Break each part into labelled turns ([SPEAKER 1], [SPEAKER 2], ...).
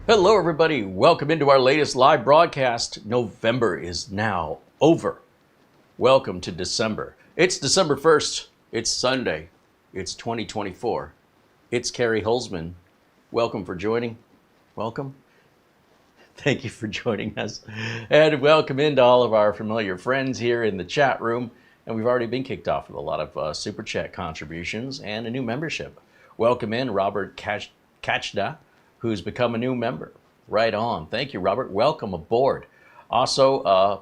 [SPEAKER 1] Hello, everybody. Welcome into our latest live broadcast. November is now over. Welcome to December. It's December 1st. It's Sunday. It's 2024. It's Careyholzman. Welcome for joining. Welcome. Thank you for joining us. And welcome into all of our familiar friends here in the chat room. And we've already been kicked off with a lot of Super Chat contributions and a new membership. Welcome in Robert Kachda, who's become a new member. Right on. Thank you, Robert. Welcome aboard. Also,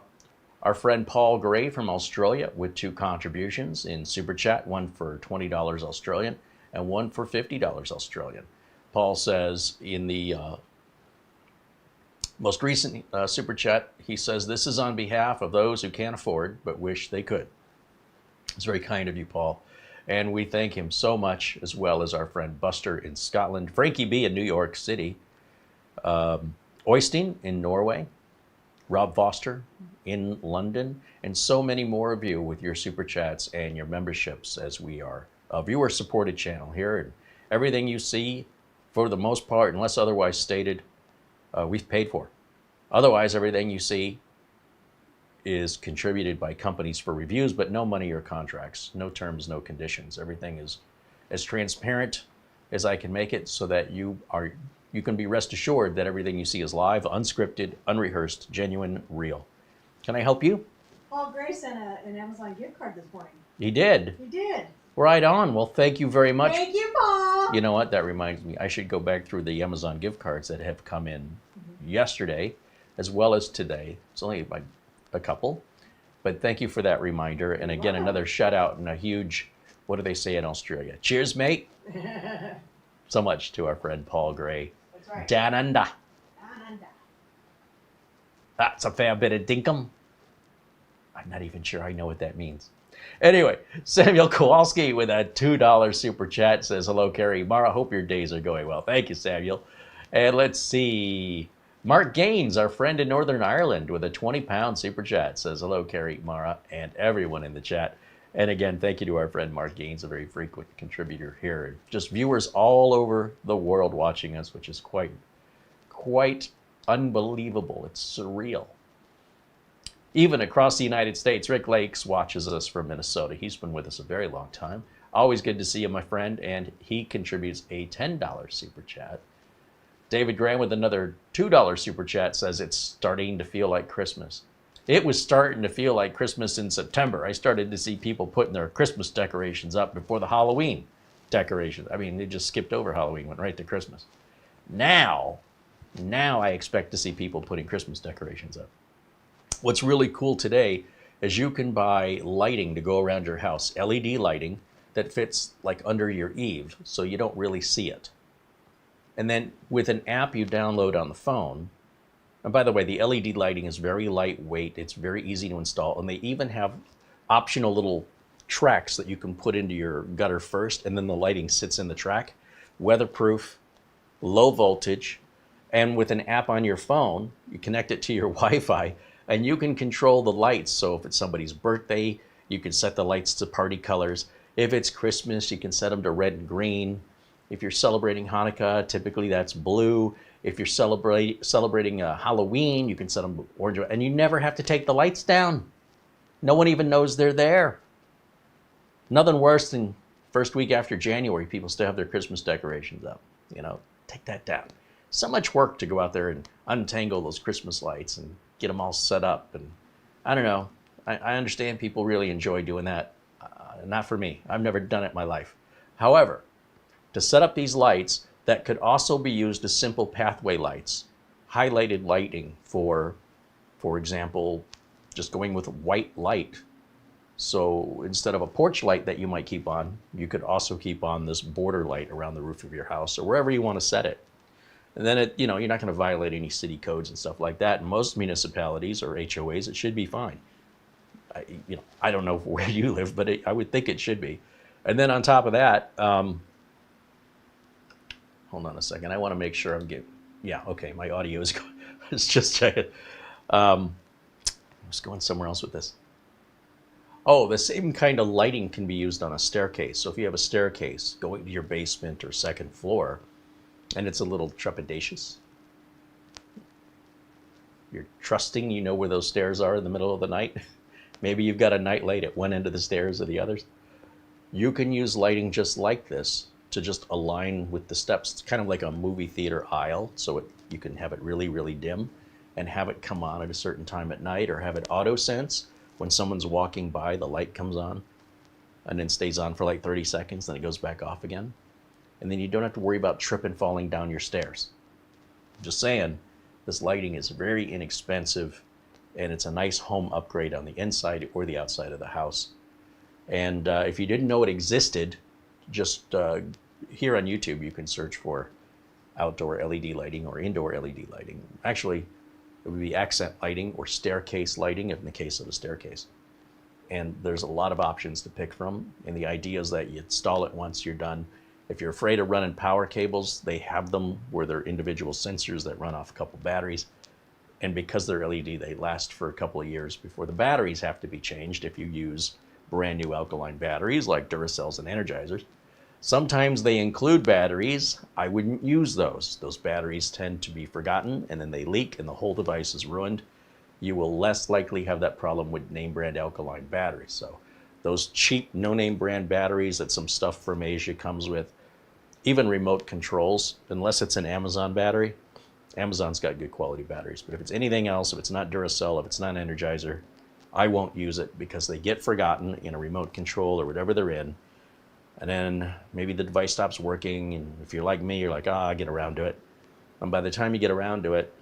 [SPEAKER 1] our friend Paul Gray from Australia with 2 contributions in Super Chat, one for $20 Australian and one for $50 Australian. Paul says in the most recent Super Chat, he says, this is on behalf of those who can't afford but wish they could. It's very kind of you, Paul. And we thank him so much, as well as our friend Buster in Scotland, Frankie B in New York City, Oystein in Norway, Rob Foster in London, and so many more of you with your Super Chats and your memberships, as we are a viewer-supported channel here. And everything you see, for the most part, unless otherwise stated, we've paid for. Otherwise, everything you see is contributed by companies for reviews, but no money or contracts, no terms, no conditions. Everything is as transparent as I can make it, so that you can be rest assured that everything you see is live, unscripted, unrehearsed, genuine, real. Can I help you?
[SPEAKER 2] Paul Gray sent an Amazon gift card this morning.
[SPEAKER 1] He did.
[SPEAKER 2] He did.
[SPEAKER 1] Right on. Well, thank you very much.
[SPEAKER 2] Thank you, Paul.
[SPEAKER 1] You know what? That reminds me. I should go back through the Amazon gift cards that have come in yesterday, as well as today. It's only like a couple, but thank you for that reminder. And again, another shout out and a huge, what do they say in Australia? Cheers, mate. So much to our friend Paul Gray.
[SPEAKER 2] That's right.
[SPEAKER 1] Dananda.
[SPEAKER 2] Ananda.
[SPEAKER 1] That's a fair bit of dinkum. I'm not even sure I know what that means. Anyway, Samuel Kowalski with a $2 super chat says, hello, Carey. Mara, hope your days are going well. Thank you, Samuel. And let's see. Mark Gaines, our friend in Northern Ireland, with a 20-pound super chat, says, hello, Carey, Mara, and everyone in the chat. And again, thank you to our friend Mark Gaines, a very frequent contributor here. Just viewers all over the world watching us, which is quite unbelievable. It's surreal. Even across the United States, Rick Lakes watches us from Minnesota. He's been with us a very long time. Always good to see you, my friend. And he contributes a $10 super chat. David Graham with another $2 super chat says, it's starting to feel like Christmas. It was starting to feel like Christmas in September. I started to see people putting their Christmas decorations up before the Halloween decorations. I mean, they just skipped over Halloween, went right to Christmas. Now I expect to see people putting Christmas decorations up. What's really cool today is you can buy lighting to go around your house, LED lighting that fits like under your eave, so you don't really see it. And then with an app you download on the phone, and by the way, the LED lighting is very lightweight, it's very easy to install, and they even have optional little tracks that you can put into your gutter first, and then the lighting sits in the track. Weatherproof, low voltage, and with an app on your phone, you connect it to your Wi-Fi, and you can control the lights. So if it's somebody's birthday, you can set the lights to party colors. If it's Christmas, you can set them to red and green. If you're celebrating Hanukkah, typically that's blue. If you're celebrating Halloween, you can set them orange. And you never have to take the lights down. No one even knows they're there. Nothing worse than first week after January, people still have their Christmas decorations up. You know, take that down. So much work to go out there and untangle those Christmas lights and get them all set up. And I don't know. I understand people really enjoy doing that. Not for me. I've never done it in my life. However, to set up these lights that could also be used as simple pathway lights, highlighted lighting for example, just going with white light. So instead of a porch light that you might keep on, you could also keep on this border light around the roof of your house or wherever you want to set it. And then you're not going to violate any city codes and stuff like that. In most municipalities or HOAs, it should be fine. I don't know where you live, but I would think it should be. And then on top of that, hold on a second. I want to make sure I'm getting, yeah, okay, my audio is going. Let's just check it. I'm just going somewhere else with this. Oh, the same kind of lighting can be used on a staircase. So if you have a staircase going to your basement or second floor, and it's a little trepidatious, You're trusting you know where those stairs are in the middle of the night. Maybe you've got a night light at one end of the stairs or the others. You can use lighting just like this to just align with the steps. It's kind of like a movie theater aisle, so you can have it really, really dim and have it come on at a certain time at night, or have it auto sense when someone's walking by, the light comes on and then stays on for like 30 seconds, then it goes back off again. And then you don't have to worry about tripping falling down your stairs. Just saying, this lighting is very inexpensive, and it's a nice home upgrade on the inside or the outside of the house. And if you didn't know it existed, just here on YouTube, you can search for outdoor LED lighting or indoor LED lighting. Actually, it would be accent lighting or staircase lighting in the case of a staircase. And there's a lot of options to pick from. And the idea is that you install it once you're done. If you're afraid of running power cables, they have them where they're individual sensors that run off a couple batteries. And because they're LED, they last for a couple of years before the batteries have to be changed if you use brand new alkaline batteries like Duracells and Energizers. Sometimes they include batteries. I wouldn't use those. Those batteries tend to be forgotten, and then they leak and the whole device is ruined. You will less likely have that problem with name brand alkaline batteries. So those cheap no-name brand batteries that some stuff from Asia comes with, even remote controls, unless it's an Amazon battery, Amazon's got good quality batteries. But if it's anything else, if it's not Duracell, if it's not Energizer, I won't use it because they get forgotten in a remote control or whatever they're in. And then maybe the device stops working, and if you're like me, you're like, I'll get around to it. And by the time you get around to it,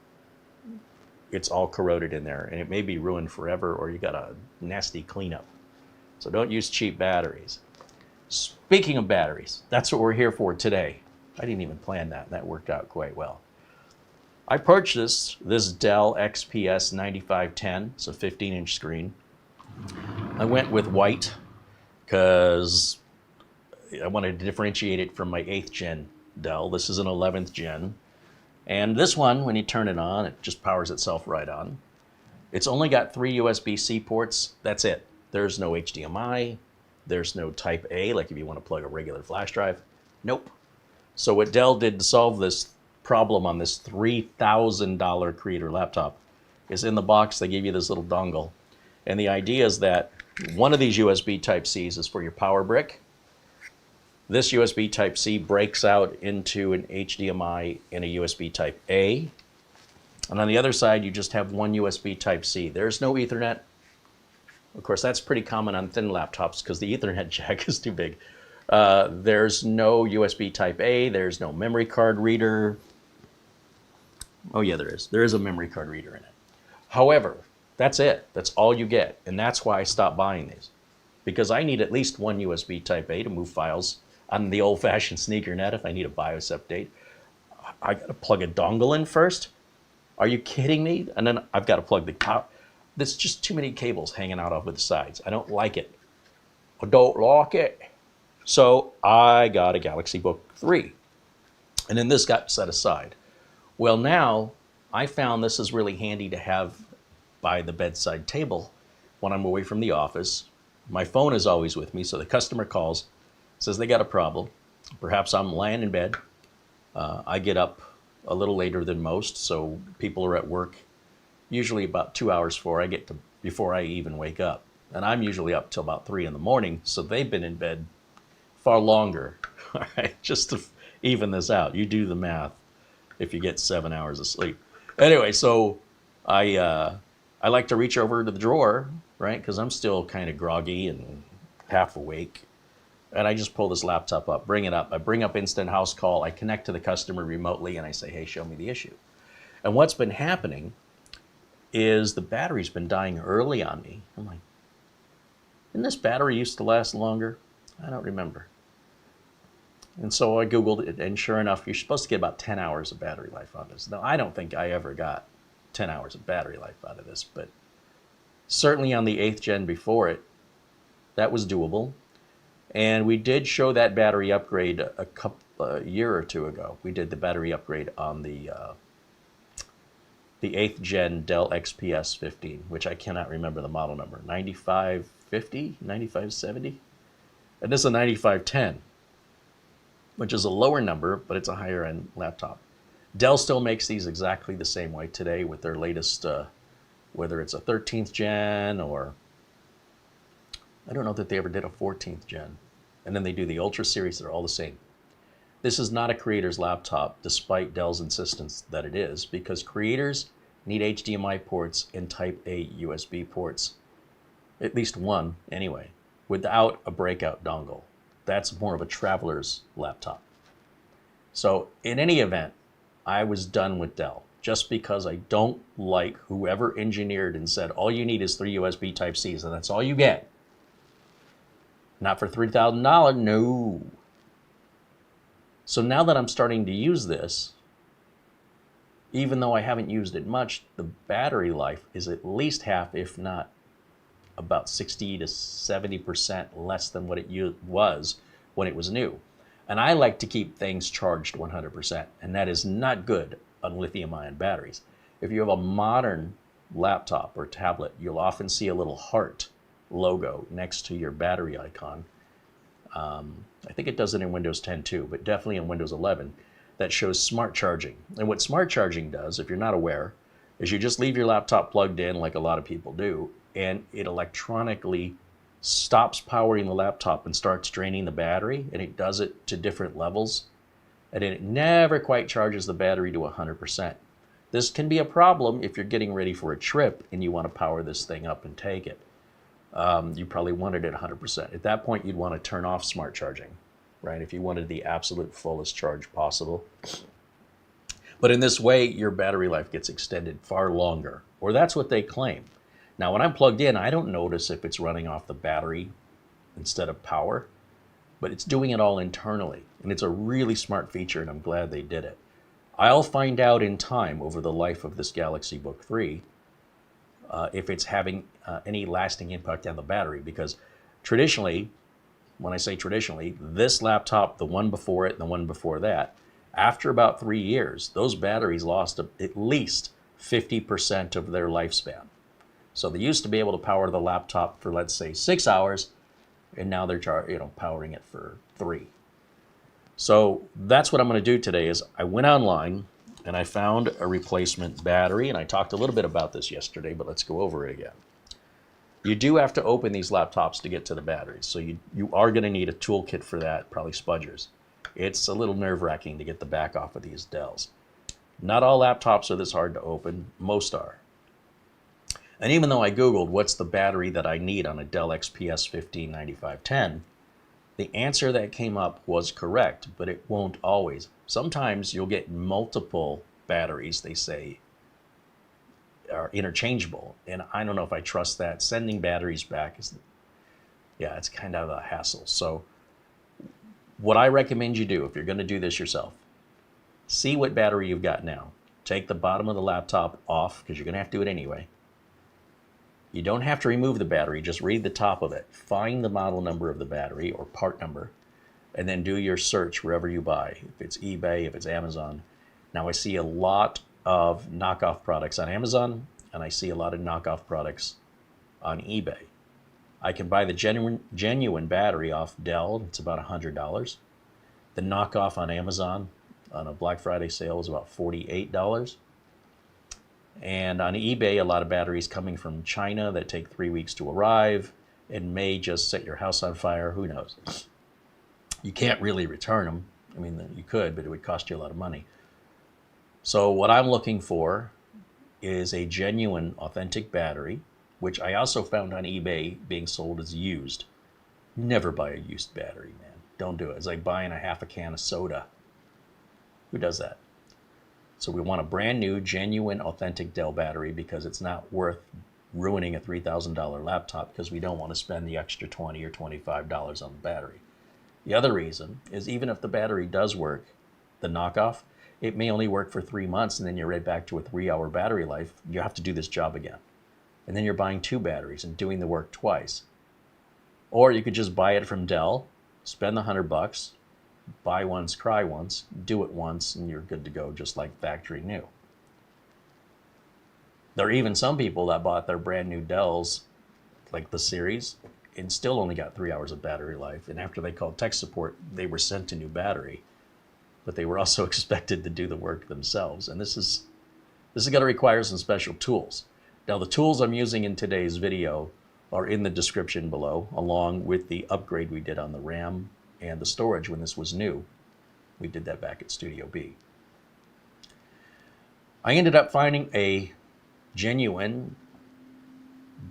[SPEAKER 1] it's all corroded in there, and it may be ruined forever, or you got a nasty cleanup. So don't use cheap batteries. Speaking of batteries, that's what we're here for today. I didn't even plan that. That worked out quite well. I purchased this Dell XPS 9510. It's a 15-inch screen. I went with white because I wanted to differentiate it from my 8th gen Dell. This is an 11th gen. And this one, when you turn it on, it just powers itself right on. It's only got 3 USB-C ports. That's it. There's no HDMI. There's no Type A, like if you want to plug a regular flash drive. Nope. So what Dell did to solve this problem on this $3,000 Creator laptop is in the box they give you this little dongle. And the idea is that one of these USB Type-Cs is for your power brick. This USB Type-C breaks out into an HDMI and a USB Type-A. And on the other side, you just have one USB Type-C. There's no Ethernet. Of course, that's pretty common on thin laptops because the Ethernet jack is too big. There's no USB Type-A. There's no memory card reader. Oh yeah, there is. There is a memory card reader in it. However, that's it. That's all you get. And that's why I stopped buying these. Because I need at least one USB Type-A to move files on the old-fashioned sneaker net if I need a BIOS update. I got to plug a dongle in first. Are you kidding me? And then I've got to plug the power. There's just too many cables hanging out over the sides. I don't like it. I don't like it. So I got a Galaxy Book 3. And then this got set aside. Well, now I found this is really handy to have by the bedside table when I'm away from the office. My phone is always with me, so the customer calls, says they got a problem. Perhaps I'm laying in bed. I get up a little later than most, so people are at work usually about 2 hours before I even wake up. And I'm usually up till about 3 in the morning, so they've been in bed far longer. All right, just to even this out. You do the math if you get 7 hours of sleep. Anyway, so I like to reach over to the drawer, right, because I'm still kind of groggy and half awake. And I just pull this laptop up, bring it up. I bring up Instant House Call. I connect to the customer remotely, and I say, hey, show me the issue. And what's been happening is the battery's been dying early on me. I'm like, didn't this battery used to last longer? I don't remember. And so I Googled it, and sure enough, you're supposed to get about 10 hours of battery life on this. Now, I don't think I ever got 10 hours of battery life out of this, but certainly on the 8th gen before it, that was doable. And we did show that battery upgrade a year or two ago. We did the battery upgrade on the 8th gen Dell XPS 15, which I cannot remember the model number, 9550, 9570? And this is a 9510, which is a lower number, but it's a higher end laptop. Dell still makes these exactly the same way today with their latest, whether it's a 13th gen or I don't know that they ever did a 14th gen. And then they do the Ultra series, they're all the same. This is not a creator's laptop, despite Dell's insistence that it is, because creators need HDMI ports and Type A USB ports, at least one anyway, without a breakout dongle. That's more of a traveler's laptop. So in any event, I was done with Dell, just because I don't like whoever engineered and said, all you need is 3 USB Type-Cs, and that's all you get. Not for $3,000, no. So now that I'm starting to use this, even though I haven't used it much, the battery life is at least half, if not about 60 to 70% less than what it was when it was new. And I like to keep things charged 100%, and that is not good on lithium-ion batteries. If you have a modern laptop or tablet, you'll often see a little heart logo next to your battery icon. I think it does it in Windows 10 too, but definitely in Windows 11, that shows smart charging. And what smart charging does, if you're not aware, is you just leave your laptop plugged in like a lot of people do, and it electronically stops powering the laptop and starts draining the battery, and it does it to different levels, and it never quite charges the battery to 100%. This can be a problem if you're getting ready for a trip and you want to power this thing up and take it. You probably wanted it 100%. At that point, you'd want to turn off smart charging, right? If you wanted the absolute fullest charge possible. But in this way, your battery life gets extended far longer, or that's what they claim. Now, when I'm plugged in, I don't notice if it's running off the battery instead of power, but it's doing it all internally. And it's a really smart feature, and I'm glad they did it. I'll find out in time over the life of this Galaxy Book 3 if it's having any lasting impact on the battery, because traditionally, when I say traditionally, this laptop, the one before it, and the one before that, after about 3 years, those batteries lost at least 50% of their lifespan. So they used to be able to power the laptop for, let's say, 6 hours, and now they're powering it for 3. So that's what I'm going to do today. Is I went online and I found a replacement battery, and I talked a little bit about this yesterday, but let's go over it again. You do have to open these laptops to get to the batteries, so you are going to need a toolkit for that, probably Spudgers. It's a little nerve-wracking to get the back off of these Dells. Not all laptops are this hard to open, most are. And even though I Googled what's the battery that I need on a Dell XPS 159510, the answer that came up was correct, but it won't always. Sometimes you'll get multiple batteries, they say, are interchangeable, and I don't know if I trust that. Sending batteries back it's kind of a hassle. So what I recommend you do, if you're going to do this yourself, see what battery you've got now. Take the bottom of the laptop off, because you're going to have to do it anyway. You don't have to remove the battery, just read the top of it. Find the model number of the battery or part number, and then do your search wherever you buy. If it's eBay, if it's Amazon. Now I see a lot of knockoff products on Amazon, and I see a lot of knockoff products on eBay. I can buy the genuine battery off Dell. It's about $100. The knockoff on Amazon on a Black Friday sale is about $48. And on eBay, a lot of batteries coming from China that take 3 weeks to arrive and may just set your house on fire. Who knows? You can't really return them. I mean, you could, but it would cost you a lot of money. So what I'm looking for is a genuine, authentic battery, which I also found on eBay being sold as used. Never buy a used battery, man. Don't do it. It's like buying a half a can of soda. Who does that? So we want a brand new, genuine, authentic Dell battery, because it's not worth ruining a $3,000 laptop, because we don't want to spend the extra $20 or $25 on the battery. The other reason is, even if the battery does work, the knockoff, it may only work for 3 months, and then you're right back to a 3-hour battery life. You have to do this job again. And then you're buying 2 batteries and doing the work twice. Or you could just buy it from Dell, spend the $100, buy once, cry once, do it once, and you're good to go, just like factory new. There are even some people that bought their brand new Dells, like the series, and still only got 3 hours of battery life. And after they called tech support, they were sent a new battery. but they were also expected to do the work themselves. And this is going to require some special tools. Now, the tools I'm using in today's video are in the description below, along with the upgrade we did on the RAM and the storage when this was new. We did that back at Studio B. I ended up finding a genuine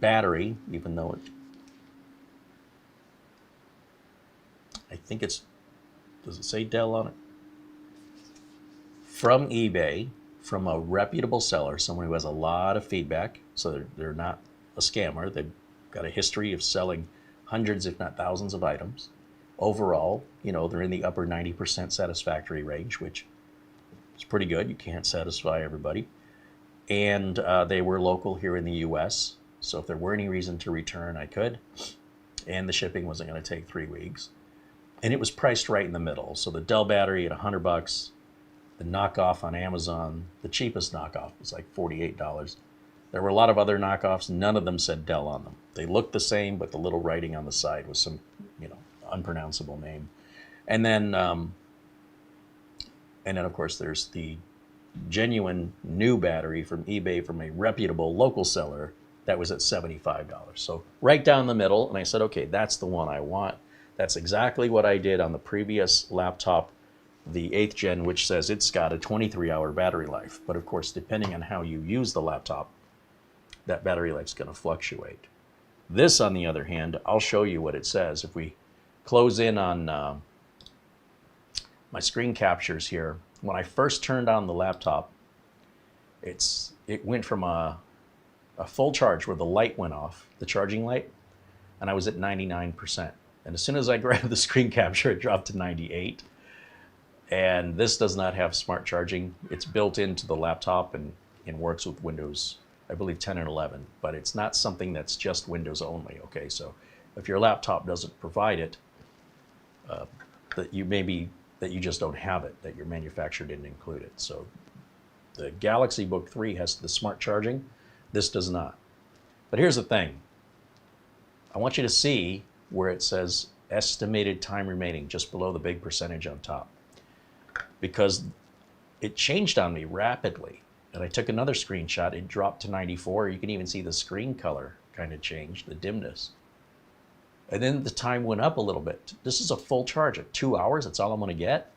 [SPEAKER 1] battery, even though I think it's, does it say Dell on it? From eBay, from a reputable seller, someone who has a lot of feedback, so they're not a scammer. They've got a history of selling hundreds, if not thousands, of items. Overall, they're in the upper 90% satisfactory range, which is pretty good. You can't satisfy everybody. And they were local here in the US, so if there were any reason to return, I could. And the shipping wasn't going to take 3 weeks. And it was priced right in the middle. So the Dell battery at $100, the knockoff on Amazon, the cheapest knockoff was like $48. There were a lot of other knockoffs. None of them said Dell on them. They looked the same, but the little writing on the side was some, unpronounceable name. And then of course, there's the genuine new battery from eBay from a reputable local seller that was at $75. So right down the middle, and I said, okay, that's the one I want. That's exactly what I did on the previous laptop, the 8th gen, which says it's got a 23-hour battery life. But of course, depending on how you use the laptop, that battery life is going to fluctuate. This, on the other hand, I'll show you what it says. If we close in on my screen captures here, when I first turned on the laptop, it went from a full charge where the light went off, the charging light, and I was at 99%. And as soon as I grabbed the screen capture, it dropped to 98. And this does not have smart charging. It's built into the laptop and works with Windows, I believe 10 and 11, but it's not something that's just Windows only, okay? So if your laptop doesn't provide it, that you just don't have it, that your manufacturer didn't include it. So the Galaxy Book 3 has the smart charging. This does not. But here's the thing. I want you to see where it says estimated time remaining just below the big percentage on top, because it changed on me rapidly. And I took another screenshot. It dropped to 94. You can even see the screen color kind of changed, the dimness. And then the time went up a little bit. This is a full charge at 2 hours. That's all I'm going to get.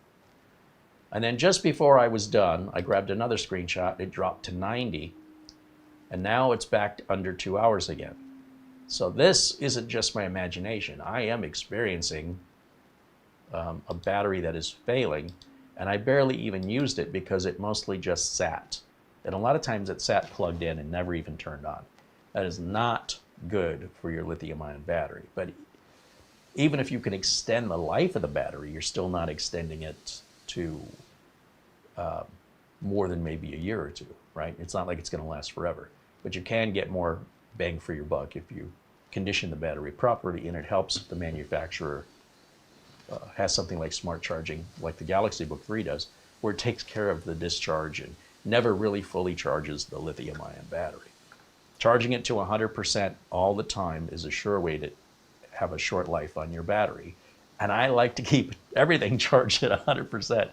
[SPEAKER 1] And then just before I was done, I grabbed another screenshot. It dropped to 90. And now it's back under 2 hours again. So this isn't just my imagination. I am experiencing a battery that is failing. And I barely even used it because it mostly just sat. And a lot of times it sat plugged in and never even turned on. That is not good for your lithium-ion battery. But even if you can extend the life of the battery, you're still not extending it to more than maybe a year or two, right? It's not like it's going to last forever. But you can get more bang for your buck if you condition the battery properly, and it helps if the manufacturer has something like smart charging, like the Galaxy Book 3 does, where it takes care of the discharge and never really fully charges the lithium-ion battery. Charging it to 100% all the time is a sure way to have a short life on your battery. And I like to keep everything charged at 100%.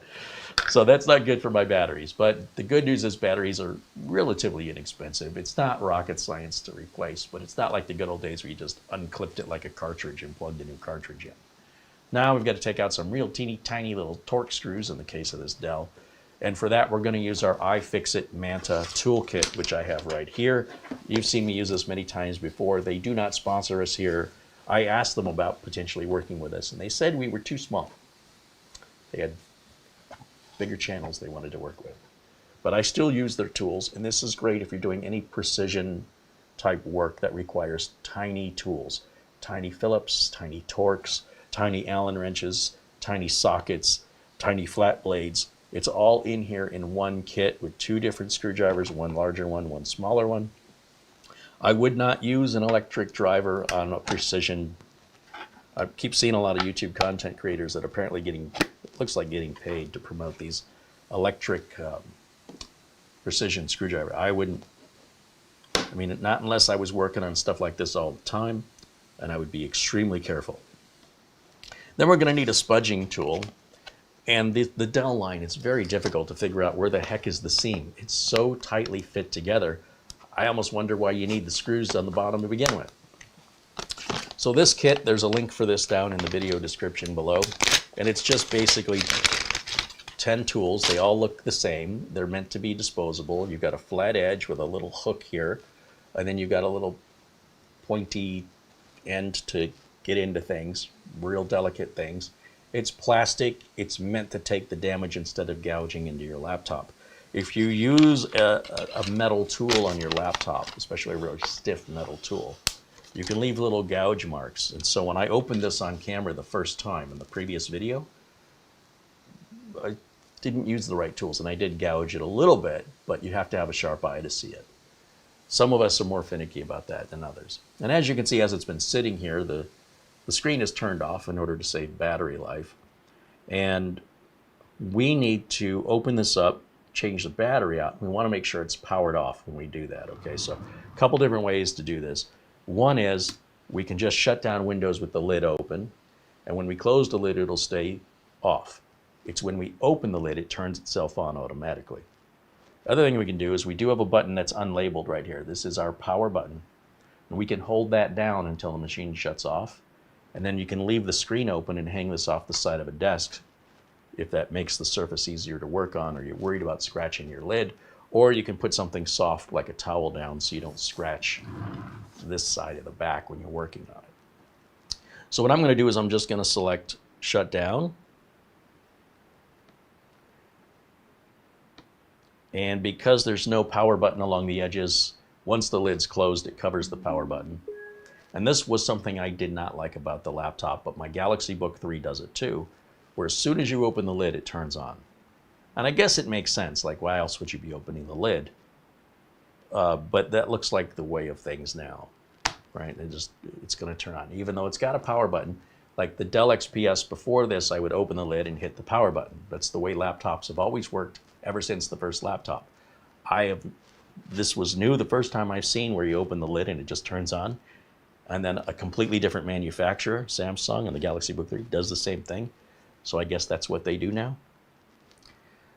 [SPEAKER 1] So that's not good for my batteries. But the good news is batteries are relatively inexpensive. It's not rocket science to replace, but it's not like the good old days where you just unclipped it like a cartridge and plugged a new cartridge in. Now we've got to take out some real teeny tiny little torque screws in the case of this Dell. And for that, we're going to use our iFixit Manta toolkit, which I have right here. You've seen me use this many times before. They do not sponsor us here. I asked them about potentially working with us, and they said we were too small. They had bigger channels they wanted to work with. But I still use their tools, and this is great if you're doing any precision type work that requires tiny tools. Tiny Phillips, tiny Torx, tiny Allen wrenches, tiny sockets, tiny flat blades. It's all in here in one kit with 2 different screwdrivers, one larger one smaller one. I would not use an electric driver on a precision. I keep seeing a lot of YouTube content creators that are apparently getting, it looks like getting paid to promote these electric precision screwdriver. I wouldn't, I mean, not unless I was working on stuff like this all the time, and I would be extremely careful. Then we're going to need a spudging tool. And the Dell line, it's very difficult to figure out where the heck is the seam. It's so tightly fit together. I almost wonder why you need the screws on the bottom to begin with. So this kit, there's a link for this down in the video description below. And it's just basically 10 tools. They all look the same. They're meant to be disposable. You've got a flat edge with a little hook here. And then you've got a little pointy end to get into things, real delicate things. It's plastic. It's meant to take the damage instead of gouging into your laptop. If you use a metal tool on your laptop, especially a really stiff metal tool, you can leave little gouge marks. And so when I opened this on camera the first time in the previous video, I didn't use the right tools, and I did gouge it a little bit, but you have to have a sharp eye to see it. Some of us are more finicky about that than others. And as you can see, as it's been sitting here, the screen is turned off in order to save battery life. And we need to open this up, change the battery out. We want to make sure it's powered off when we do that, okay? So a couple different ways to do this. One is we can just shut down Windows with the lid open, and when we close the lid, it'll stay off. It's when we open the lid, it turns itself on automatically. The other thing we can do is we do have a button that's unlabeled right here. This is our power button. And we can hold that down until the machine shuts off. And then you can leave the screen open and hang this off the side of a desk if that makes the surface easier to work on, or you're worried about scratching your lid. Or you can put something soft like a towel down so you don't scratch this side of the back when you're working on it. So what I'm going to do is I'm just going to select shut down. And because there's no power button along the edges, once the lid's closed, it covers the power button. And this was something I did not like about the laptop, but my Galaxy Book 3 does it too, where as soon as you open the lid, it turns on. And I guess it makes sense, like why else would you be opening the lid? But that looks like the way of things now, right? It's going to turn on, even though it's got a power button. Like the Dell XPS before this, I would open the lid and hit the power button. That's the way laptops have always worked ever since the first laptop. This was new the first time I've seen where you open the lid and it just turns on. And then a completely different manufacturer, Samsung, and the Galaxy Book 3 does the same thing. So I guess that's what they do now.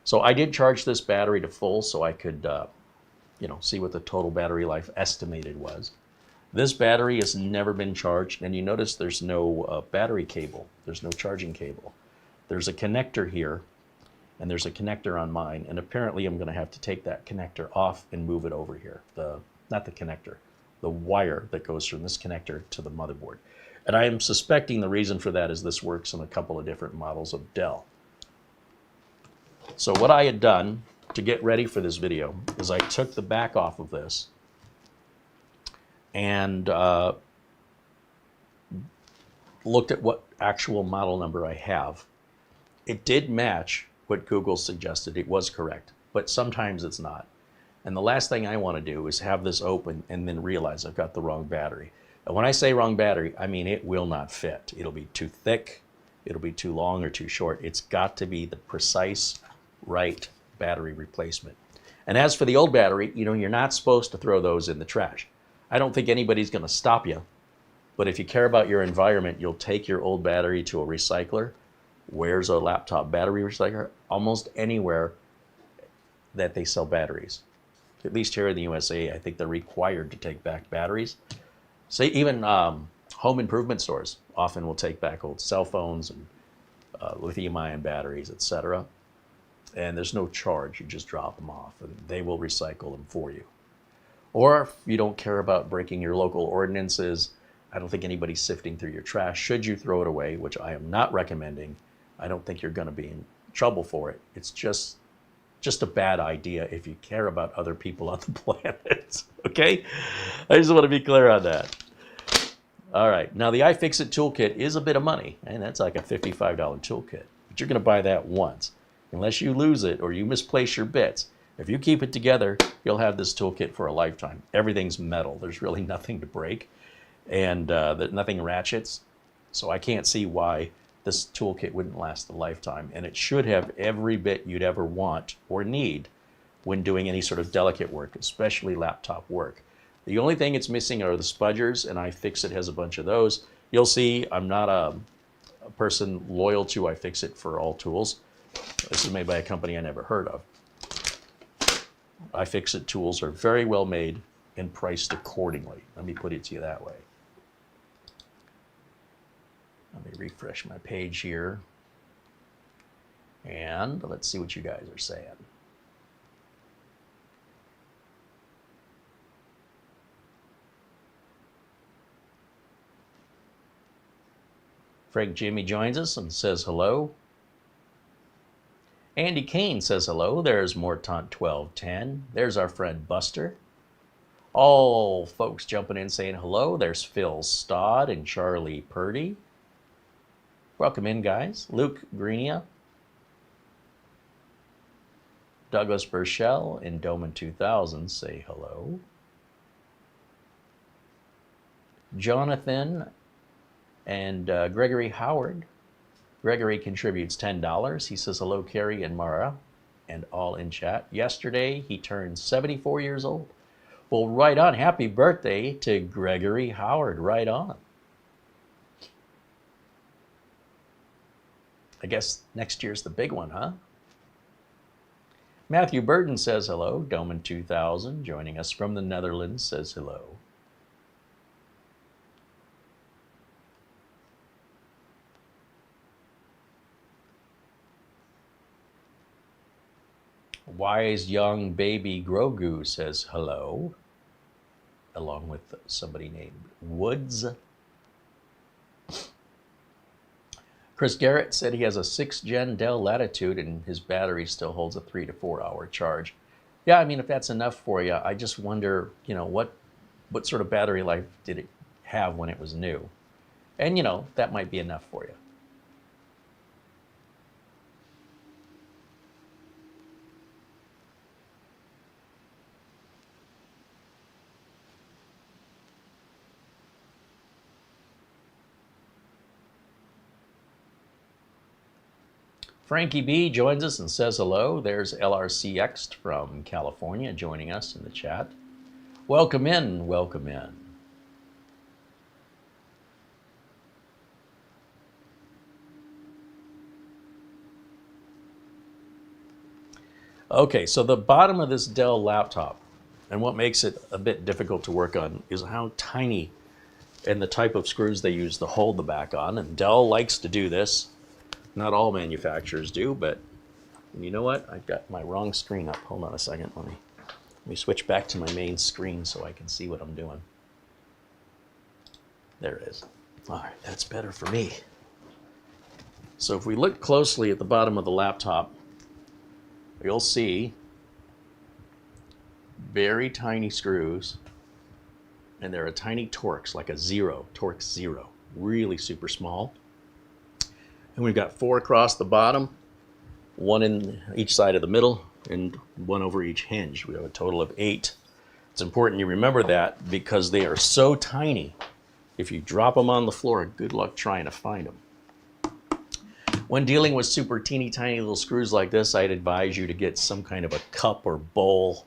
[SPEAKER 1] So I did charge this battery to full so I could see what the total battery life estimated was. This battery has never been charged, and you notice there's no battery cable. There's no charging cable. There's a connector here, and there's a connector on mine, and apparently I'm going to have to take that connector off and move it over here. Not the connector, the wire that goes from this connector to the motherboard. And I am suspecting the reason for that is this works on a couple of different models of Dell. So what I had done to get ready for this video is I took the back off of this and looked at what actual model number I have. It did match what Google suggested. It was correct, but sometimes it's not. And the last thing I want to do is have this open and then realize I've got the wrong battery. And when I say wrong battery, I mean it will not fit. It'll be too thick, it'll be too long or too short. It's got to be the precise right battery replacement. And as for the old battery, you're not supposed to throw those in the trash. I don't think anybody's going to stop you, but if you care about your environment, you'll take your old battery to a recycler. Where's a laptop battery recycler? Almost anywhere that they sell batteries. At least here in the USA, I think they're required to take back batteries. So even home improvement stores often will take back old cell phones and lithium-ion batteries, etc. And there's no charge. You just drop them off, and they will recycle them for you. Or if you don't care about breaking your local ordinances, I don't think anybody's sifting through your trash. Should you throw it away, which I am not recommending, I don't think you're going to be in trouble for it. It's just a bad idea if you care about other people on the planet. Okay? I just want to be clear on that. All right. Now, the iFixit toolkit is a bit of money, and that's like a $55 toolkit. But you're going to buy that once. Unless you lose it or you misplace your bits. If you keep it together, you'll have this toolkit for a lifetime. Everything's metal. There's really nothing to break, and nothing ratchets. So I can't see why this toolkit wouldn't last a lifetime. And it should have every bit you'd ever want or need when doing any sort of delicate work, especially laptop work. The only thing it's missing are the spudgers, and iFixit has a bunch of those. You'll see I'm not a person loyal to iFixit for all tools. This is made by a company I never heard of. iFixit tools are very well made and priced accordingly. Let me put it to you that way. Let me refresh my page here. And let's see what you guys are saying. Frank Jimmy joins us and says hello. Andy Kane says hello. There's Mortant 1210. There's our friend Buster. All folks jumping in saying hello. There's Phil Stodd and Charlie Purdy. Welcome in, guys. Luke Greenia. Douglas Burchell and Doman 2000 say hello. Jonathan and Gregory Howard. Gregory contributes $10. He says hello, Carey and Mara, and all in chat. Yesterday, he turned 74 years old. Well, right on. Happy birthday to Gregory Howard. Right on. I guess next year's the big one, huh? Matthew Burton says hello. Doman 2000, joining us from the Netherlands, says hello. Wise Young Baby Grogu says hello, along with somebody named Woods. Chris Garrett said he has a 6th gen Dell Latitude and his battery still holds a 3 to 4 hour charge. Yeah, I mean, if that's enough for you, I just wonder, you know, what sort of battery life did it have when it was new? And, you know, that might be enough for you. Frankie B joins us and says hello. There's LRCX from California joining us in the chat. Welcome in, welcome in. Okay, so the bottom of this Dell laptop, and what makes it a bit difficult to work on, is how tiny and the type of screws they use to hold the back on. And Dell likes to do this. Not all manufacturers do, but you know what? I've got my wrong screen up. Hold on a second. Let me switch back to my main screen so I can see what I'm doing. There it is. All right, that's better for me. So if we look closely at the bottom of the laptop, you'll see very tiny screws, and there are tiny Torx, like a zero, Torx 0, really super small. And we've got 4 across the bottom, 1 in each side of the middle, and 1 over each hinge. We have a total of 8. It's important you remember that because they are so tiny. If you drop them on the floor, good luck trying to find them. When dealing with super teeny tiny little screws like this, I'd advise you to get some kind of a cup or bowl,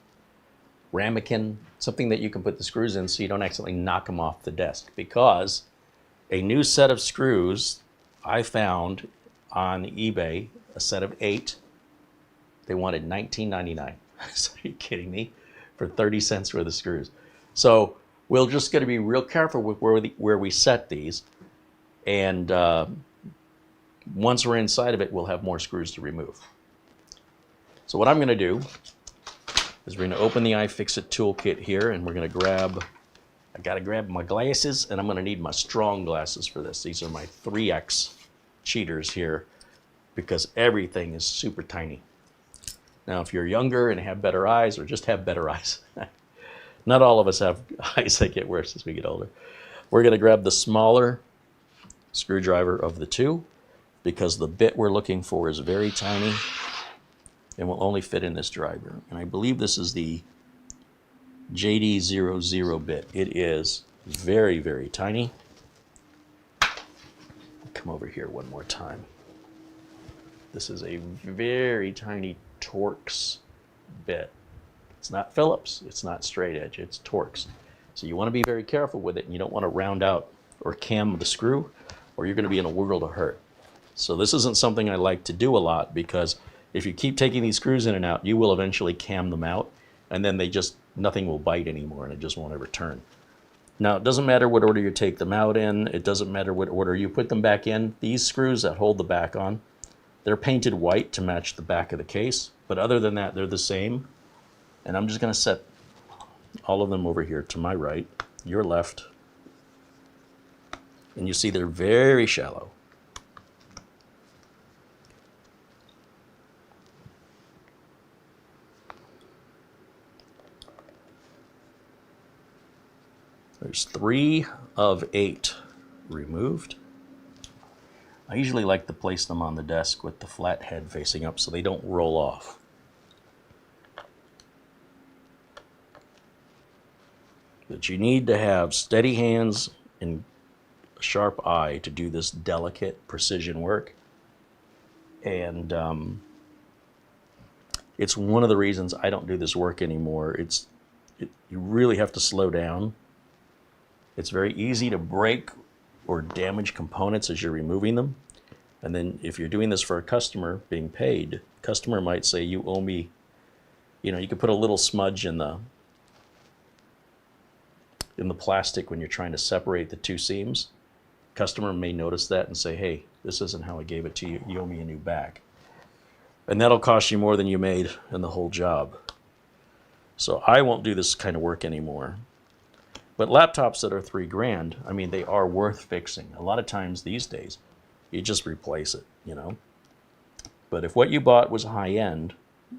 [SPEAKER 1] ramekin, something that you can put the screws in so you don't accidentally knock them off the desk. Because a new set of screws I found on eBay, a set of 8, they wanted $19.99. So are you kidding me? For 30 cents worth of screws. So we're just going to be real careful with where we set these. And once we're inside of it, we'll have more screws to remove. So what I'm going to do is we're going to open the iFixit toolkit here, and we're going to I got to grab my glasses, and I'm going to need my strong glasses for this. These are my 3X cheaters here because everything is super tiny. Now, if you're younger and have better eyes, or just have better eyes, not all of us have eyes that get worse as we get older. We're going to grab the smaller screwdriver of the 2 because the bit we're looking for is very tiny and will only fit in this driver. And I believe this is the JD00 bit. It is very, very tiny. Come over here one more time. This is a very tiny Torx bit. It's not Phillips, it's not straight edge, it's Torx. So you want to be very careful with it, and you don't want to round out or cam the screw, or you're going to be in a world of hurt. So this isn't something I like to do a lot because If you keep taking these screws in and out, you will eventually cam them out, and then nothing will bite anymore, and it just won't ever turn. Now, it doesn't matter what order you take them out in. It doesn't matter what order you put them back in. These screws that hold the back on, they're painted white to match the back of the case. But other than that, they're the same. And I'm just going to set all of them over here to my right, your left. And you see they're very shallow. There's 3 of 8 removed. I usually like to place them on the desk with the flat head facing up so they don't roll off. But you need to have steady hands and a sharp eye to do this delicate precision work. And it's one of the reasons I don't do this work anymore. You really have to slow down. It's very easy to break or damage components as you're removing them. And then if you're doing this for a customer being paid, customer might say, you owe me, you could put a little smudge in the plastic when you're trying to separate the 2 seams. Customer may notice that and say, hey, this isn't how I gave it to you. You owe me a new back. And that'll cost you more than you made in the whole job. So I won't do this kind of work anymore. But laptops that are $3,000, I mean, they are worth fixing. A lot of times these days, you just replace it, But if what you bought was high-end,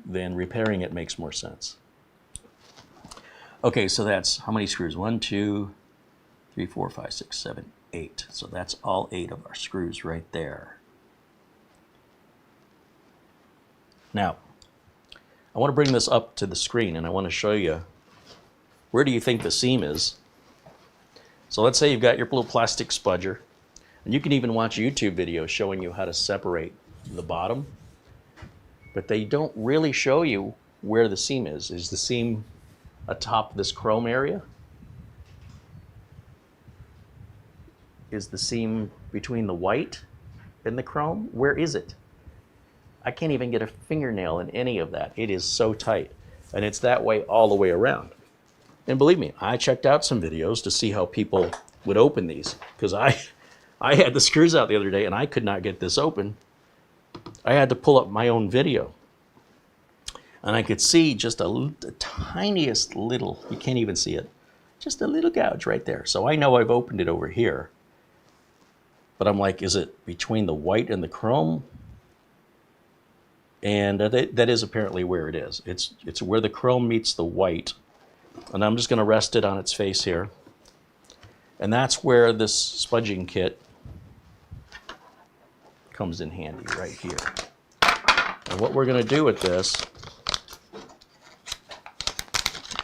[SPEAKER 1] then repairing it makes more sense. Okay, so that's how many screws? 1, 2, 3, 4, 5, 6, 7, 8. So that's all 8 of our screws right there. Now, I want to bring this up to the screen, and I want to show you, where do you think the seam is? So let's say you've got your little plastic spudger, and you can even watch YouTube videos showing you how to separate the bottom, but they don't really show you where the seam is. Is the seam atop this chrome area? Is the seam between the white and the chrome? Where is it? I can't even get a fingernail in any of that. It is so tight, and it's that way all the way around. And believe me, I checked out some videos to see how people would open these, because I had the screws out the other day and I could not get this open. I had to pull up my own video. And I could see just the tiniest little, you can't even see it, just a little gouge right there. So I know I've opened it over here. But I'm like, is it between the white and the chrome? And that is apparently where it is. It's where the chrome meets the white. And I'm just going to rest it on its face here. And that's where this spudging kit comes in handy, right here. And what we're going to do with this,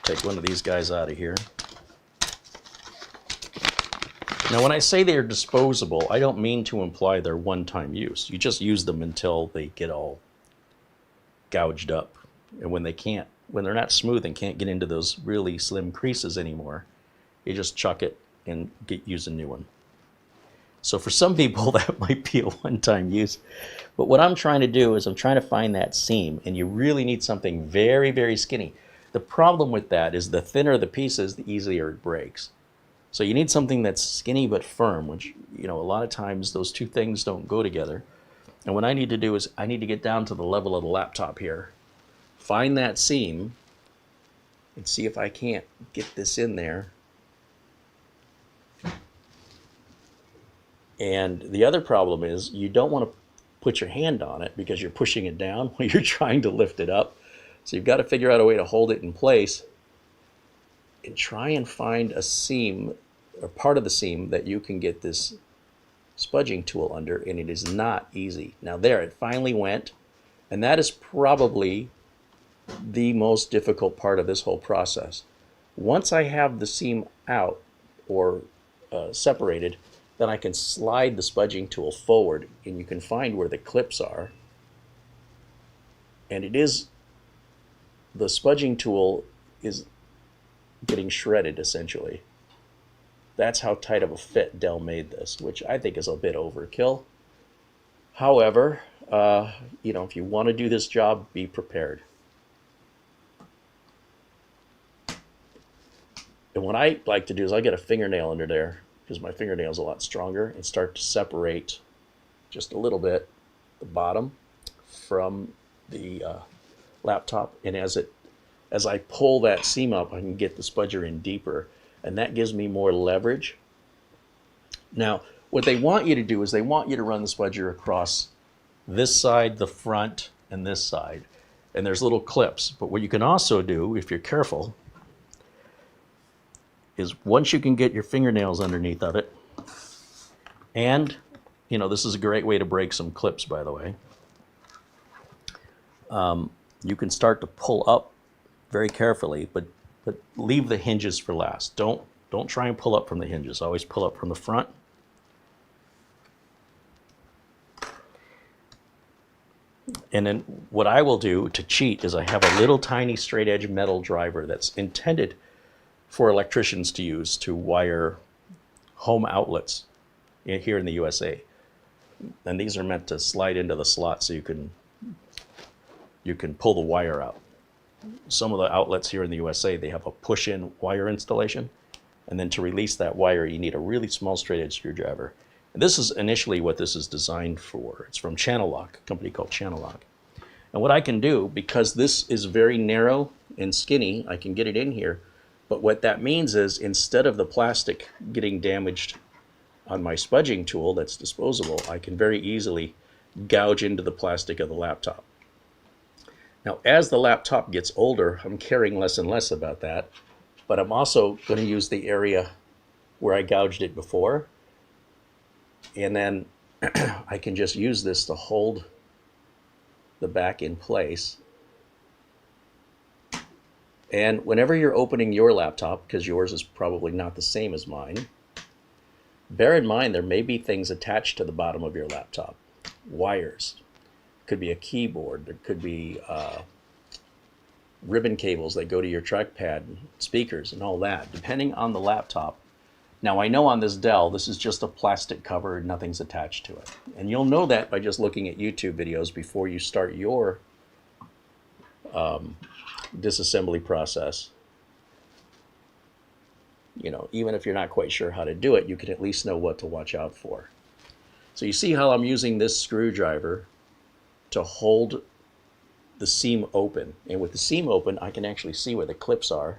[SPEAKER 1] take one of these guys out of here. Now when I say they're disposable, I don't mean to imply they're one-time use. You just use them until they get all gouged up. And when they're not smooth and can't get into those really slim creases anymore, you just chuck it and use a new one. So for some people that might be a one-time use, but what I'm trying to do is I'm trying to find that seam, and you really need something very, very skinny. The problem with that is the thinner the pieces, the easier it breaks. So you need something that's skinny but firm, which, a lot of times those two things don't go together. And what I need to do is I need to get down to the level of the laptop here, find that seam, and see if I can't get this in there. And the other problem is you don't want to put your hand on it because you're pushing it down while you're trying to lift it up. So you've got to figure out a way to hold it in place and try and find a seam or part of the seam that you can get this spudging tool under, and it is not easy. Now there, it finally went, and that is probably the most difficult part of this whole process. Once I have the seam out or separated, then I can slide the spudging tool forward, and you can find where the clips are. And the spudging tool is getting shredded, essentially. That's how tight of a fit Dell made this, which I think is a bit overkill. However, you know, if you want to do this job, be prepared. And what I like to do is I get a fingernail under there, because my fingernail's a lot stronger, and start to separate just a little bit the bottom from the laptop. And as I pull that seam up, I can get the spudger in deeper, and that gives me more leverage. Now, what they want you to do is they want you to run the spudger across this side, the front, and this side. And there's little clips. But what you can also do, if you're careful, is once you can get your fingernails underneath of it, and, you know, this is a great way to break some clips, by the way. You can start to pull up very carefully, but leave the hinges for last. Don't try and pull up from the hinges. Always pull up from the front. And then what I will do to cheat is I have a little tiny straight edge metal driver that's intended for electricians to use to wire home outlets here in the USA. And these are meant to slide into the slot so you can pull the wire out. Some of the outlets here in the USA, they have a push-in wire installation. And then to release that wire, you need a really small straight edge screwdriver. And this is initially what this is designed for. It's from Channel Lock, a company called Channel Lock. And what I can do, because this is very narrow and skinny, I can get it in here. But what that means is instead of the plastic getting damaged on my spudging tool that's disposable, I can very easily gouge into the plastic of the laptop. Now, as the laptop gets older, I'm caring less and less about that, but I'm also going to use the area where I gouged it before, and then I can just use this to hold the back in place. And whenever you're opening your laptop, because yours is probably not the same as mine, bear in mind there may be things attached to the bottom of your laptop. Wires. Could be a keyboard. There could be ribbon cables that go to your trackpad, speakers, and all that, depending on the laptop. Now, I know on this Dell, this is just a plastic cover, nothing's attached to it. And you'll know that by just looking at YouTube videos before you start your disassembly process. You know, even if you're not quite sure how to do it, you can at least know what to watch out for. So you see how I'm using this screwdriver to hold the seam open. And with the seam open, I can actually see where the clips are.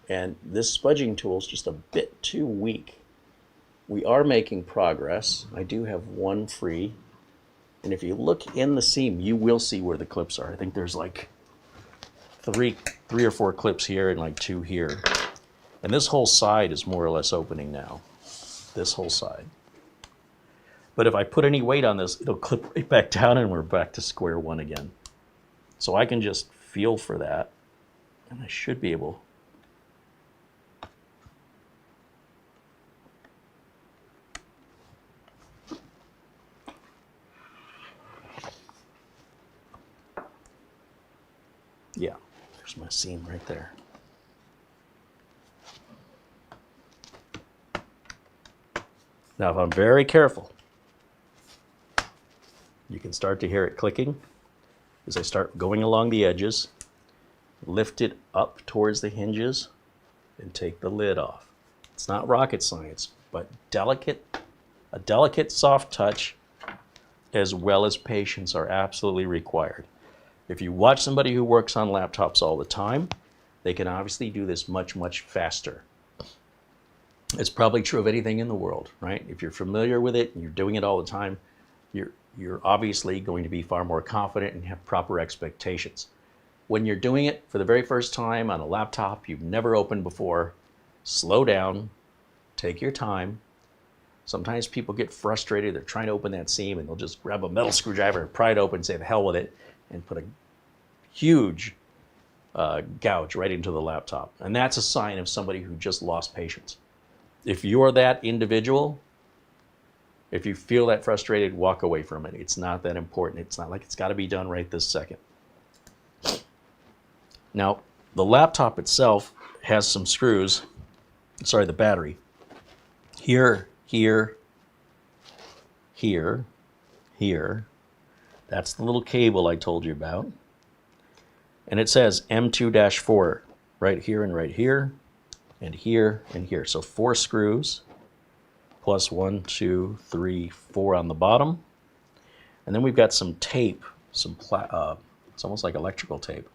[SPEAKER 1] And this spudging tool is just a bit too weak. We are making progress. I do have one free. And if you look in the seam, you will see where the clips are. I think there's like three or four clips here and like 2 here. And this whole side is more or less opening now. This whole side. But if I put any weight on this, it'll clip right back down and we're back to square one again. So I can just feel for that. And I should be able. Yeah, there's my seam right there. Now, if I'm very careful, you can start to hear it clicking as I start going along the edges, lift it up towards the hinges, and take the lid off. It's not rocket science, but a delicate soft touch as well as patience are absolutely required. If you watch somebody who works on laptops all the time, they can obviously do this much, much faster. It's probably true of anything in the world, right? If you're familiar with it and you're doing it all the time, you're obviously going to be far more confident and have proper expectations. When you're doing it for the very first time on a laptop you've never opened before, slow down, take your time. Sometimes people get frustrated, they're trying to open that seam and they'll just grab a metal screwdriver and pry it open and say the hell with it and put a huge gouge right into the laptop. And that's a sign of somebody who just lost patience. If you're that individual, if you feel that frustrated, walk away from it. It's not that important. It's not like it's got to be done right this second. Now, the laptop itself has some screws, sorry, the battery Here, here, here, here. That's the little cable I told you about. And it says M2-4 right here and right here, and here and here. So 4 screws, plus 1, 2, 3, 4 on the bottom. And then we've got some tape, it's almost like electrical tape,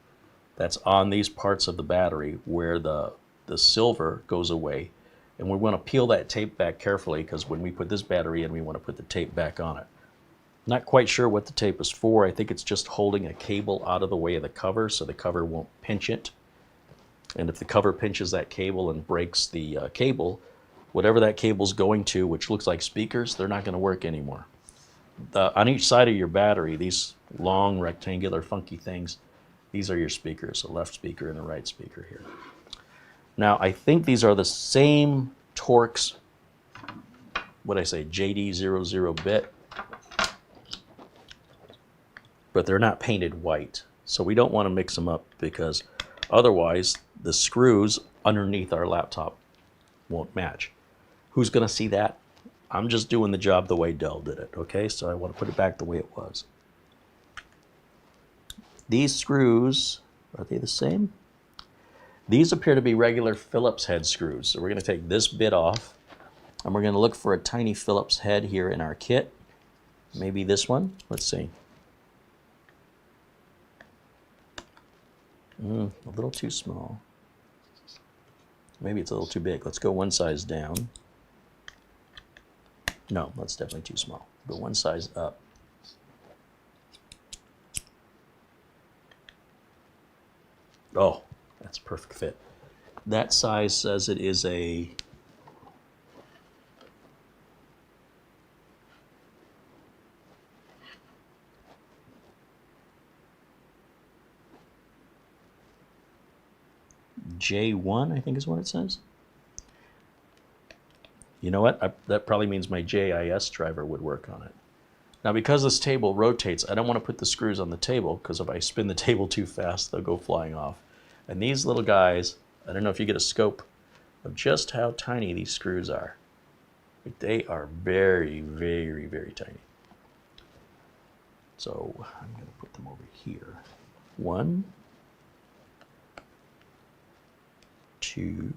[SPEAKER 1] that's on these parts of the battery where the silver goes away. And we want to peel that tape back carefully because when we put this battery in, we want to put the tape back on it. Not quite sure what the tape is for. I think it's just holding a cable out of the way of the cover so the cover won't pinch it. And if the cover pinches that cable and breaks the cable, whatever that cable's going to, which looks like speakers, they're not going to work anymore. On each side of your battery, these long rectangular funky things, these are your speakers, a left speaker and a right speaker here. Now, I think these are the same Torx, what did I say, JD00 bit, but they're not painted white. So we don't want to mix them up because otherwise the screws underneath our laptop won't match. Who's going to see that? I'm just doing the job the way Dell did it, okay? So I want to put it back the way it was. These screws, are they the same? These appear to be regular Phillips head screws. So we're going to take this bit off, and we're going to look for a tiny Phillips head here in our kit. Maybe this one. Let's see. A little too small. Maybe it's a little too big. Let's go one size down. No, that's definitely too small. Go one size up. Oh, that's a perfect fit. That size says it is a J1, I think is what it says. You know what? That probably means my JIS driver would work on it. Now, because this table rotates, I don't want to put the screws on the table because if I spin the table too fast, they'll go flying off. And these little guys, I don't know if you get a scope of just how tiny these screws are. But they are very, very, very tiny. So I'm going to put them over here. 1, 2.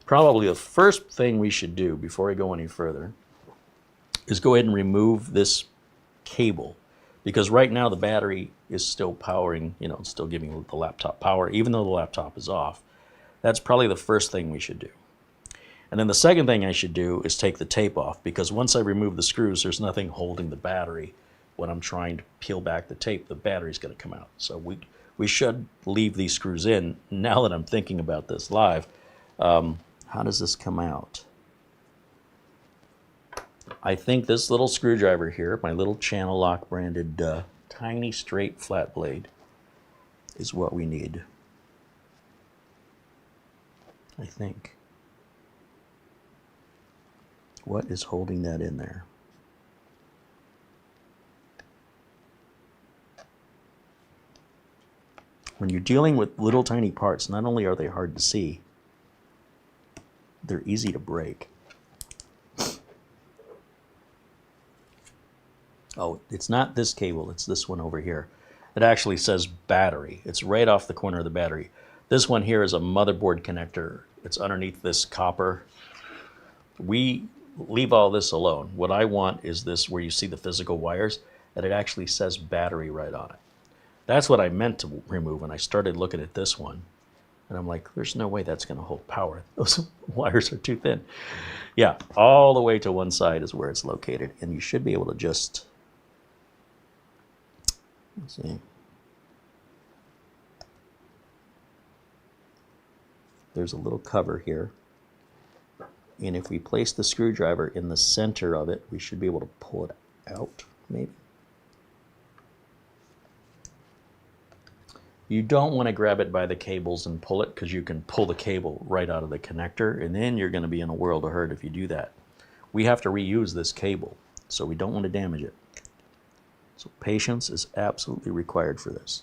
[SPEAKER 1] Probably the first thing we should do before I go any further is go ahead and remove this cable, because right now the battery is still powering, you know, it's still giving the laptop power, even though the laptop is off. That's probably the first thing we should do. And then the second thing I should do is take the tape off, because once I remove the screws, there's nothing holding the battery. When I'm trying to peel back the tape, the battery's going to come out. So we should leave these screws in. Now that I'm thinking about this live, how does this come out? I think this little screwdriver here, my little channel lock branded tiny straight flat blade, is what we need. I think. What is holding that in there? When you're dealing with little tiny parts, not only are they hard to see, they're easy to break. Oh, it's not this cable, it's this one over here. It actually says battery. It's right off the corner of the battery. This one here is a motherboard connector. It's underneath this copper. We leave all this alone. What I want is this where you see the physical wires, and it actually says battery right on it. That's what I meant to remove when I started looking at this one. And I'm like, there's no way that's going to hold power. Those wires are too thin. Yeah, all the way to one side is where it's located. And you should be able to just, let's see. There's a little cover here. And if we place the screwdriver in the center of it, we should be able to pull it out, maybe. You don't want to grab it by the cables and pull it, because you can pull the cable right out of the connector, and then you're going to be in a world of hurt if you do that. We have to reuse this cable, so we don't want to damage it. So patience is absolutely required for this.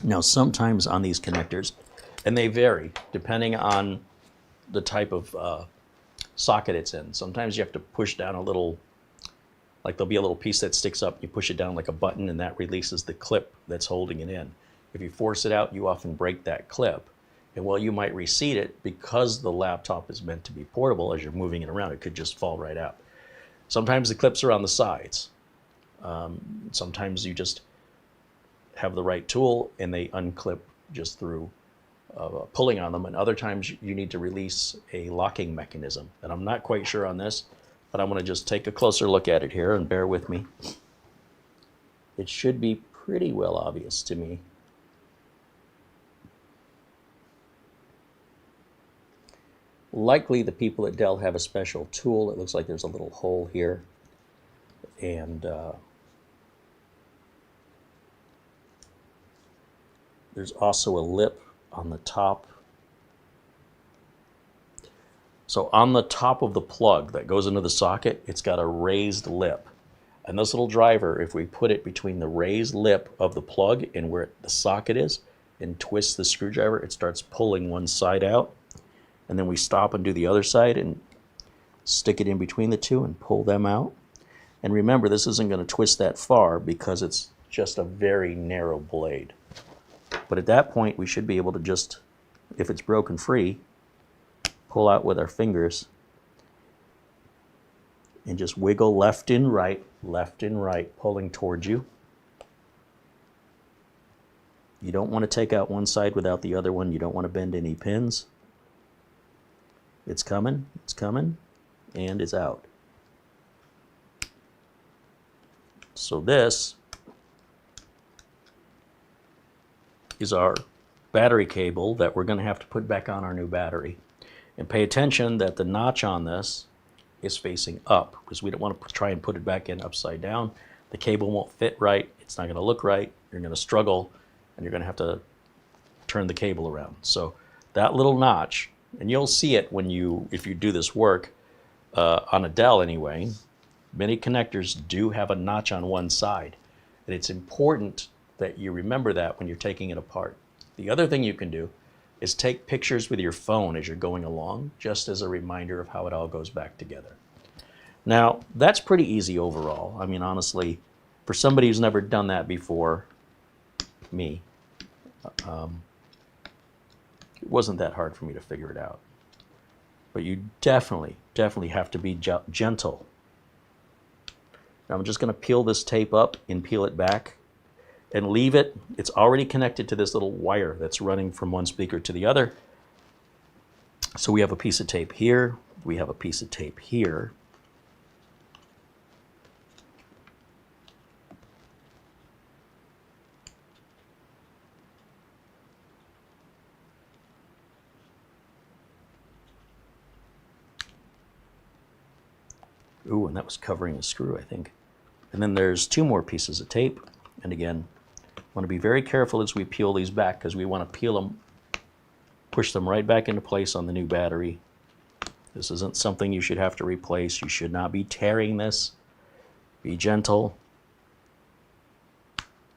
[SPEAKER 1] Now, sometimes on these connectors, and they vary depending on the type of socket it's in. Sometimes you have to push down a little, like there'll be a little piece that sticks up, you push it down like a button and that releases the clip that's holding it in. If you force it out, you often break that clip. And while you might reseat it, because the laptop is meant to be portable, as you're moving it around, it could just fall right out. Sometimes the clips are on the sides. Sometimes you just have the right tool and they unclip just through pulling on them. And other times you need to release a locking mechanism. And I'm not quite sure on this, but I'm going to just take a closer look at it here and bear with me. It should be pretty well obvious to me. Likely the people at Dell have a special tool. It looks like there's a little hole here. And there's also a lip on the top. So on the top of the plug that goes into the socket, it's got a raised lip. And this little driver, if we put it between the raised lip of the plug and where the socket is, and twist the screwdriver, it starts pulling one side out. And then we stop and do the other side and stick it in between the two and pull them out. And remember, this isn't going to twist that far because it's just a very narrow blade. But at that point, we should be able to just, if it's broken free, pull out with our fingers and just wiggle left and right, pulling towards you. You don't want to take out one side without the other one. You don't want to bend any pins. It's coming, and it's out. So this is our battery cable that we're going to have to put back on our new battery. And pay attention that the notch on this is facing up, because we don't want to try and put it back in upside down. The cable won't fit right, it's not going to look right, you're going to struggle, and you're going to have to turn the cable around. So that little notch, and you'll see it when if you do this work on a Dell anyway, many connectors do have a notch on one side. And it's important that you remember that when you're taking it apart. The other thing you can do is take pictures with your phone as you're going along, just as a reminder of how it all goes back together. Now, that's pretty easy overall. I mean, honestly, for somebody who's never done that before, me, it wasn't that hard for me to figure it out. But you definitely have to be gentle. Now I'm just going to peel this tape up and peel it back and leave it. It's already connected to this little wire that's running from one speaker to the other. So we have a piece of tape here. We have a piece of tape here. Ooh, and that was covering a screw, I think. And then there's two more pieces of tape. And again, want to be very careful as we peel these back, because we want to peel them, push them right back into place on the new battery. This isn't something you should have to replace. You should not be tearing this. Be gentle.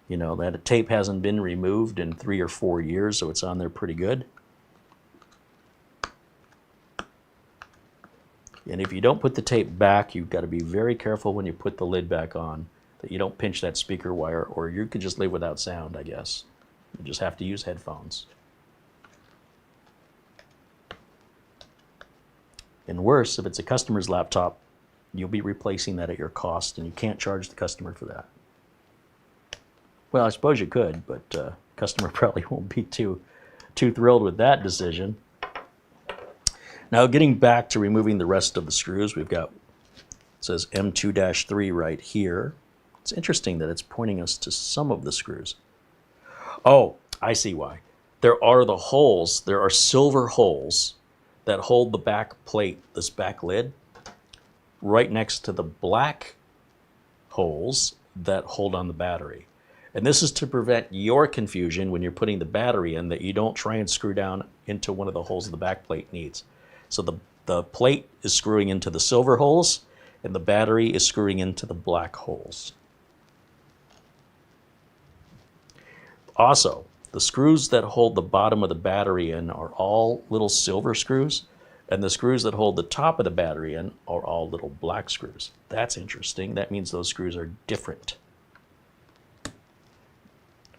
[SPEAKER 1] You know, that tape hasn't been removed in 3 or 4 years, so it's on there pretty good. And if you don't put the tape back, you've got to be very careful when you put the lid back on that you don't pinch that speaker wire, or you could just live without sound, I guess. You just have to use headphones. And worse, if it's a customer's laptop, you'll be replacing that at your cost, and you can't charge the customer for that. Well, I suppose you could, but customer probably won't be too thrilled with that decision. Now, getting back to removing the rest of the screws, we've got, it says M2-3 right here. It's interesting that it's pointing us to some of the screws. Oh, I see why. There are the holes, there are silver holes that hold the back plate, this back lid, right next to the black holes that hold on the battery. And this is to prevent your confusion when you're putting the battery in, that you don't try and screw down into one of the holes the back plate needs. So the plate is screwing into the silver holes, and the battery is screwing into the black holes. Also, The screws that hold the bottom of the battery in are all little silver screws, and the screws that hold the top of the battery in are all little black screws. That's interesting. That means those screws are different.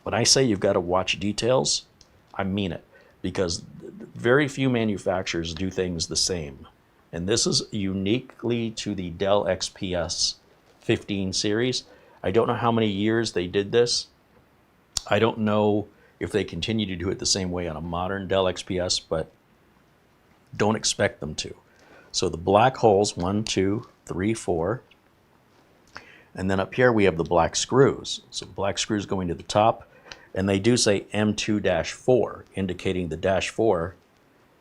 [SPEAKER 1] When I say you've got to watch details, I mean it, because very few manufacturers do things the same. And this is uniquely to the Dell XPS 15 series. I don't know how many years they did this. I don't know if they continue to do it the same way on a modern Dell XPS, but don't expect them to. So the black holes, 1, 2, 3, 4. And then up here we have the black screws. So black screws going to the top. And they do say M2-4, indicating the -4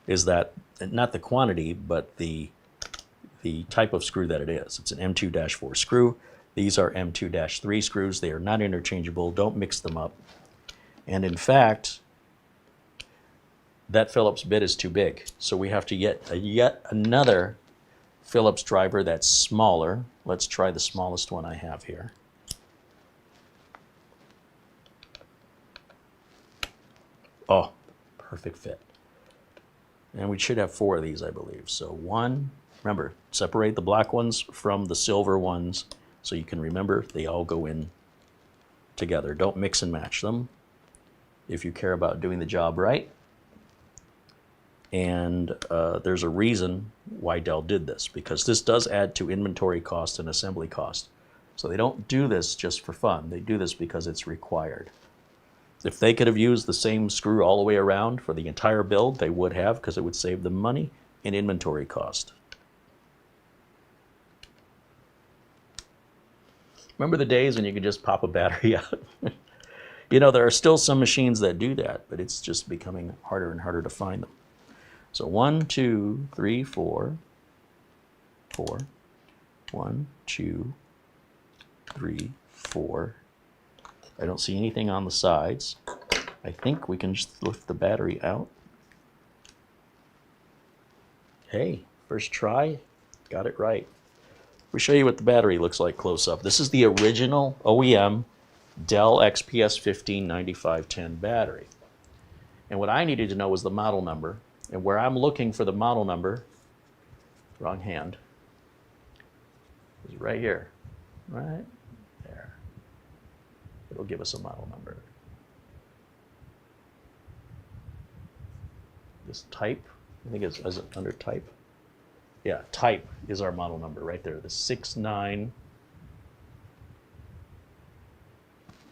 [SPEAKER 1] is that, not the quantity, but the type of screw that it is. It's an M2-4 screw. These are M2-3 screws. They are not interchangeable. Don't mix them up. And in fact, that Phillips bit is too big. So we have to get yet another Phillips driver that's smaller. Let's try the smallest one I have here. Oh, perfect fit. And we should have 4 of these, I believe. So 1, remember, separate the black ones from the silver ones so you can remember they all go in together. Don't mix and match them if you care about doing the job right. And there's a reason why Dell did this, because this does add to inventory cost and assembly cost. So they don't do this just for fun. They do this because it's required. If they could have used the same screw all the way around for the entire build, they would have, because it would save them money and inventory cost. Remember the days when you could just pop a battery out? You know, there are still some machines that do that, but it's just becoming harder and harder to find them. So 1, 2, 3, 4, 4, 1, 2, 3, 4. I don't see anything on the sides. I think we can just lift the battery out. Hey, first try, got it right. We'll show you what the battery looks like close up. This is the original OEM Dell XPS 159510 battery. And what I needed to know was the model number. And where I'm looking for the model number, wrong hand, is right here, right there. It'll give us a model number. This type, I think it's, is it under type? Yeah, type is our model number right there, the 69,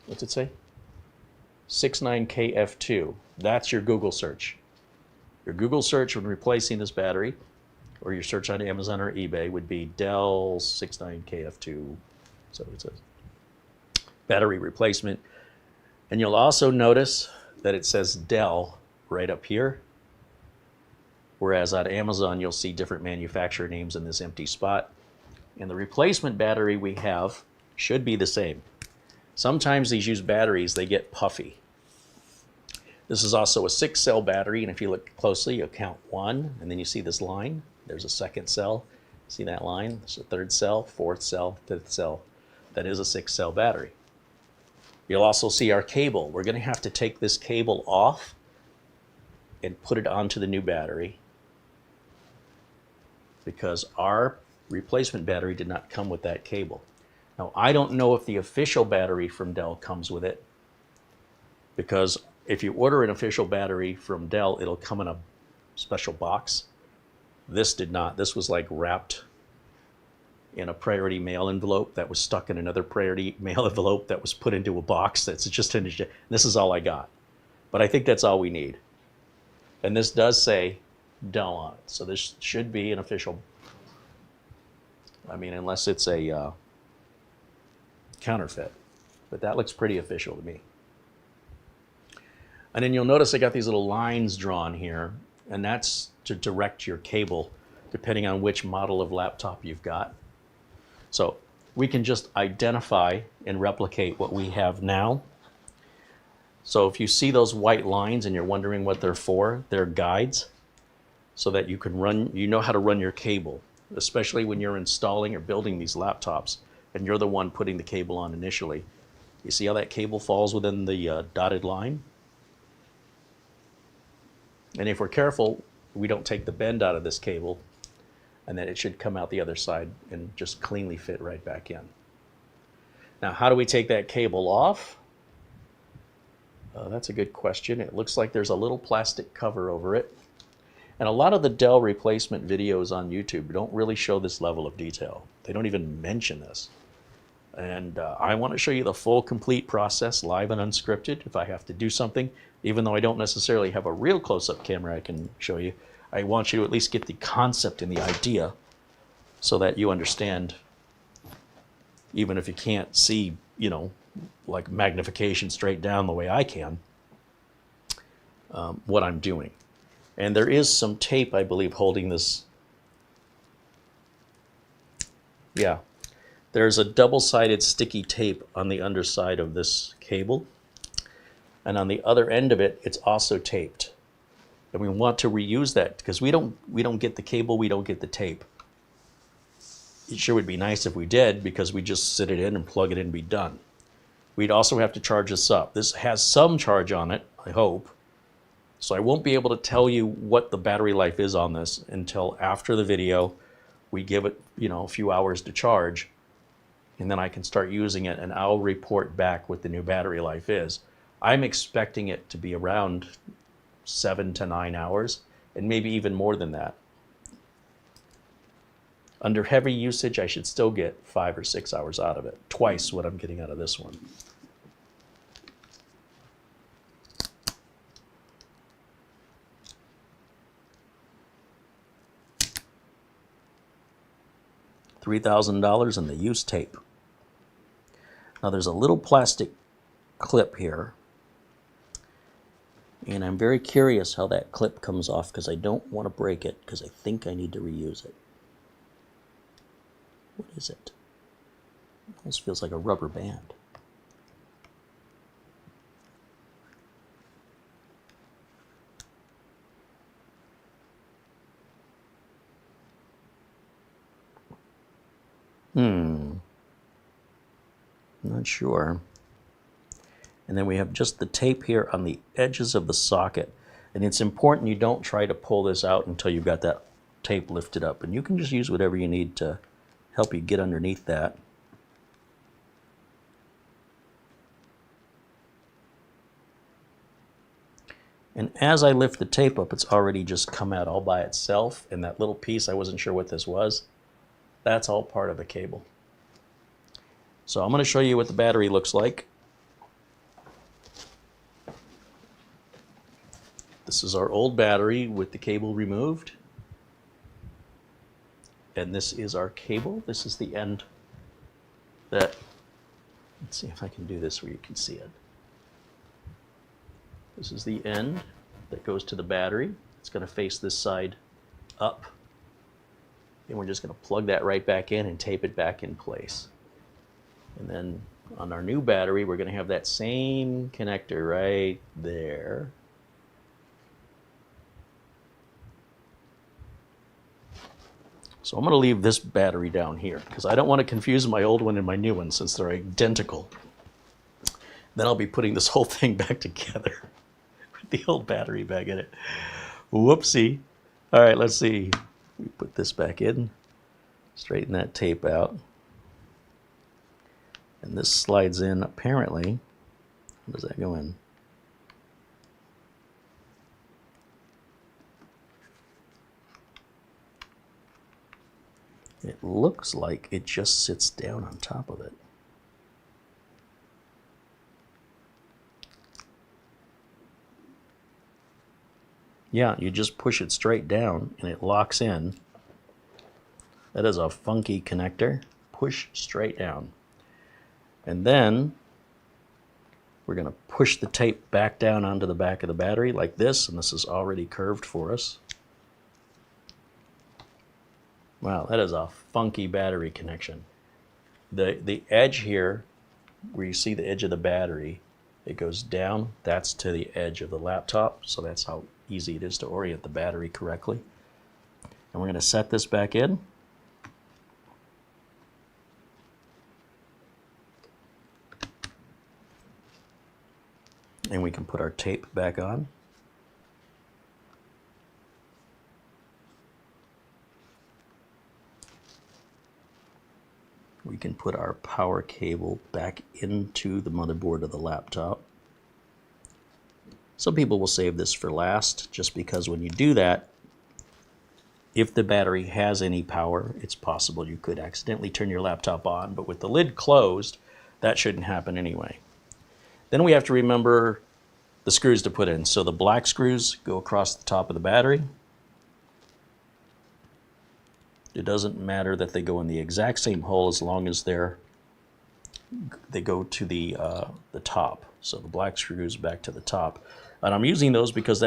[SPEAKER 1] what's it say? 69KF2, that's your Google search. Your Google search when replacing this battery, or your search on Amazon or eBay, would be Dell 69KF2, so it says. Battery replacement. And you'll also notice that it says Dell right up here, whereas on Amazon you'll see different manufacturer names in this empty spot. And the replacement battery we have should be the same. Sometimes these used batteries, they get puffy. This is also a 6-cell battery, and if you look closely, you'll count 1, and then you see this line. There's a second cell. See that line? There's a 3rd cell, 4th cell, 5th cell. That is a 6-cell battery. You'll also see our cable. We're going to have to take this cable off and put it onto the new battery, because our replacement battery did not come with that cable. Now, I don't know if the official battery from Dell comes with it, because if you order an official battery from Dell, it'll come in a special box. This did not. This was like wrapped in a priority mail envelope that was stuck in another priority mail envelope that was put into a box that's just in. This is all I got. But I think that's all we need. And this does say Dell on it. So this should be an official. I mean, unless it's a counterfeit. But that looks pretty official to me. And then you'll notice I got these little lines drawn here, and that's to direct your cable depending on which model of laptop you've got. So we can just identify and replicate what we have now. So if you see those white lines and you're wondering what they're for, they're guides so that you can run, you know how to run your cable, especially when you're installing or building these laptops and you're the one putting the cable on initially. You see how that cable falls within the dotted line? And if we're careful, we don't take the bend out of this cable, and then it should come out the other side and just cleanly fit right back in. Now, how do we take that cable off? That's a good question. It looks like there's a little plastic cover over it. And a lot of the Dell replacement videos on YouTube don't really show this level of detail. They don't even mention this. And I want to show you the full, complete process, live and unscripted. If I have to do something, even though I don't necessarily have a real close-up camera I can show you, I want you to at least get the concept and the idea so that you understand, even if you can't see, you know, like magnification straight down the way I can, what I'm doing. And there is some tape, I believe, holding this. Yeah, there's a double-sided sticky tape on the underside of this cable. And on the other end of it, it's also taped. And we want to reuse that because we don't get the cable, we don't get the tape. It sure would be nice if we did, because we just sit it in and plug it in and be done. We'd also have to charge this up. This has some charge on it, I hope. So I won't be able to tell you what the battery life is on this until after the video. We give it, you know, a few hours to charge, and then I can start using it, and I'll report back what the new battery life is. I'm expecting it to be around 7 to 9 hours, and maybe even more than that. Under heavy usage, I should still get 5 or 6 hours out of it, twice what I'm getting out of this one. $3,000 in the used tape. Now there's a little plastic clip here, and I'm very curious how that clip comes off because I don't want to break it because I think I need to reuse it. What is it? It almost feels like a rubber band. Not sure. And then we have just the tape here on the edges of the socket. And it's important you don't try to pull this out until you've got that tape lifted up. And you can just use whatever you need to help you get underneath that. And as I lift the tape up, it's already just come out all by itself. And that little piece, I wasn't sure what this was. That's all part of the cable. So I'm going to show you what the battery looks like. This is our old battery with the cable removed. And this is our cable. This is the end that, let's see if I can do this where you can see it. This is the end that goes to the battery. It's going to face this side up. And we're just going to plug that right back in and tape it back in place. And then on our new battery, we're going to have that same connector right there. So I'm going to leave this battery down here because I don't want to confuse my old one and my new one since they're identical. Then I'll be putting this whole thing back together with the old battery back in it. Whoopsie. All right, let's see. We put this back in, straighten that tape out. And this slides in, apparently. How does that go in? It looks like it just sits down on top of it. Yeah, you just push it straight down and it locks in. That is a funky connector. Push straight down. And then we're going to push the tape back down onto the back of the battery like this, and this is already curved for us. Wow, that is a funky battery connection. The edge here, where you see the edge of the battery, it goes down. That's to the edge of the laptop, so that's how easy it is to orient the battery correctly. And we're going to set this back in. And we can put our tape back on. we can put our power cable back into the motherboard of the laptop. Some people will save this for last, just because when you do that, if the battery has any power, it's possible you could accidentally turn your laptop on, but with the lid closed, that shouldn't happen anyway. Then we have to remember the screws to put in. So the black screws go across the top of the battery. It doesn't matter that they go in the exact same hole as long as they go to the top. So the black screws back to the top. And I'm using those because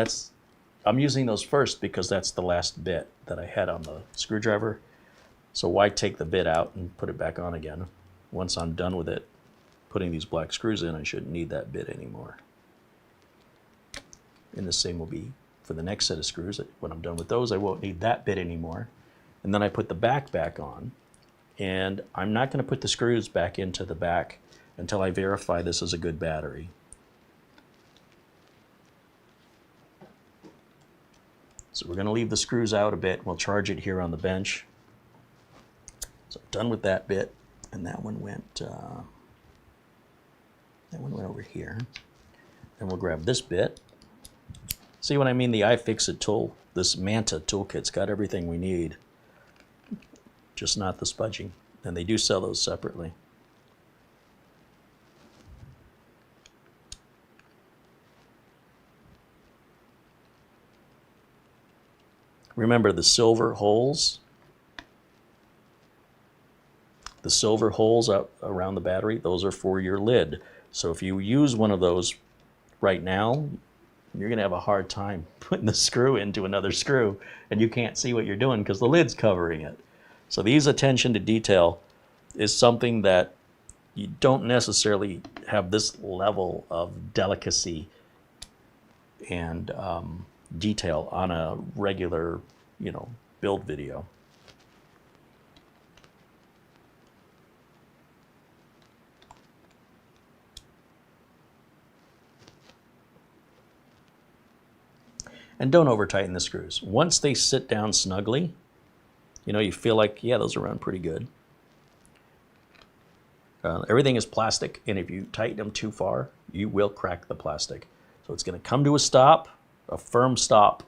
[SPEAKER 1] I'm using those first because that's the last bit that I had on the screwdriver. So why take the bit out and put it back on again? Once I'm done with it, putting these black screws in, I shouldn't need that bit anymore. And the same will be for the next set of screws. When I'm done with those, I won't need that bit anymore. And then I put the back on, and I'm not going to put the screws back into the back until I verify this is a good battery. So we're going to leave the screws out a bit. We'll charge it here on the bench. So I'm done with that bit, and that one went over here. Then we'll grab this bit. See what I mean? The iFixit tool, this Manta toolkit's got everything we need, just not the spudging. And they do sell those separately. Remember the silver holes? The silver holes out around the battery, those are for your lid. So if you use one of those right now, you're going to have a hard time putting the screw into another screw, and you can't see what you're doing because the lid's covering it. So these attention to detail is something that you don't necessarily have this level of delicacy and detail on a regular, build video. And don't over tighten the screws. Once they sit down snugly, you feel like, yeah, those are run pretty good. Everything is plastic, and if you tighten them too far, you will crack the plastic. So it's going to come to a stop, a firm stop.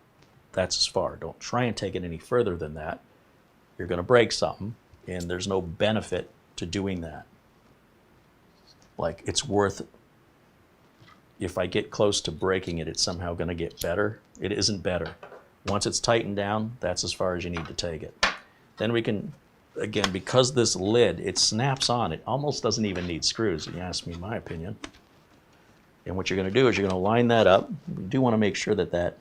[SPEAKER 1] That's as far. Don't try and take it any further than that. You're going to break something, and there's no benefit to doing that. Like, it's worth, if I get close to breaking it, it's somehow going to get better. It isn't better. Once it's tightened down, that's as far as you need to take it. Then we can, again, because this lid, it snaps on. It almost doesn't even need screws, if you ask me my opinion. And what you're going to do is you're going to line that up. You do want to make sure that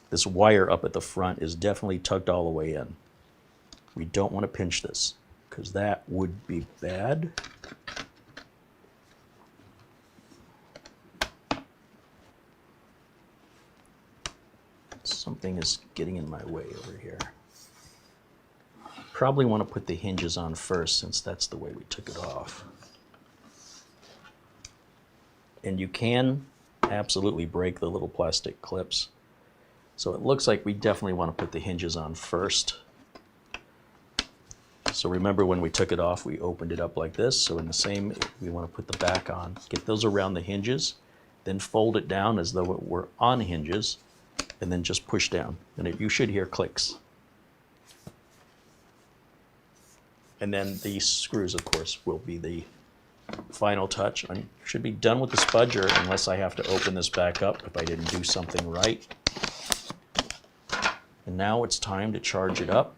[SPEAKER 1] this wire up at the front is definitely tucked all the way in. We don't want to pinch this, because that would be bad. Something is getting in my way over here. Probably want to put the hinges on first, since that's the way we took it off. And you can absolutely break the little plastic clips. So it looks like we definitely want to put the hinges on first. So remember when we took it off, we opened it up like this. So in the same, we want to put the back on. Get those around the hinges, then fold it down as though it were on hinges, and then just push down. And you should hear clicks. And then these screws, of course, will be the final touch. I should be done with the spudger unless I have to open this back up if I didn't do something right. And now it's time to charge it up.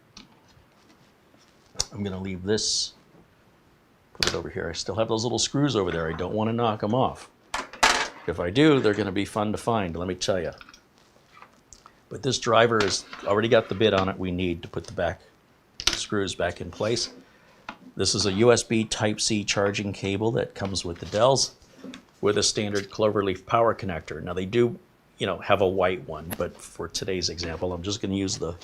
[SPEAKER 1] I'm going to leave this, put it over here. I still have those little screws over there. I don't want to knock them off. If I do, they're going to be fun to find, let me tell you. But this driver has already got the bit on it we need to put the back screws back in place. This is a USB Type-C charging cable that comes with the Dells with a standard cloverleaf power connector. Now they do, have a white one, but for today's example, I'm just going to use the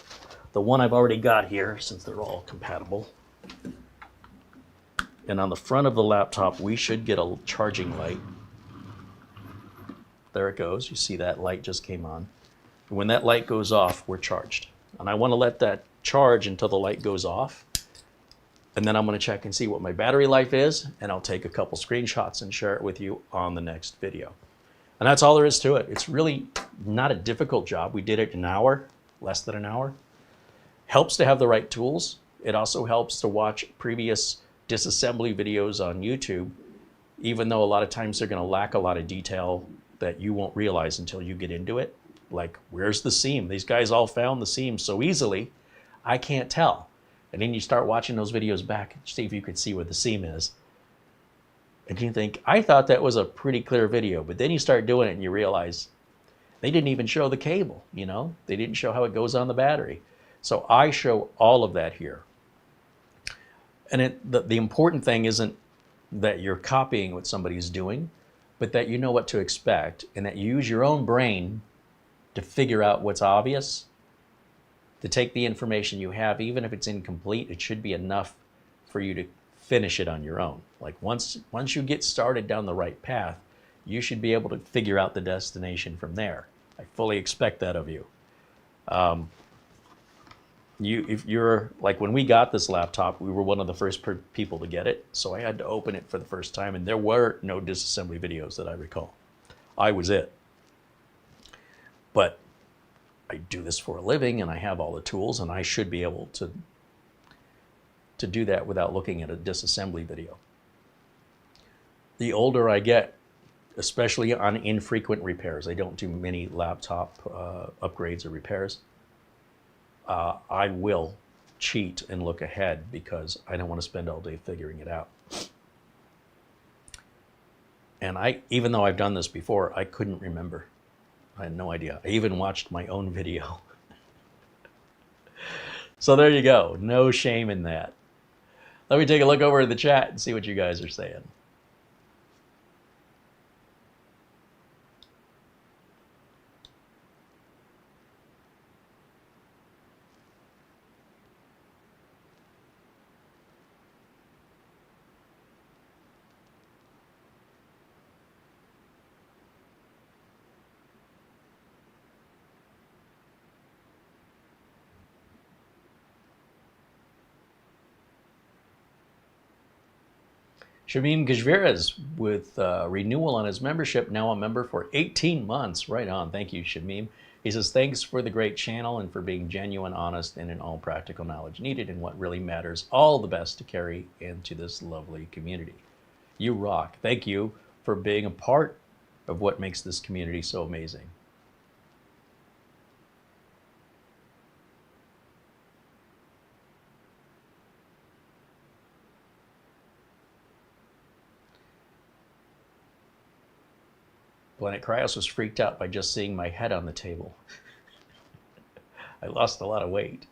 [SPEAKER 1] one I've already got here since they're all compatible. And on the front of the laptop, we should get a charging light. There it goes. You see that light just came on. And when that light goes off, we're charged. And I want to let that charge until the light goes off. And then I'm going to check and see what my battery life is, and I'll take a couple screenshots and share it with you on the next video. And that's all there is to it. It's really not a difficult job. We did it in an hour, less than an hour. Helps to have the right tools. It also helps to watch previous disassembly videos on YouTube, even though a lot of times they're going to lack a lot of detail that you won't realize until you get into it. Like, where's the seam? These guys all found the seam so easily, I can't tell. And then you start watching those videos back and see if you could see where the seam is. And you think, I thought that was a pretty clear video. But then you start doing it and you realize they didn't even show the cable, you know? They didn't show how it goes on the battery. So I show all of that here. And the important thing isn't that you're copying what somebody's doing, but that you know what to expect and that you use your own brain to figure out what's obvious, to take the information you have, even if it's incomplete, it should be enough for you to finish it on your own. Like once you get started down the right path, you should be able to figure out the destination from there. I fully expect that of you. If you're like, when we got this laptop, we were one of the first people to get it, so I had to open it for the first time, and there were no disassembly videos that I recall. I was it. But I do this for a living, and I have all the tools, and I should be able to do that without looking at a disassembly video. The older I get, especially on infrequent repairs, I don't do many laptop upgrades or repairs, I will cheat and look ahead because I don't want to spend all day figuring it out. And even though I've done this before, I couldn't remember. I had no idea. I even watched my own video. So there you go. No shame in that. Let me take a look over at the chat and see what you guys are saying. Shamim Gajveras with renewal on his membership, now a member for 18 months. Right on. Thank you, Shamim. He says, thanks for the great channel and for being genuine, honest, and in all practical knowledge needed in what really matters. All the best to Carey and to this lovely community. You rock. Thank you for being a part of what makes this community so amazing. Planet Cryos was freaked out by just seeing my head on the table. I lost a lot of weight.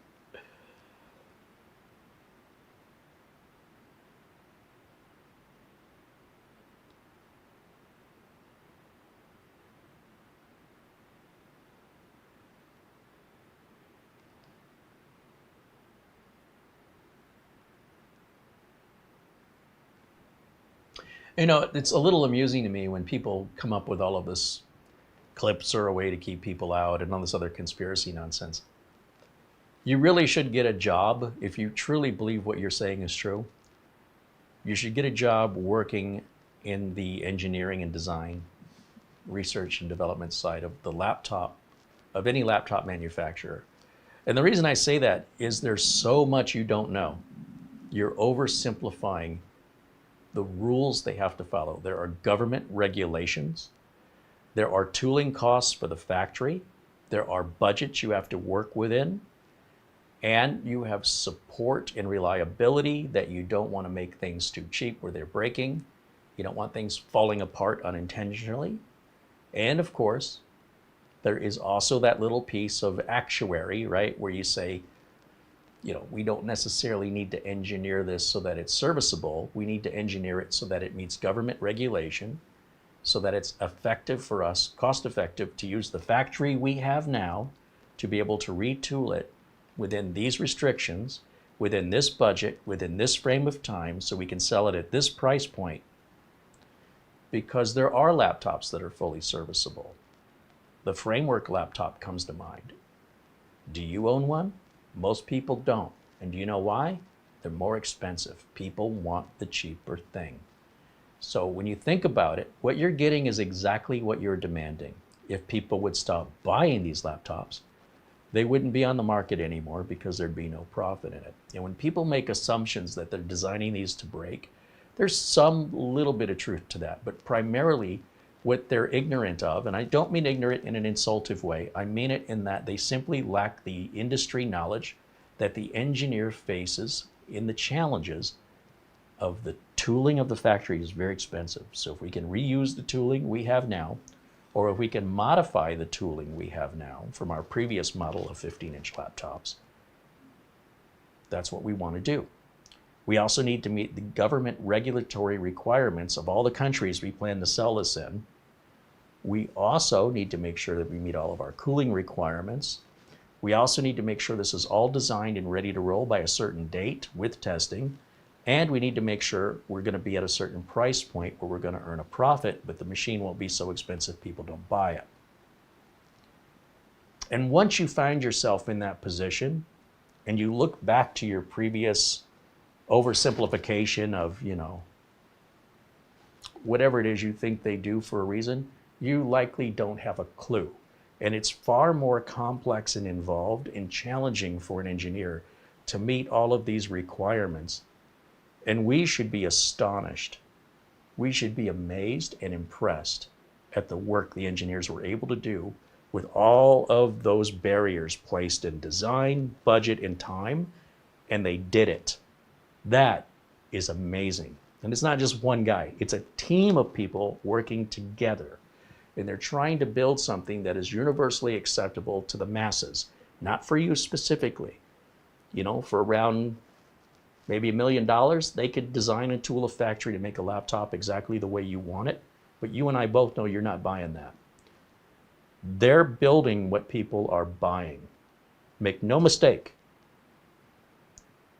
[SPEAKER 1] You know, it's a little amusing to me when people come up with all of this clips or a way to keep people out and all this other conspiracy nonsense. You really should get a job if you truly believe what you're saying is true. You should get a job working in the engineering and design, research and development side of the laptop, of any laptop manufacturer. And the reason I say that is there's so much you don't know. You're oversimplifying the rules they have to follow. There are government regulations. There are tooling costs for the factory. There are budgets you have to work within. And you have support and reliability that you don't want to make things too cheap where they're breaking. You don't want things falling apart unintentionally. And of course, there is also that little piece of actuary, right, where you say, you know, we don't necessarily need to engineer this so that it's serviceable. We need to engineer it so that it meets government regulation, so that it's effective for us, cost effective to use the factory we have now to be able to retool it within these restrictions, within this budget, within this frame of time, so we can sell it at this price point. Because there are laptops that are fully serviceable. The Framework laptop comes to mind. Do you own one? Most people don't. And do you know why? They're more expensive. People want the cheaper thing. So when you think about it, what you're getting is exactly what you're demanding. If people would stop buying these laptops, they wouldn't be on the market anymore because there'd be no profit in it. And when people make assumptions that they're designing these to break, there's some little bit of truth to that, but primarily what they're ignorant of, and I don't mean ignorant in an insultive way, I mean it in that they simply lack the industry knowledge that the engineer faces in the challenges of the tooling of the factory is very expensive. So if we can reuse the tooling we have now, or if we can modify the tooling we have now from our previous model of 15-inch laptops, that's what we want to do. We also need to meet the government regulatory requirements of all the countries we plan to sell this in. We also need to make sure that we meet all of our cooling requirements. We also need to make sure this is all designed and ready to roll by a certain date with testing. And we need to make sure we're going to be at a certain price point where we're going to earn a profit, but the machine won't be so expensive people don't buy it. And once you find yourself in that position and you look back to your previous oversimplification of, whatever it is you think they do for a reason, you likely don't have a clue. And it's far more complex and involved and challenging for an engineer to meet all of these requirements. And we should be astonished. We should be amazed and impressed at the work the engineers were able to do with all of those barriers placed in design, budget, and time, and they did it. That is amazing. And it's not just one guy. It's a team of people working together. And they're trying to build something that is universally acceptable to the masses, not for you specifically. For around maybe $1 million, they could design and tool a factory to make a laptop exactly the way you want it. But you and I both know you're not buying that. They're building what people are buying. Make no mistake.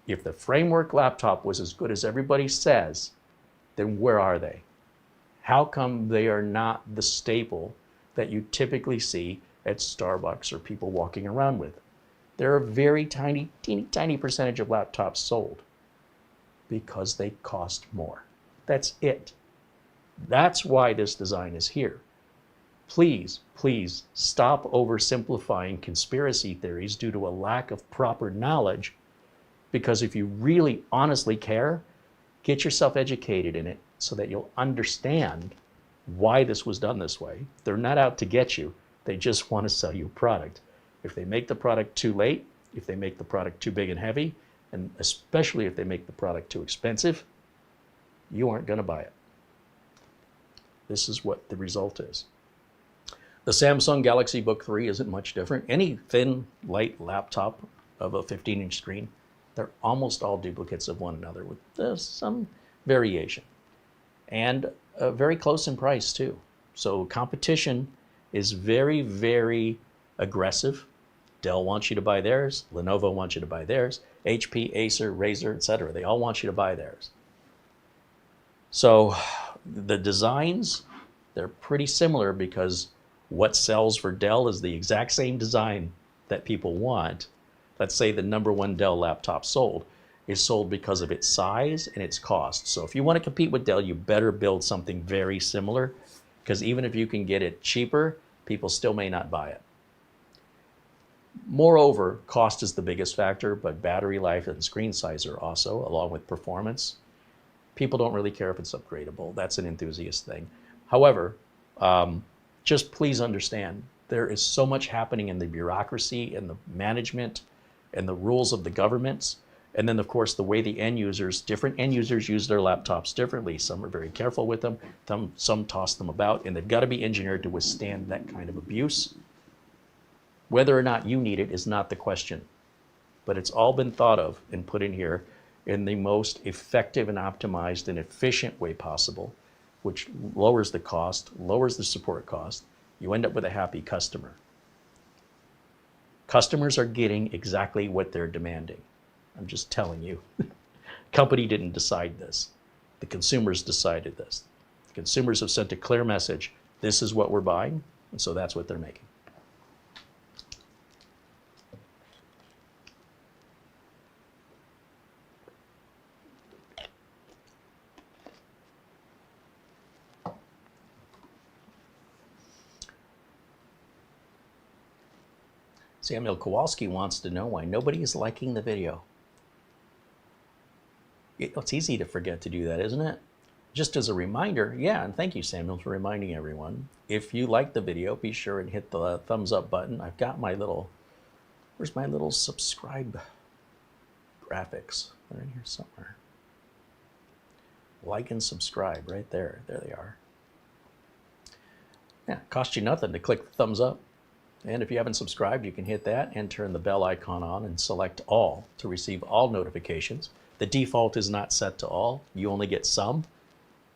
[SPEAKER 1] If the framework laptop was as good as everybody says, then where are they? How come they are not the staple that you typically see at Starbucks or people walking around with? There are a very tiny, teeny tiny percentage of laptops sold because they cost more. That's it. That's why this design is here. Please, please stop oversimplifying conspiracy theories due to a lack of proper knowledge, because if you really honestly care, get yourself educated in it so that you'll understand why this was done this way. They're not out to get you. They just want to sell you a product. If they make the product too late, if they make the product too big and heavy, and especially if they make the product too expensive, you aren't going to buy it. This is what the result is. The Samsung Galaxy Book 3 isn't much different. Any thin, light laptop of a 15-inch screen, they're almost all duplicates of one another with some variation. And very close in price too. So competition is very, very aggressive. Dell wants you to buy theirs. Lenovo wants you to buy theirs. HP, Acer, Razer, etc. They all want you to buy theirs. So the designs, they're pretty similar because what sells for Dell is the exact same design that people want. Let's say the #1 Dell laptop sold is sold because of its size and its cost. So if you want to compete with Dell, you better build something very similar, because even if you can get it cheaper, people still may not buy it. Moreover, cost is the biggest factor, but battery life and screen size are also, along with performance. People don't really care if it's upgradable. That's an enthusiast thing. However, just please understand, there is so much happening in the bureaucracy and the management and the rules of the governments. And then, of course, the way the different end users use their laptops differently. Some are very careful with them, some toss them about, and they've got to be engineered to withstand that kind of abuse. Whether or not you need it is not the question, but it's all been thought of and put in here in the most effective and optimized and efficient way possible, which lowers the cost, lowers the support cost. You end up with a happy customer. Customers are getting exactly what they're demanding. I'm just telling you. The company didn't decide this. The consumers decided this. The consumers have sent a clear message. This is what we're buying, and so that's what they're making. Samuel Kowalski wants to know why nobody is liking the video. It's easy to forget to do that, isn't it? Just as a reminder, yeah, and thank you, Samuel, for reminding everyone. If you like the video, be sure and hit the thumbs up button. I've got my little, where's my little subscribe graphics? They're in here somewhere. Like and subscribe right there. There they are. Yeah, cost you nothing to click the thumbs up. And if you haven't subscribed, you can hit that and turn the bell icon on and select all to receive all notifications. The default is not set to all. You only get some.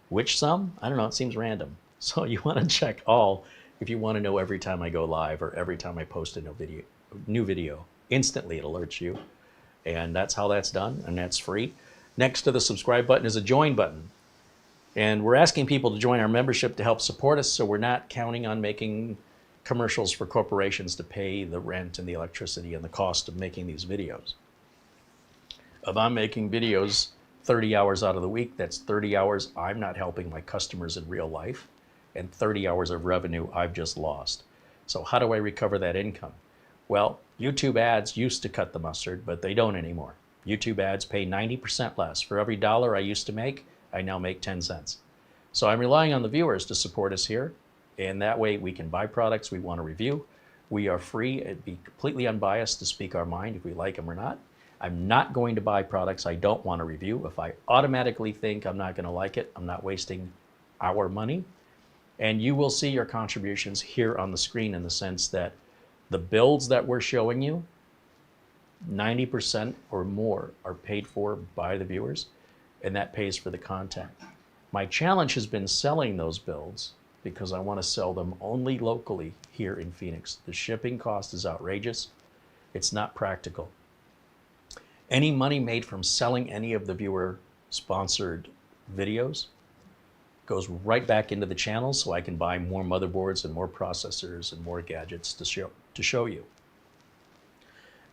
[SPEAKER 1] Which some? I don't know. It seems random. So you want to check all if you want to know every time I go live or every time I post a new video. Instantly it alerts you. And that's how that's done, and that's free. Next to the subscribe button is a join button. And we're asking people to join our membership to help support us, so we're not counting on making commercials for corporations to pay the rent and the electricity and the cost of making these videos. If I'm making videos 30 hours out of the week, that's 30 hours I'm not helping my customers in real life, and 30 hours of revenue I've just lost. So how do I recover that income? Well, YouTube ads used to cut the mustard, but they don't anymore. YouTube ads pay 90% less. For every dollar I used to make, I now make 10 cents. So I'm relying on the viewers to support us here, and that way we can buy products we want to review. We are free and be completely unbiased to speak our mind if we like them or not. I'm not going to buy products I don't want to review. If I automatically think I'm not going to like it, I'm not wasting our money. And you will see your contributions here on the screen in the sense that the builds that we're showing you, 90% or more are paid for by the viewers, and that pays for the content. My challenge has been selling those builds because I want to sell them only locally here in Phoenix. The shipping cost is outrageous. It's not practical. Any money made from selling any of the viewer-sponsored videos goes right back into the channel so I can buy more motherboards and more processors and more gadgets to show you.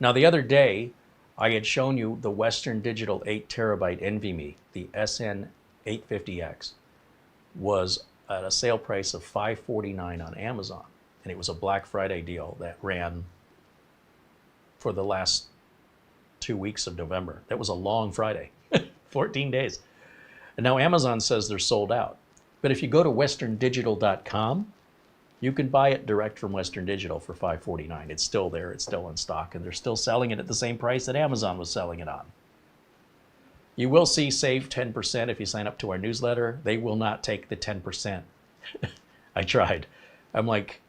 [SPEAKER 1] Now, the other day, I had shown you the Western Digital 8 terabyte NVMe, the SN850X, was at a sale price of $549 on Amazon. And it was a Black Friday deal that ran for the last 2 weeks of November. That was a long Friday, 14 days. And now Amazon says they're sold out. But if you go to westerndigital.com, you can buy it direct from Western Digital for $549. It's still there, it's still in stock, and they're still selling it at the same price that Amazon was selling it on. You will see save 10% if you sign up to our newsletter. They will not take the 10%. I tried. I'm like,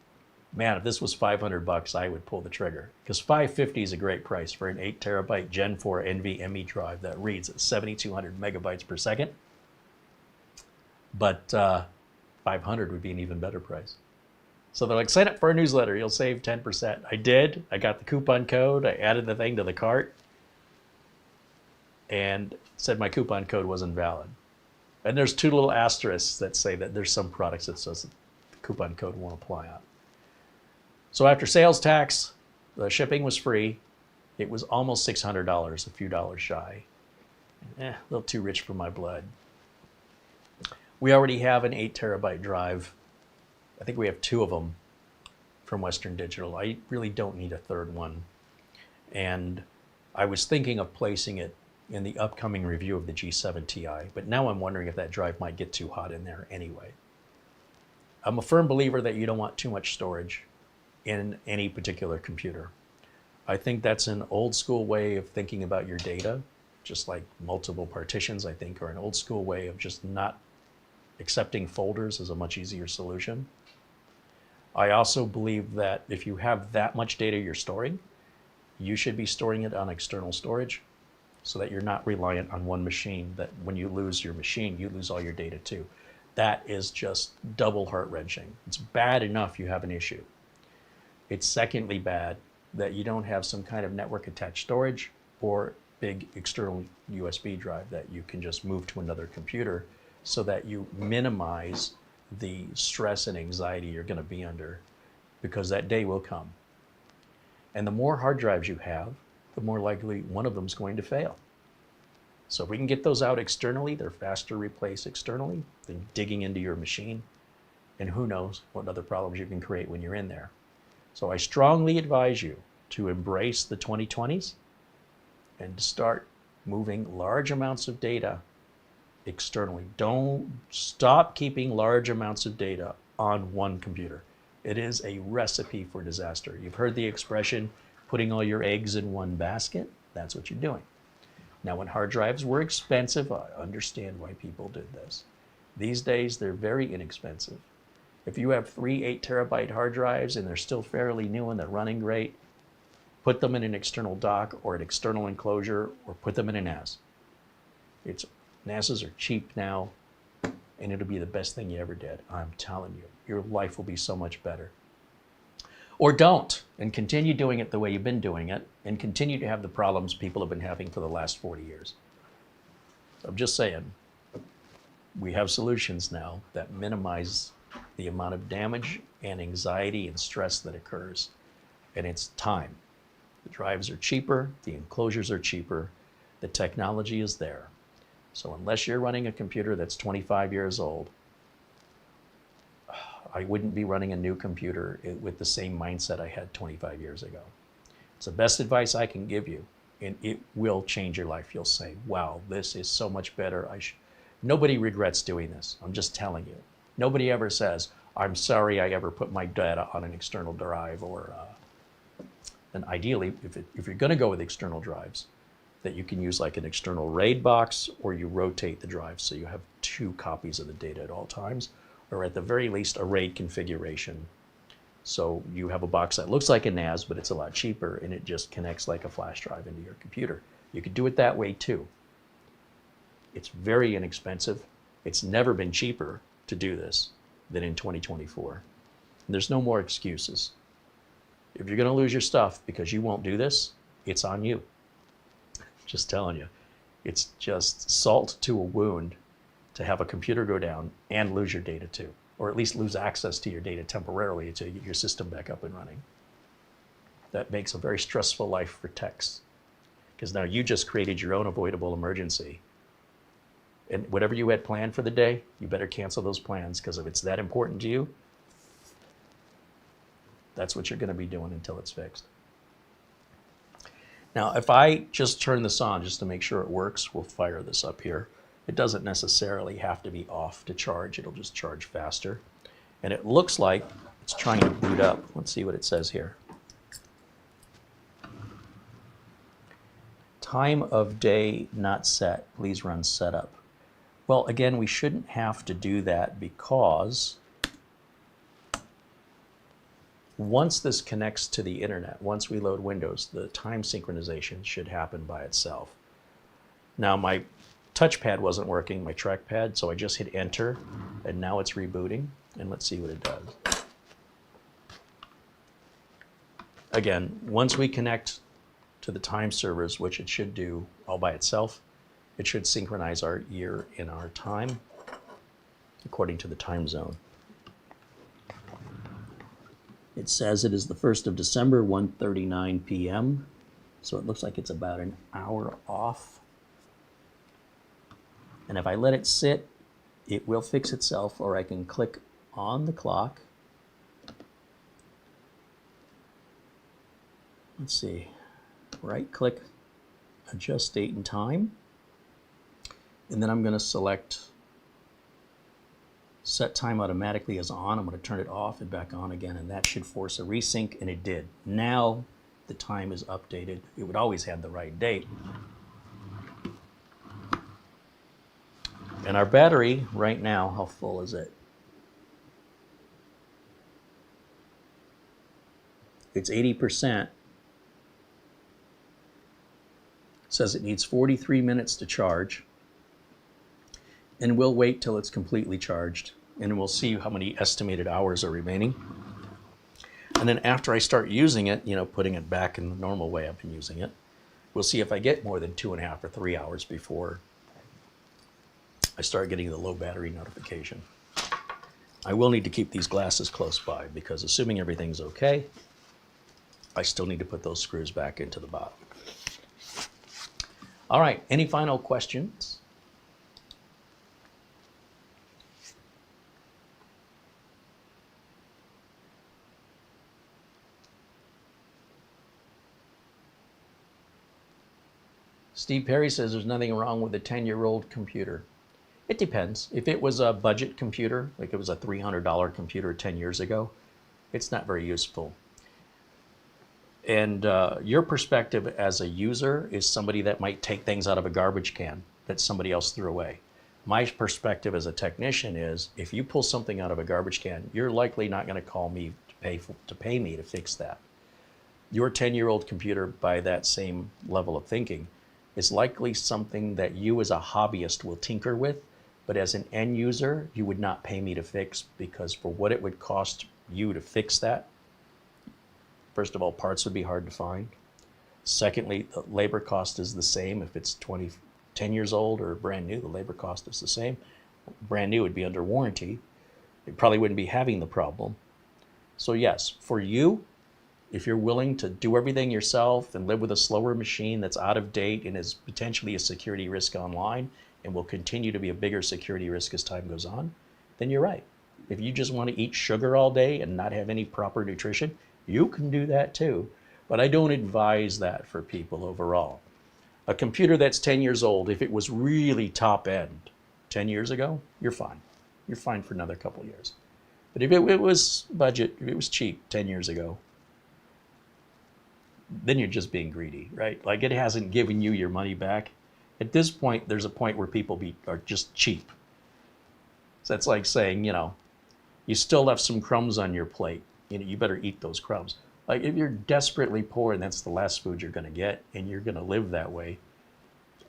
[SPEAKER 1] man, if this was $500, I would pull the trigger. Because $550 is a great price for an 8 terabyte Gen 4 NVMe drive that reads at 7,200 megabytes per second. But $500 would be an even better price. So they're like, sign up for our newsletter, you'll save 10%. I did. I got the coupon code. I added the thing to the cart. And said my coupon code wasn't valid. And there's two little asterisks that say that there's some products that says the coupon code won't apply on. So after sales tax, the shipping was free. It was almost $600, a few dollars shy. A little too rich for my blood. We already have an 8 terabyte drive. I think we have 2 of them from Western Digital. I really don't need a third one. And I was thinking of placing it in the upcoming review of the G7 Ti, but now I'm wondering if that drive might get too hot in there anyway. I'm a firm believer that you don't want too much storage in any particular computer. I think that's an old school way of thinking about your data, just like multiple partitions, I think, are an old school way of just not accepting folders as a much easier solution. I also believe that if you have that much data you're storing, you should be storing it on external storage so that you're not reliant on one machine, that when you lose your machine, you lose all your data too. That is just double heart-wrenching. It's bad enough you have an issue. It's secondly bad that you don't have some kind of network-attached storage or big external USB drive that you can just move to another computer so that you minimize the stress and anxiety you're going to be under, because that day will come. And the more hard drives you have, the more likely one of them is going to fail. So if we can get those out externally, they're faster to replace externally than digging into your machine. And who knows what other problems you can create when you're in there. So I strongly advise you to embrace the 2020s and to start moving large amounts of data externally. Don't stop keeping large amounts of data on one computer. It is a recipe for disaster. You've heard the expression, putting all your eggs in one basket. That's what you're doing. Now, when hard drives were expensive, I understand why people did this. These days, they're very inexpensive. If you have 3 8-terabyte hard drives and they're still fairly new and they're running great, put them in an external dock or an external enclosure, or put them in a NAS. NASs are cheap now, and it'll be the best thing you ever did. I'm telling you, your life will be so much better. Or don't, and continue doing it the way you've been doing it, and continue to have the problems people have been having for the last 40 years. I'm just saying, we have solutions now that minimize the amount of damage and anxiety and stress that occurs, and it's time. The drives are cheaper, the enclosures are cheaper, the technology is there. So unless you're running a computer that's 25 years old, I wouldn't be running a new computer with the same mindset I had 25 years ago. It's the best advice I can give you, and it will change your life. You'll say, wow, this is so much better. Nobody regrets doing this. I'm just telling you. Nobody ever says, I'm sorry I ever put my data on an external drive, or, and ideally, if you're gonna go with external drives, that you can use like an external RAID box, or you rotate the drive so you have 2 copies of the data at all times, or at the very least a RAID configuration. So you have a box that looks like a NAS, but it's a lot cheaper, and it just connects like a flash drive into your computer. You could do it that way too. It's very inexpensive. It's never been cheaper to do this than in 2024. And there's no more excuses. If you're gonna lose your stuff because you won't do this, it's on you. Just telling you. It's just salt to a wound to have a computer go down and lose your data too, or at least lose access to your data temporarily until you get your system back up and running. That makes a very stressful life for techs, because now you just created your own avoidable emergency. And whatever you had planned for the day, you better cancel those plans, because if it's that important to you, that's what you're going to be doing until it's fixed. Now, if I just turn this on just to make sure it works, we'll fire this up here. It doesn't necessarily have to be off to charge. It'll just charge faster. And it looks like it's trying to boot up. Let's see what it says here. Time of day not set. Please run setup. Well, again, we shouldn't have to do that, because once this connects to the internet, once we load Windows, the time synchronization should happen by itself. Now, my touchpad wasn't working, my trackpad, so I just hit enter, and now it's rebooting, and let's see what it does. Again, once we connect to the time servers, which it should do all by itself, it should synchronize our year in our time according to the time zone. It says it is the 1st of December, 1:39 p.m. So it looks like it's about an hour off. And if I let it sit, it will fix itself, or I can click on the clock. Let's see, right click, adjust date and time. And then I'm going to select set time automatically as on. I'm going to turn it off and back on again, and that should force a resync, and it did. Now the time is updated. It would always have the right date. And our battery right now, how full is it? It's 80%. It says it needs 43 minutes to charge. And we'll wait till it's completely charged, and we'll see how many estimated hours are remaining. And then after I start using it, putting it back in the normal way I've been using it, we'll see if I get more than 2.5 or 3 hours before I start getting the low battery notification. I will need to keep these glasses close by, because assuming everything's okay, I still need to put those screws back into the bottom. All right, any final questions? Steve Perry says there's nothing wrong with a 10-year-old computer. It depends. If it was a budget computer, like it was a $300 computer 10 years ago, it's not very useful. And your perspective as a user is somebody that might take things out of a garbage can that somebody else threw away. My perspective as a technician is if you pull something out of a garbage can, you're likely not going to call me to pay me to fix that. Your 10-year-old computer, by that same level of thinking, is likely something that you as a hobbyist will tinker with, but as an end user, you would not pay me to fix, because for what it would cost you to fix that, first of all, parts would be hard to find. Secondly, the labor cost is the same. If it's 10 years old or brand new, the labor cost is the same. Brand new would be under warranty. It probably wouldn't be having the problem. So yes, for you, if you're willing to do everything yourself and live with a slower machine that's out of date and is potentially a security risk online and will continue to be a bigger security risk as time goes on, then you're right. If you just want to eat sugar all day and not have any proper nutrition, you can do that too. But I don't advise that for people overall. A computer that's 10 years old, if it was really top end 10 years ago, you're fine. You're fine for another couple years. But if it was budget, if it was cheap 10 years ago, then you're just being greedy, right? Like it hasn't given you your money back. At this point, there's a point where people are just cheap. So that's like saying, you still left some crumbs on your plate. You better eat those crumbs. Like if you're desperately poor and that's the last food you're going to get and you're going to live that way,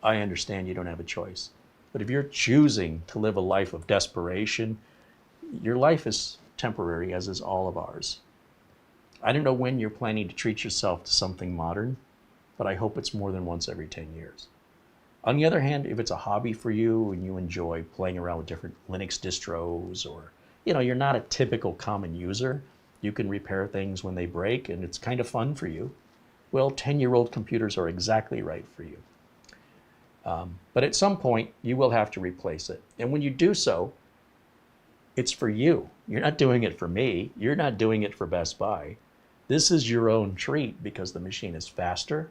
[SPEAKER 1] I understand you don't have a choice. But if you're choosing to live a life of desperation, your life is temporary, as is all of ours. I don't know when you're planning to treat yourself to something modern, but I hope it's more than once every 10 years. On the other hand, if it's a hobby for you and you enjoy playing around with different Linux distros, or you're not a typical common user, you can repair things when they break and it's kind of fun for you, well, 10-year-old computers are exactly right for you. But at some point, you will have to replace it. And when you do so, it's for you. You're not doing it for me. You're not doing it for Best Buy. This is your own treat because the machine is faster.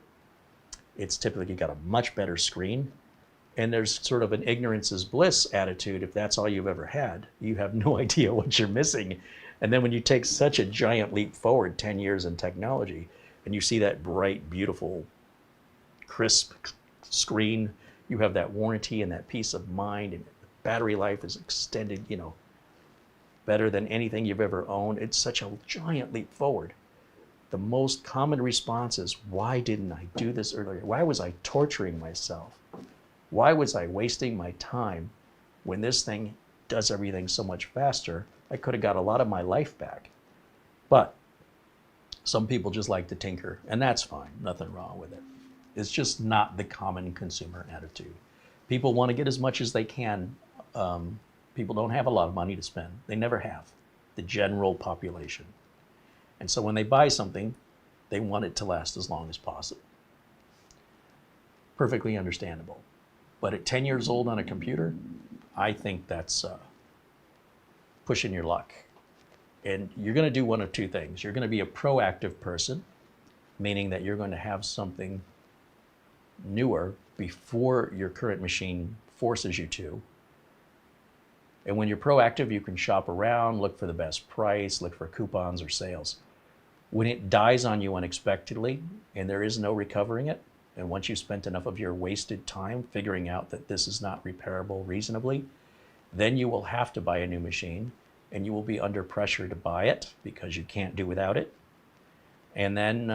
[SPEAKER 1] It's typically got a much better screen. And there's sort of an ignorance is bliss attitude. If that's all you've ever had, you have no idea what you're missing. And then when you take such a giant leap forward 10 years in technology, and you see that bright, beautiful, crisp screen, you have that warranty and that peace of mind, and battery life is extended, better than anything you've ever owned. It's such a giant leap forward. The most common response is, why didn't I do this earlier? Why was I torturing myself? Why was I wasting my time when this thing does everything so much faster? I could have got a lot of my life back. But some people just like to tinker, and that's fine. Nothing wrong with it. It's just not the common consumer attitude. People want to get as much as they can. People don't have a lot of money to spend. They never have, the general population. And so when they buy something, they want it to last as long as possible. Perfectly understandable. But at 10 years old on a computer, I think that's pushing your luck. And you're going to do one of two things. You're going to be a proactive person, meaning that you're going to have something newer before your current machine forces you to. And when you're proactive, you can shop around, look for the best price, look for coupons or sales. When it dies on you unexpectedly and there is no recovering it, and once you've spent enough of your wasted time figuring out that this is not repairable reasonably, then you will have to buy a new machine, and you will be under pressure to buy it because you can't do without it. And then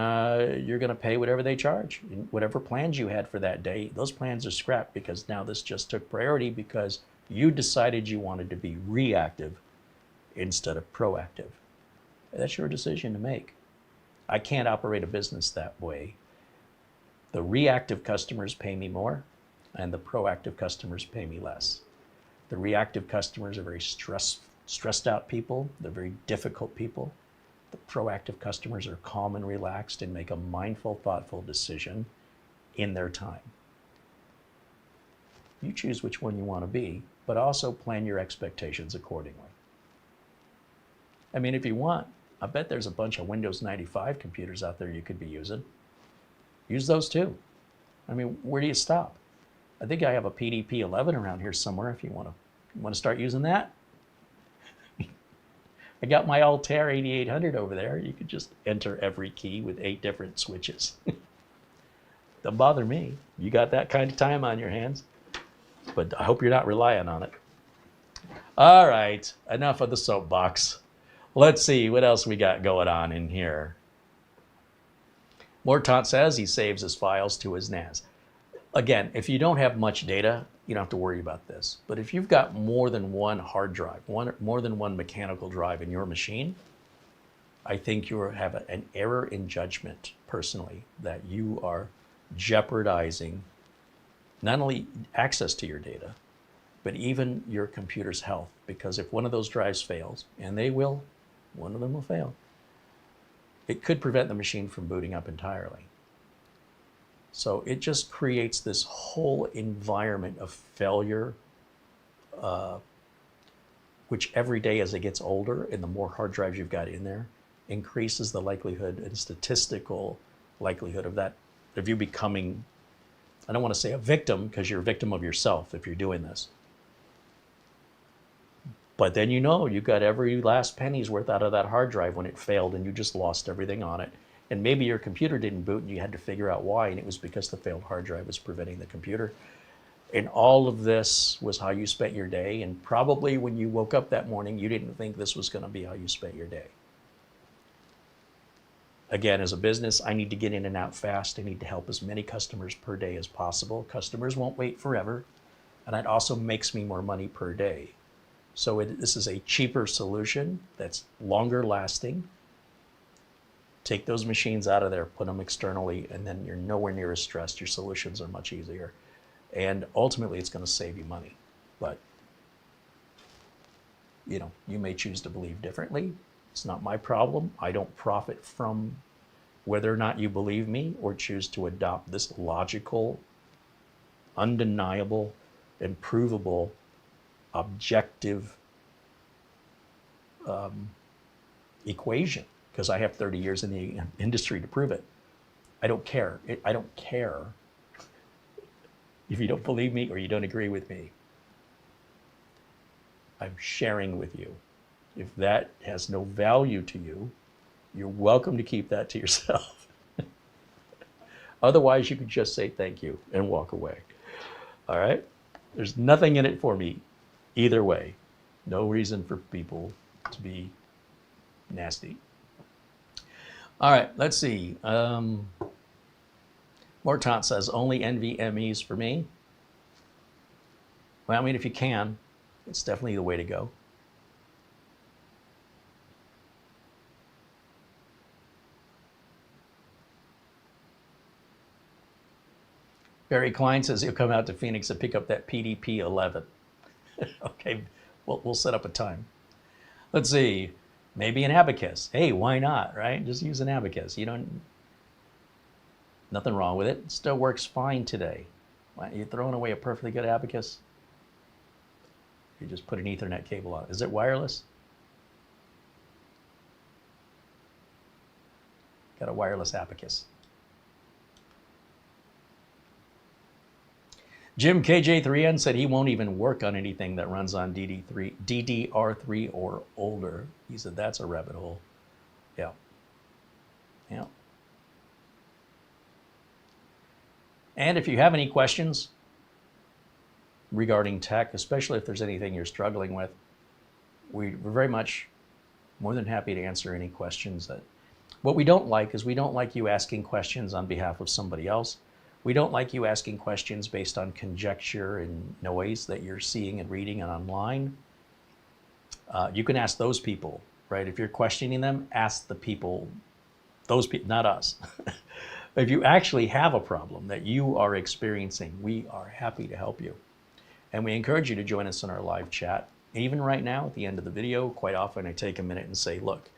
[SPEAKER 1] you're going to pay whatever they charge. And whatever plans you had for that day, those plans are scrapped because now this just took priority because you decided you wanted to be reactive instead of proactive. That's your decision to make. I can't operate a business that way. The reactive customers pay me more, and the proactive customers pay me less. The reactive customers are very stressed out people. They're very difficult people. The proactive customers are calm and relaxed and make a mindful, thoughtful decision in their time. You choose which one you want to be, but also plan your expectations accordingly. I mean, if you want, I bet there's a bunch of Windows 95 computers out there you could be using. Use those too. I mean, where do you stop? I think I have a PDP-11 around here somewhere if you want to start using that. I got my Altair 8800 over there. You could just enter every key with 8 different switches. Don't bother me. You got that kind of time on your hands. But I hope you're not relying on it. All right, enough of the soapbox. Let's see what else we got going on in here. Mortant says he saves his files to his NAS. Again, if you don't have much data, you don't have to worry about this. But if you've got more than one hard drive, more than one mechanical drive in your machine, I think you have an error in judgment, personally, that you are jeopardizing not only access to your data, but even your computer's health. Because if one of those drives fails, and they will, one of them will fail, it could prevent the machine from booting up entirely. So it just creates this whole environment of failure, which every day as it gets older and the more hard drives you've got in there, increases the likelihood and statistical likelihood of you becoming, I don't want to say a victim, because you're a victim of yourself if you're doing this. But then you got every last penny's worth out of that hard drive when it failed and you just lost everything on it. And maybe your computer didn't boot and you had to figure out why, and it was because the failed hard drive was preventing the computer. And all of this was how you spent your day, and probably when you woke up that morning, you didn't think this was going to be how you spent your day. Again, as a business, I need to get in and out fast. I need to help as many customers per day as possible. Customers won't wait forever, and it also makes me more money per day. So this is a cheaper solution that's longer lasting. Take those machines out of there, put them externally, and then you're nowhere near as stressed. Your solutions are much easier. And ultimately, it's going to save you money. But, you may choose to believe differently. It's not my problem. I don't profit from whether or not you believe me or choose to adopt this logical, undeniable, and provable, objective equation. Because I have 30 years in the industry to prove it. I don't care. I don't care if you don't believe me or you don't agree with me. I'm sharing with you. If that has no value to you, you're welcome to keep that to yourself. Otherwise, you could just say thank you and walk away. All right? There's nothing in it for me either way. No reason for people to be nasty. All right, let's see. Mortant says, only NVMe's for me. Well, I mean, if you can, it's definitely the way to go. Barry Klein says he'll come out to Phoenix and pick up that PDP-11. Okay, we'll set up a time. Let's see. Maybe an abacus. Hey, why not, right? Just use an abacus. Nothing wrong with it. It still works fine today. Why, you're throwing away a perfectly good abacus? You just put an Ethernet cable on it. Is it wireless? Got a wireless abacus. Jim KJ3N said he won't even work on anything that runs on DDR3 or older. He said that's a rabbit hole. Yeah. Yeah. And if you have any questions regarding tech, especially if there's anything you're struggling with, we're very much more than happy to answer any questions. What we don't like is we don't like you asking questions on behalf of somebody else. We don't like you asking questions based on conjecture and noise that you're seeing and reading and online. You can ask those people, right? If you're questioning them, ask the people, those people, not us. If you actually have a problem that you are experiencing, we are happy to help you. And we encourage you to join us in our live chat. Even right now, at the end of the video, quite often I take a minute and say, look,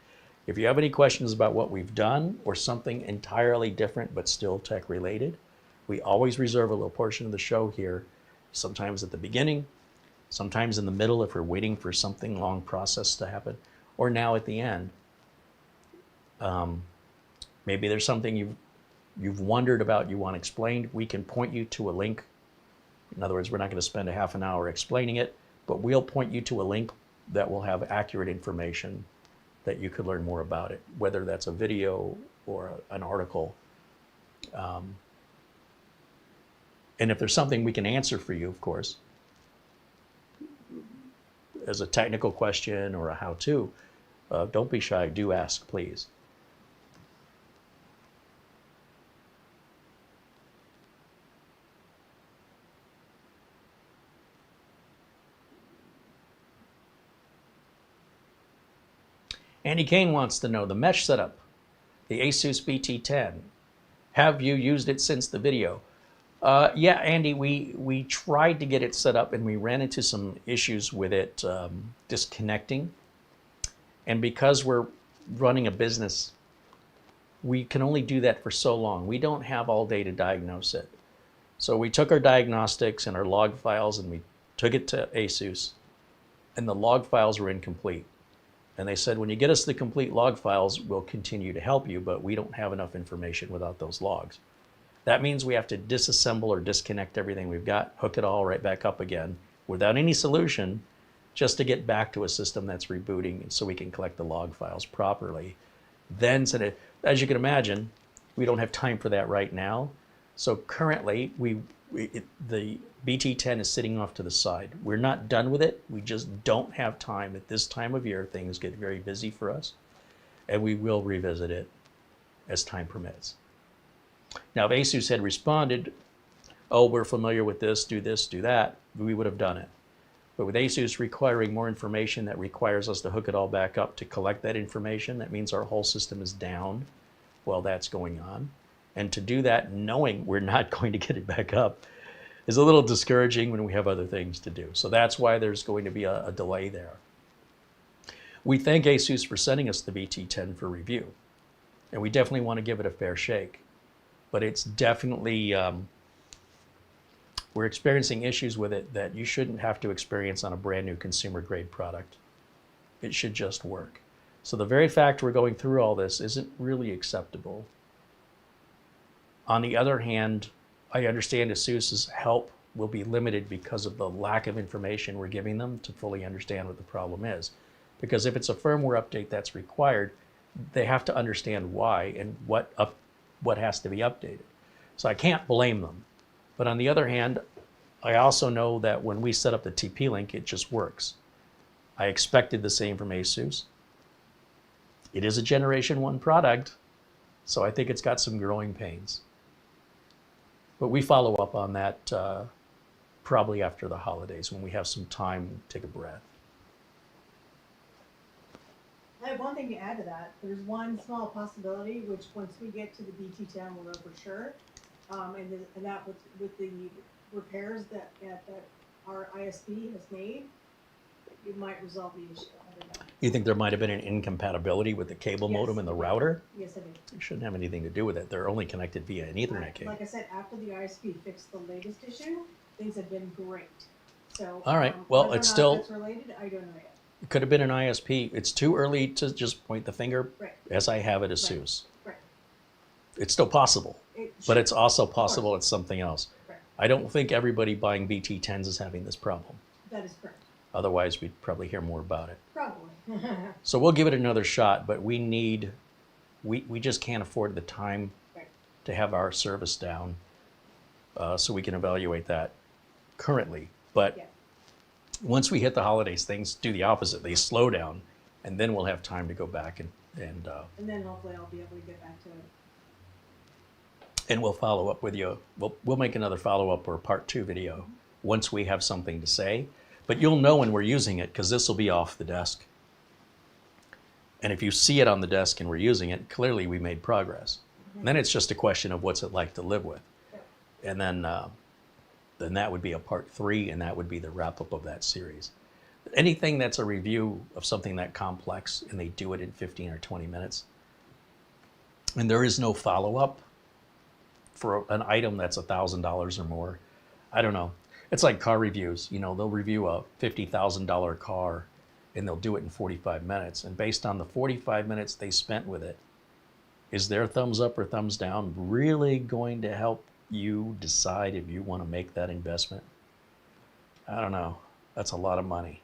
[SPEAKER 1] if you have any questions about what we've done or something entirely different but still tech related, we always reserve a little portion of the show here, sometimes at the beginning, sometimes in the middle if we're waiting for something long process to happen, or now at the end. Maybe there's something you've wondered about, you want explained, we can point you to a link. In other words, we're not going to spend a half an hour explaining it, but we'll point you to a link that will have accurate information that you could learn more about it, whether that's a video or an article. And if there's something we can answer for you, of course, as a technical question or a how-to, don't be shy, do ask, please. Andy Kane wants to know the mesh setup, the Asus BT10. Have you used it since the video? Yeah, Andy, we tried to get it set up and we ran into some issues with it disconnecting. And because we're running a business, we can only do that for so long. We don't have all day to diagnose it. So we took our diagnostics and our log files and we took it to Asus, and the log files were incomplete. And they said, when you get us the complete log files, we'll continue to help you, but we don't have enough information without those logs. That means we have to disassemble or disconnect everything we've got, hook it all right back up again without any solution, just to get back to a system that's rebooting so we can collect the log files properly. Then, as you can imagine, we don't have time for that right now. So currently, the BT10 is sitting off to the side. We're not done with it. We just don't have time. At this time of year, things get very busy for us, and we will revisit it as time permits. Now, if Asus had responded, oh, we're familiar with this, do that, we would have done it. But with Asus requiring more information, that requires us to hook it all back up to collect that information. That means our whole system is down while that's going on. And to do that knowing we're not going to get it back up is a little discouraging when we have other things to do. So that's why there's going to be a delay there. We thank Asus for sending us the BT10 for review. And we definitely want to give it a fair shake. But it's definitely, we're experiencing issues with it that you shouldn't have to experience on a brand new consumer grade product. It should just work. So the very fact we're going through all this isn't really acceptable. On the other hand, I understand Asus's help will be limited because of the lack of information we're giving them to fully understand what the problem is. Because if it's a firmware update that's required, they have to understand why and what has to be updated. So I can't blame them. But on the other hand, I also know that when we set up the TP-Link, it just works. I expected the same from Asus. It is a Generation 1 product, so I think it's got some growing pains. But we follow up on that probably after the holidays when we have some time to take a breath.
[SPEAKER 2] I have one thing to add to that. There's one small possibility, which once we get to the BT10, we'll know for sure. And that with the repairs that our ISP has made, it might resolve the issue. I don't know.
[SPEAKER 1] You think there might have been an incompatibility with the cable modem and the router?
[SPEAKER 2] Yes, I do.
[SPEAKER 1] It shouldn't have anything to do with it. They're only connected via an Ethernet cable.
[SPEAKER 2] Like I said, after the ISP fixed the latest issue, things have been great. So,
[SPEAKER 1] all right. Well, it's still
[SPEAKER 2] that's related. I don't know yet.
[SPEAKER 1] It could have been an ISP. It's too early to just point the finger,
[SPEAKER 2] right,
[SPEAKER 1] as I have at Asus.
[SPEAKER 2] Right.
[SPEAKER 1] It's still possible, but it's also possible it's something else.
[SPEAKER 2] Right.
[SPEAKER 1] I don't think everybody buying BT10s is having this problem.
[SPEAKER 2] That is correct.
[SPEAKER 1] Otherwise, we'd probably hear more about it.
[SPEAKER 2] Probably.
[SPEAKER 1] So we'll give it another shot, but we just can't afford the time
[SPEAKER 2] right.
[SPEAKER 1] to have our service down, so we can evaluate that currently. But
[SPEAKER 2] yeah.
[SPEAKER 1] Once we hit the holidays, things do the opposite. They slow down, and then we'll have time to go back and
[SPEAKER 2] then hopefully I'll be able to get back to it.
[SPEAKER 1] And we'll follow up with you. We'll make another follow-up or part 2 video once we have something to say. But you'll know when we're using it because this will be off the desk. And if you see it on the desk and we're using it, clearly we made progress. And then it's just a question of what's it like to live with. And then that would be a part 3, and that would be the wrap-up of that series. Anything that's a review of something that complex, and they do it in 15 or 20 minutes, and there is no follow-up for an item that's $1,000 or more, I don't know. It's like car reviews. You know, they'll review a $50,000 car, and they'll do it in 45 minutes. And based on the 45 minutes they spent with it, Is their thumbs up or thumbs down really going to help you decide if you want to make that investment? I don't know. That's a lot of money.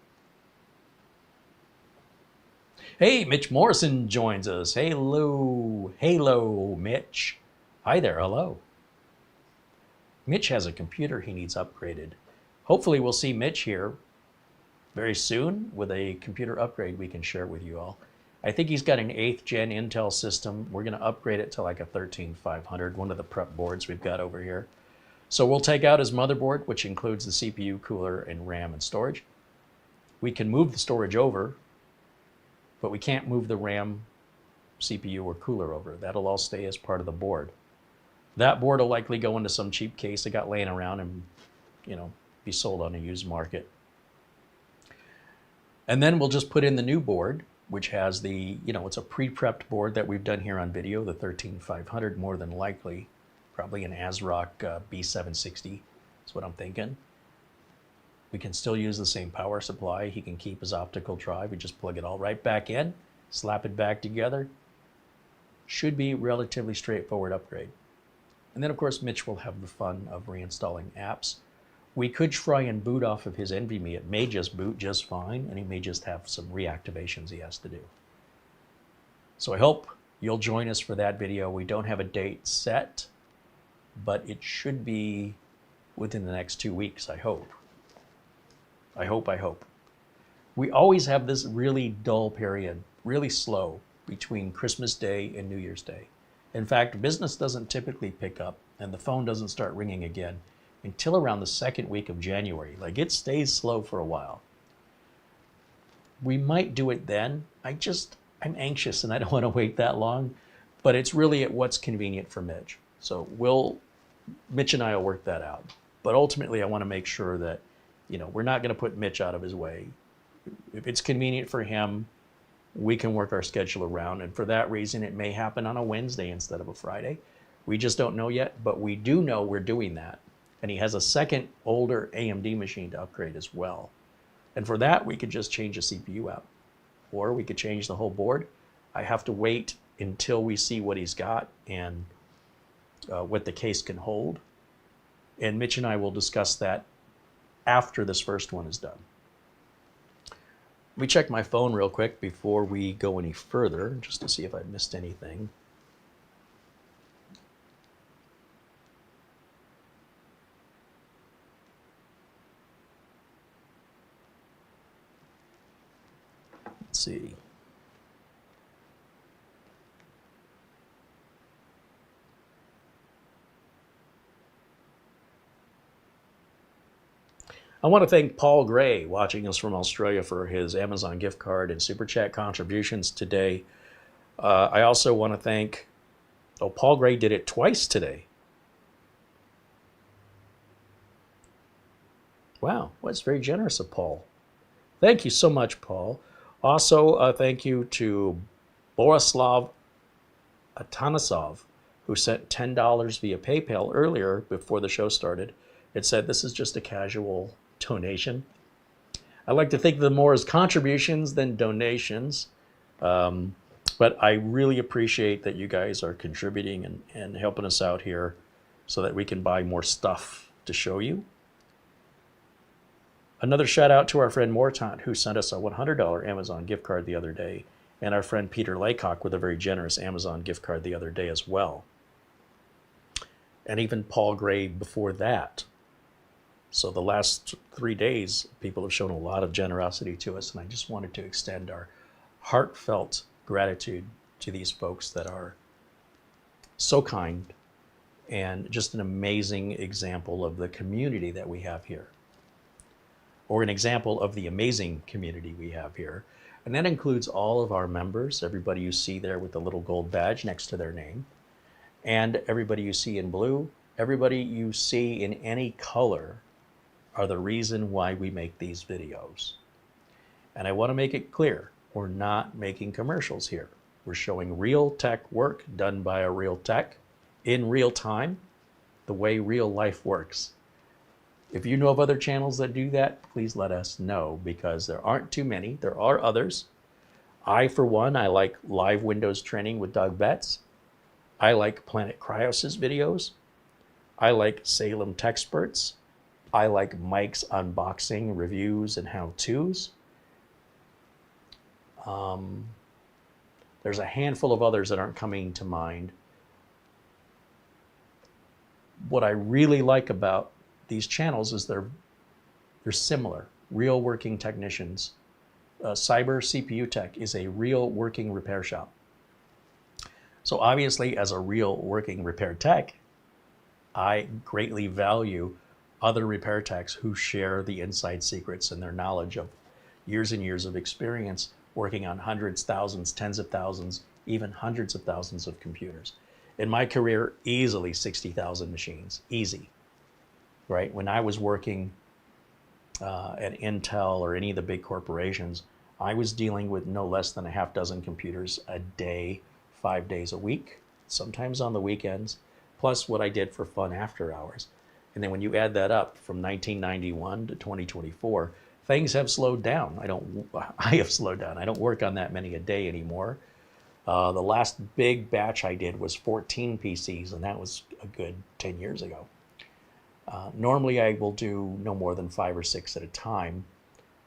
[SPEAKER 1] Hey, Mitch Morrison joins us. Hello, Mitch. Hi there, hello. Mitch has a computer he needs upgraded. Hopefully we'll see Mitch here very soon with a computer upgrade we can share with you all. I think he's got an 8th gen Intel system. We're going to upgrade it to like a 13500, one of the prep boards we've got over here. So we'll take out his motherboard, which includes the CPU, cooler, and RAM and storage. We can move the storage over, but we can't move the RAM, CPU, or cooler over. That'll all stay as part of the board. That board will likely go into some cheap case that got laying around and, be sold on a used market. And then we'll just put in the new board, which has the, it's a pre-prepped board that we've done here on video, the 13500 more than likely, probably an ASRock B760 is what I'm thinking. We can still use the same power supply. He can keep his optical drive. We just plug it all right back in, slap it back together. Should be relatively straightforward upgrade. And then of course, Mitch will have the fun of reinstalling apps. We could try and boot off of his NVMe. It may just boot just fine, and he may just have some reactivations he has to do. So I hope you'll join us for that video. We don't have a date set, but it should be within the next 2 weeks, I hope. I hope. We always have this really dull period, really slow, between Christmas Day and New Year's Day. In fact, business doesn't typically pick up, and the phone doesn't start ringing again until around the 2nd week of January. Like, it stays slow for a while. We might do it then. I'm anxious and I don't want to wait that long, but it's really at what's convenient for Mitch. So Mitch and I will work that out. But ultimately, I want to make sure that, we're not going to put Mitch out of his way. If it's convenient for him, we can work our schedule around. And for that reason, it may happen on a Wednesday instead of a Friday. We just don't know yet, but we do know we're doing that. And he has a second older AMD machine to upgrade as well. And for that, we could just change the CPU out, or we could change the whole board. I have to wait until we see what he's got and what the case can hold. And Mitch and I will discuss that after this first one is done. Let me check my phone real quick before we go any further, just to see if I missed anything. Let's see. I want to thank Paul Gray, watching us from Australia, for his Amazon gift card and Super Chat contributions today. I also want to thank, Paul Gray did it twice today. Wow, that's very generous of Paul. Thank you so much, Paul. Also, thank you to Borislav Atanasov, who sent $10 via PayPal earlier before the show started. It said this is just a casual donation. I like to think of them more as contributions than donations, but I really appreciate that you guys are contributing and helping us out here so that we can buy more stuff to show you. Another shout out to our friend Mortant, who sent us a $100 Amazon gift card the other day, and our friend Peter Laycock with a very generous Amazon gift card the other day as well. And even Paul Gray before that. So the last 3 days, people have shown a lot of generosity to us, and I just wanted to extend our heartfelt gratitude to these folks that are so kind and just an amazing example of the community that we have here, or an example of the amazing community we have here. And that includes all of our members, everybody you see there with the little gold badge next to their name, and everybody you see in blue, everybody you see in any color are the reason why we make these videos. And I want to make it clear, we're not making commercials here. We're showing real tech work done by a real tech in real time, the way real life works. If you know of other channels that do that, please let us know, because there aren't too many. There are others. For one, I like live Windows training with Doug Betts. I like Planet Cryos' videos. I like Salem Techsperts. I like Mike's unboxing reviews and how-tos. There's a handful of others that aren't coming to mind. What I really like about these channels is they're similar, real working technicians. Cyber CPU Tech is a real working repair shop. So obviously, as a real working repair tech, I greatly value other repair techs who share the inside secrets and their knowledge of years and years of experience working on hundreds, thousands, tens of thousands, even hundreds of thousands of computers. In my career, easily 60,000 machines, easy, right? When I was working at Intel or any of the big corporations, I was dealing with no less than a half dozen computers a day, 5 days a week, sometimes on the weekends, plus what I did for fun after hours. And then when you add that up from 1991 to 2024, things have slowed down. I have slowed down. I don't work on that many a day anymore. The last big batch I did was 14 PCs, and that was a good 10 years ago. Normally I will do no more than 5 or 6 at a time.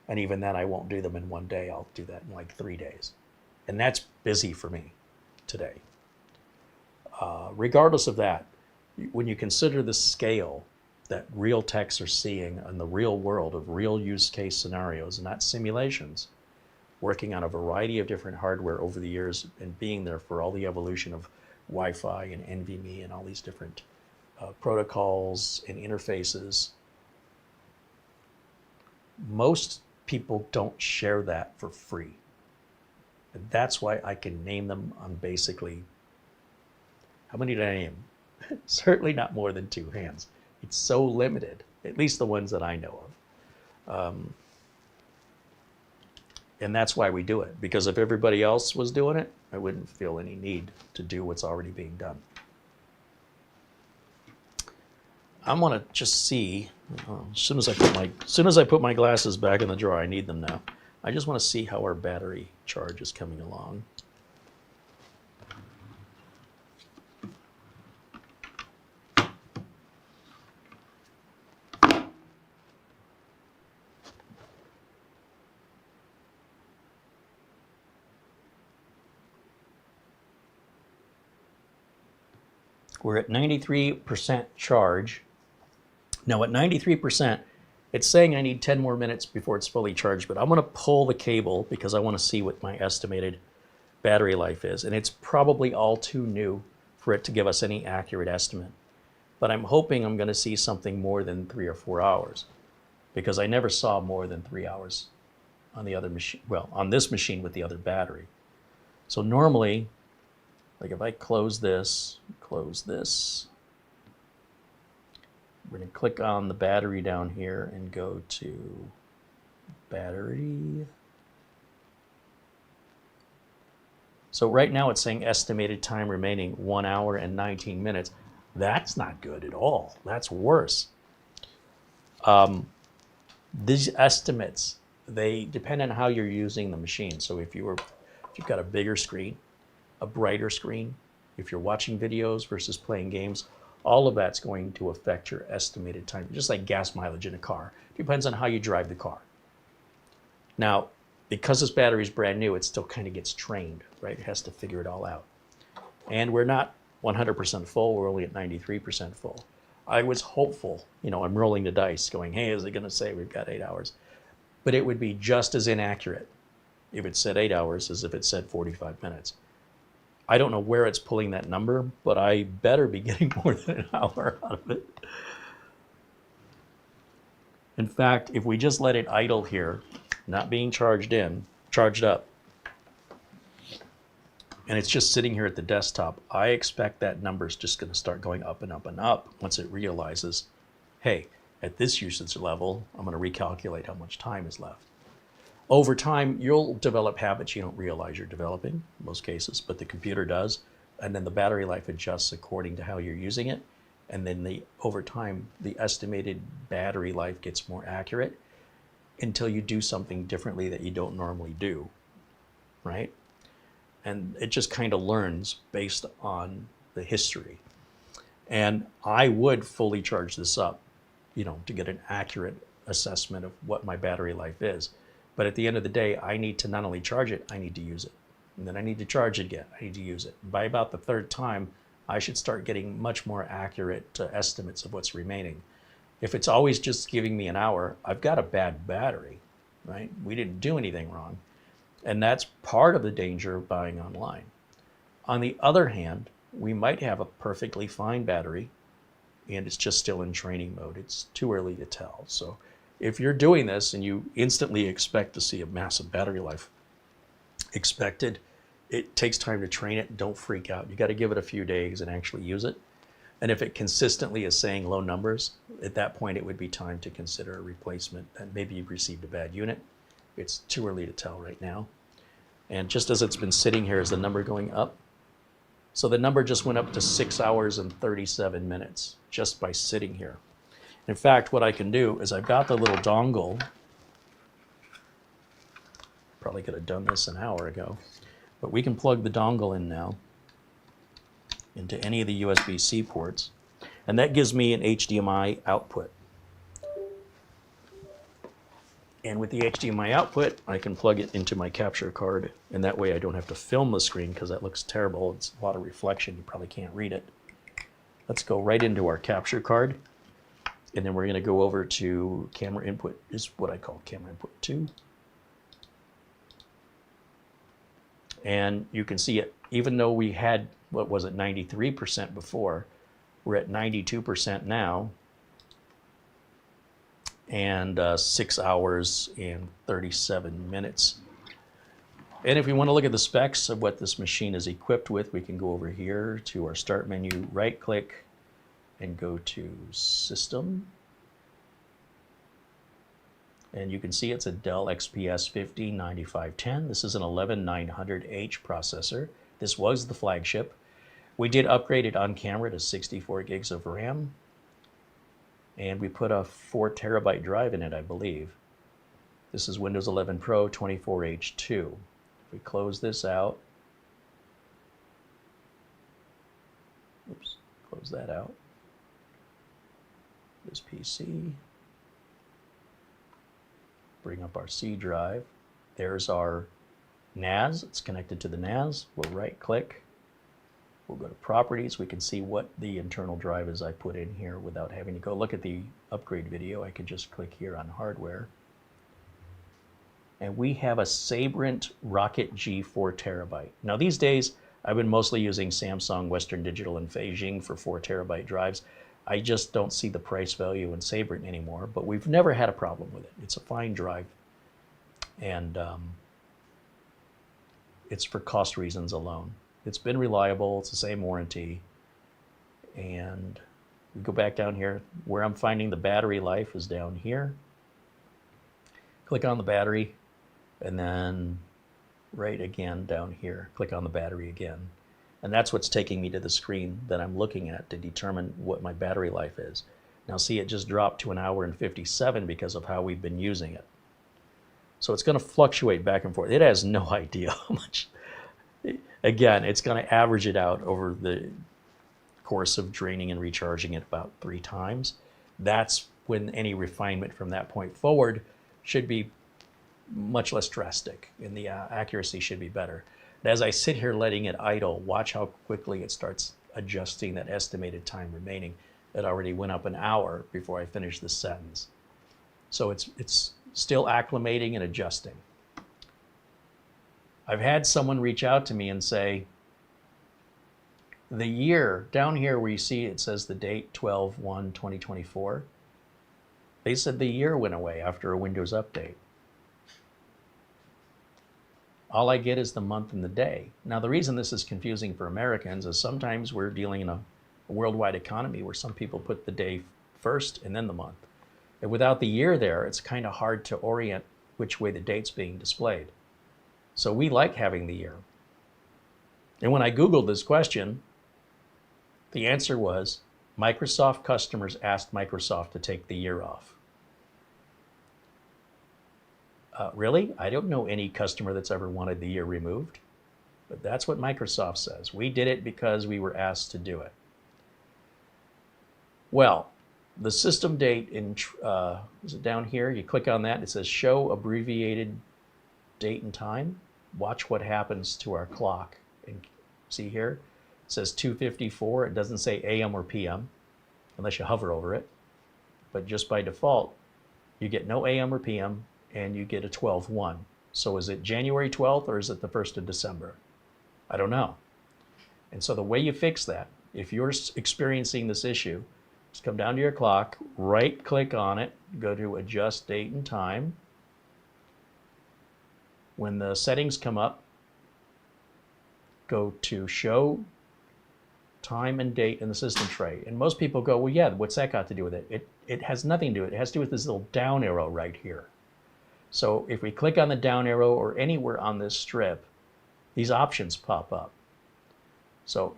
[SPEAKER 1] And even then I won't do them in one day. I'll do that in like 3 days. And that's busy for me today. Regardless of that, when you consider the scale that real techs are seeing in the real world of real use case scenarios, not simulations, working on a variety of different hardware over the years and being there for all the evolution of Wi-Fi and NVMe and all these different protocols and interfaces, most people don't share that for free. And that's why I can name them on basically, how many did I name? Certainly not more than 2 hands. It's so limited, at least the ones that I know of. And that's why we do it, because if everybody else was doing it, I wouldn't feel any need to do what's already being done. I'm gonna just see, as soon as I put my glasses back in the drawer, I need them now. I just want to see how our battery charge is coming along. We're at 93% charge. Now at 93%, it's saying I need 10 more minutes before it's fully charged, but I'm gonna pull the cable because I wanna see what my estimated battery life is. And it's probably all too new for it to give us any accurate estimate. But I'm hoping I'm gonna see something more than 3 or 4 hours, because I never saw more than 3 hours on the other machine, well, on this machine with the other battery. So normally, like if I close this, we're going to click on the battery down here and go to battery. So right now it's saying estimated time remaining 1 hour and 19 minutes. That's not good at all. That's worse. These estimates, they depend on how you're using the machine. So if you've got a bigger screen, a brighter screen, if you're watching videos versus playing games, all of that's going to affect your estimated time, just like gas mileage in a car. Depends on how you drive the car. Now, because this battery is brand new, it still kind of gets trained, right? It has to figure it all out. And we're not 100% full, we're only at 93% full. I was hopeful, I'm rolling the dice going, hey, is it gonna say we've got 8 hours? But it would be just as inaccurate if it said 8 hours as if it said 45 minutes. I don't know where it's pulling that number, but I better be getting more than an hour out of it. In fact, if we just let it idle here, not being charged up, and it's just sitting here at the desktop, I expect that number is just going to start going up and up and up once it realizes, hey, at this usage level, I'm going to recalculate how much time is left. Over time, you'll develop habits you don't realize you're developing, in most cases, but the computer does. And then the battery life adjusts according to how you're using it. And then over time, the estimated battery life gets more accurate until you do something differently that you don't normally do, right? And it just kind of learns based on the history. And I would fully charge this up, you know, to get an accurate assessment of what my battery life is. But at the end of the day, I need to not only charge it, I need to use it. And then I need to charge it again. I need to use it. By about the third time, I should start getting much more accurate estimates of what's remaining. If it's always just giving me an hour, I've got a bad battery, right? We didn't do anything wrong. And that's part of the danger of buying online. On the other hand, we might have a perfectly fine battery and it's just still in training mode. It's too early to tell. So if you're doing this and you instantly expect to see a massive battery life expected, it takes time to train it. Don't freak out. You got to give it a few days and actually use it. And if it consistently is saying low numbers, at that point it would be time to consider a replacement. And maybe you've received a bad unit. It's too early to tell right now. And just as it's been sitting here, is the number going up? So the number just went up to 6 hours and 37 minutes just by sitting here. In fact, what I can do is I've got the little dongle. Probably could have done this an hour ago, but we can plug the dongle in now into any of the USB-C ports, and that gives me an HDMI output. And with the HDMI output, I can plug it into my capture card, and that way I don't have to film the screen because that looks terrible. It's a lot of reflection. You probably can't read it. Let's go right into our capture card, and then we're going to go over to camera input, is what I call camera input 2. And you can see it, even though we had, what was it, 93% before, we're at 92% now, and 6 hours and 37 minutes. And if we want to look at the specs of what this machine is equipped with, we can go over here to our start menu, right click, and go to System. And you can see it's a Dell XPS 159510. This is an 11900H processor. This was the flagship. We did upgrade it on camera to 64 gigs of RAM. And we put a 4 terabyte drive in it, I believe. This is Windows 11 Pro 24H2. If we close this out, oops, close that out. This PC. Bring up our C drive. There's our NAS. It's connected to the NAS. We'll right click. We'll go to properties. We can see what the internal drive is I put in here without having to go look at the upgrade video. I can just click here on hardware. And we have a Sabrent Rocket G 4 terabyte. Now these days, I've been mostly using Samsung, Western Digital, and Beijing for 4 terabyte drives. I just don't see the price value in Sabrent anymore, but we've never had a problem with it. It's a fine drive, and it's for cost reasons alone. It's been reliable, it's the same warranty, and we go back down here. Where I'm finding the battery life is down here. Click on the battery, and then right again down here, click on the battery again. And that's what's taking me to the screen that I'm looking at to determine what my battery life is. Now see, it just dropped to 1 hour and 57 because of how we've been using it. So it's going to fluctuate back and forth. It has no idea how much. Again, it's going to average it out over the course of draining and recharging it about 3 times. That's when any refinement from that point forward should be much less drastic, and the accuracy should be better. As I sit here letting it idle, watch how quickly it starts adjusting that estimated time remaining. It already went up 1 hour before I finished the sentence. So it's still acclimating and adjusting. I've had someone reach out to me and say, the year, down here where you see it says the date 12/1/2024, they said the year went away after a Windows update. All I get is the month and the day. Now, the reason this is confusing for Americans is sometimes we're dealing in a worldwide economy where some people put the day first and then the month. And without the year there, it's kind of hard to orient which way the date's being displayed. So we like having the year. And when I Googled this question, the answer was Microsoft customers asked Microsoft to take the year off. Really? I don't know any customer that's ever wanted the year removed. But that's what Microsoft says. We did it because we were asked to do it. Well, the system date in, is it down here? You click on that, it says show abbreviated date and time. Watch what happens to our clock. And see here, it says 2:54. It doesn't say AM or PM unless you hover over it. But just by default, you get no AM or PM and you get a 12:1. So is it January 12th or is it the 1st of December? I don't know. And so the way you fix that, if you're experiencing this issue, just come down to your clock, right click on it, go to adjust date and time. When the settings come up, go to show time and date in the system tray. And most people go, well, yeah, what's that got to do with it? It has nothing to do with it. It has to do with this little down arrow right here. So if we click on the down arrow or anywhere on this strip, these options pop up. So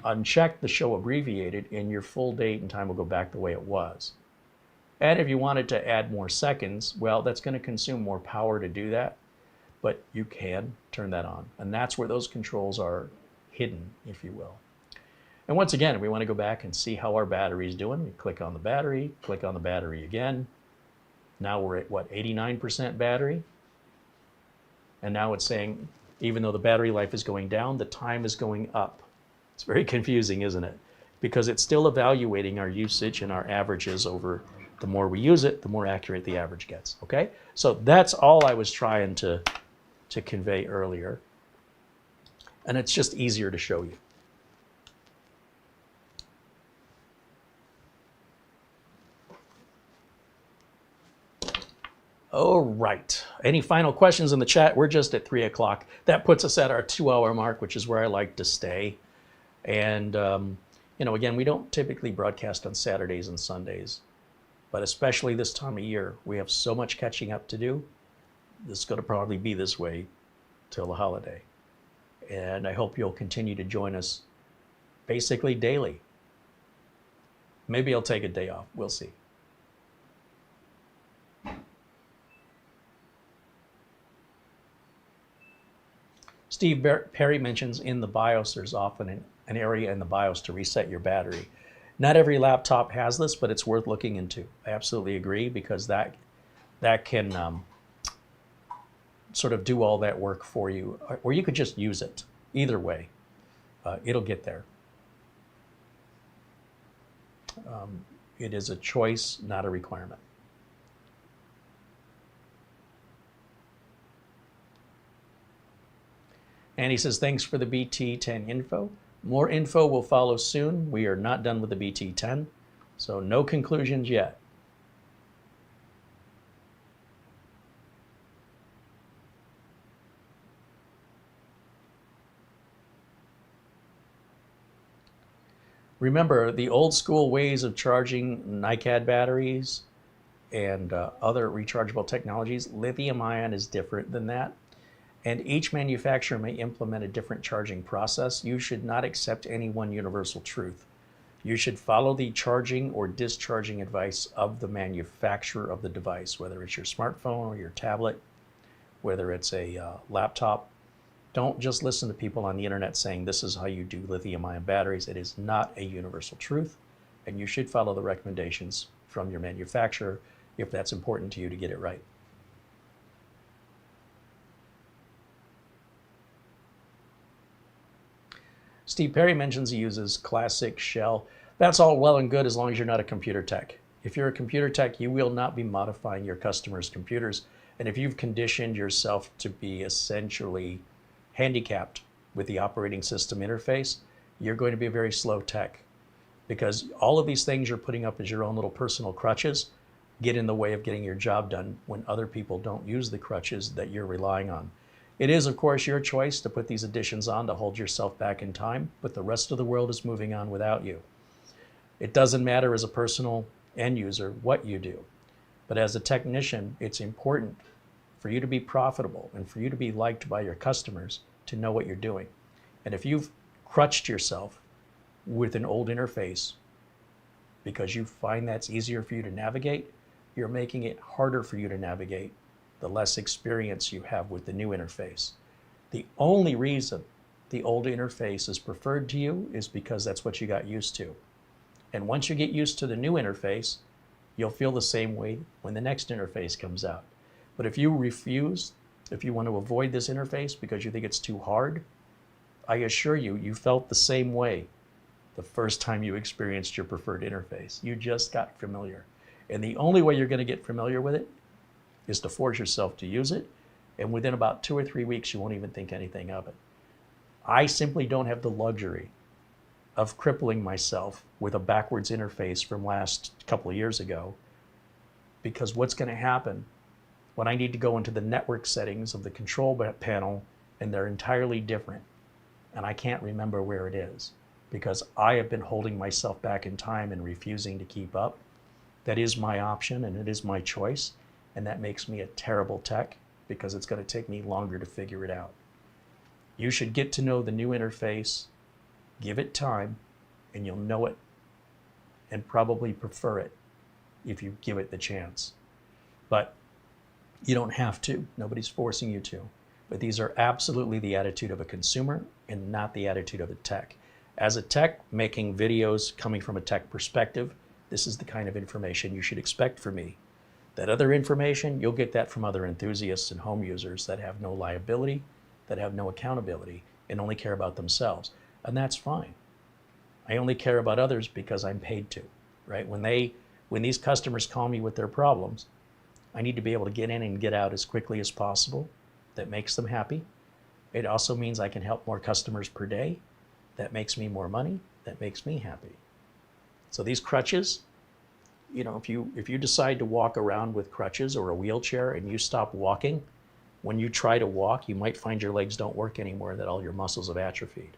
[SPEAKER 1] uncheck the show abbreviated and your full date and time will go back the way it was. And if you wanted to add more seconds, well, that's going to consume more power to do that, but you can turn that on. And that's where those controls are hidden, if you will. And once again, if we want to go back and see how our battery is doing, we click on the battery, click on the battery again. Now we're at what, 89% battery? And now it's saying, even though the battery life is going down, the time is going up. It's very confusing, isn't it? Because it's still evaluating our usage and our averages over the more we use it, the more accurate the average gets, okay? So that's all I was trying to convey earlier. And it's just easier to show you. All right. Any final questions in the chat? We're just at 3 o'clock. That puts us at our 2-hour mark, which is where I like to stay. And, you know, again, we don't typically broadcast on Saturdays and Sundays, but especially this time of year, we have so much catching up to do. This is going to probably be this way till the holiday. And I hope you'll continue to join us basically daily. Maybe I'll take a day off. We'll see. Steve Perry mentions in the BIOS, there's often an area in the BIOS to reset your battery. Not every laptop has this, but it's worth looking into. I absolutely agree, because that can sort of do all that work for you, or you could just use it. Either way, it'll get there. It is a choice, not a requirement. And he says, thanks for the BT10 info. More info will follow soon. We are not done with the BT10, so no conclusions yet. Remember, the old school ways of charging NiCad batteries and other rechargeable technologies, lithium ion is different than that. And each manufacturer may implement a different charging process. You should not accept any one universal truth. You should follow the charging or discharging advice of the manufacturer of the device, whether it's your smartphone or your tablet, whether it's a laptop. Don't just listen to people on the internet saying this is how you do lithium-ion batteries. It is not a universal truth, and you should follow the recommendations from your manufacturer if that's important to you to get it right. Steve Perry mentions he uses classic shell. That's all well and good as long as you're not a computer tech. If you're a computer tech, you will not be modifying your customers' computers. And if you've conditioned yourself to be essentially handicapped with the operating system interface, you're going to be a very slow tech, because all of these things you're putting up as your own little personal crutches get in the way of getting your job done when other people don't use the crutches that you're relying on. It is, of course, your choice to put these additions on to hold yourself back in time, but the rest of the world is moving on without you. It doesn't matter as a personal end user what you do, but as a technician, it's important for you to be profitable and for you to be liked by your customers to know what you're doing. And if you've crutched yourself with an old interface because you find that's easier for you to navigate, you're making it harder for you to navigate the less experience you have with the new interface. The only reason the old interface is preferred to you is because that's what you got used to. And once you get used to the new interface, you'll feel the same way when the next interface comes out. But if you refuse, if you want to avoid this interface because you think it's too hard, I assure you, you felt the same way the first time you experienced your preferred interface. You just got familiar. And the only way you're going to get familiar with it is to force yourself to use it. And within about 2 or 3 weeks, you won't even think anything of it. I simply don't have the luxury of crippling myself with a backwards interface from last couple of years ago, because what's going to happen when I need to go into the network settings of the control panel and they're entirely different and I can't remember where it is because I have been holding myself back in time and refusing to keep up. That is my option and it is my choice, and that makes me a terrible tech because it's going to take me longer to figure it out. You should get to know the new interface, give it time, and you'll know it and probably prefer it if you give it the chance. But you don't have to. Nobody's forcing you to. But these are absolutely the attitude of a consumer and not the attitude of a tech. As a tech, making videos coming from a tech perspective, this is the kind of information you should expect from me. That other information, you'll get that from other enthusiasts and home users that have no liability, that have no accountability, and only care about themselves. And that's fine. I only care about others because I'm paid to, right? When these customers call me with their problems, I need to be able to get in and get out as quickly as possible. That makes them happy. It also means I can help more customers per day. That makes me more money. That makes me happy. So these crutches, you know, if you decide to walk around with crutches or a wheelchair and you stop walking, when you try to walk, you might find your legs don't work anymore, that all your muscles have atrophied.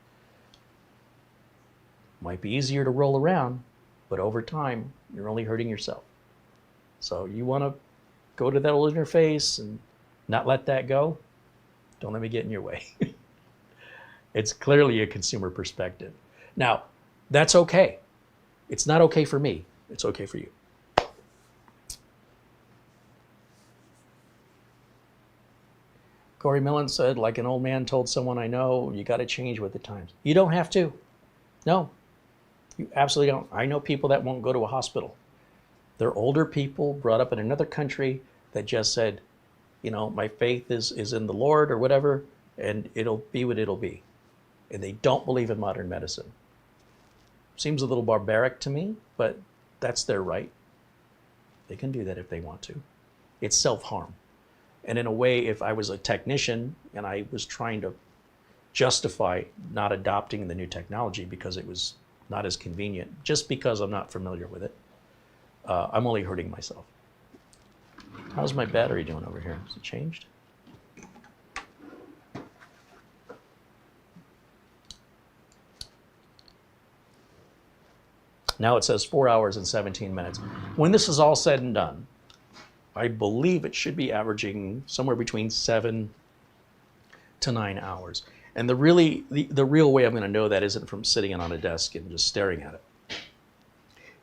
[SPEAKER 1] Might be easier to roll around, but over time, you're only hurting yourself. So you want to go to that old interface and not let that go? Don't let me get in your way. It's clearly a consumer perspective. Now, that's okay. It's not okay for me. It's okay for you. Corey Millen said, like an old man told someone I know, you got to change with the times. You don't have to. No, you absolutely don't. I know people that won't go to a hospital. They're older people brought up in another country that just said, you know, my faith is in the Lord or whatever, and it'll be what it'll be. And they don't believe in modern medicine. Seems a little barbaric to me, but that's their right. They can do that if they want to. It's self-harm. And in a way, if I was a technician and I was trying to justify not adopting the new technology because it was not as convenient, just because I'm not familiar with it, I'm only hurting myself. How's my battery doing over here? Has it changed? Now it says 4 hours and 17 minutes. When this is all said and done, I believe it should be averaging somewhere between 7 to 9 hours. And the real way I'm going to know that isn't from sitting on a desk and just staring at it.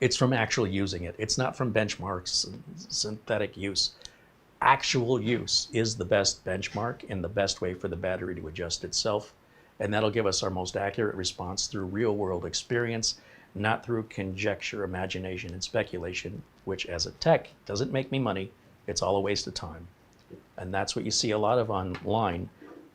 [SPEAKER 1] It's from actually using it. It's not from benchmarks and synthetic use. Actual use is the best benchmark and the best way for the battery to adjust itself. And that'll give us our most accurate response through real world experience, not through conjecture, imagination, and speculation, which as a tech doesn't make me money. It's all a waste of time. And that's what you see a lot of online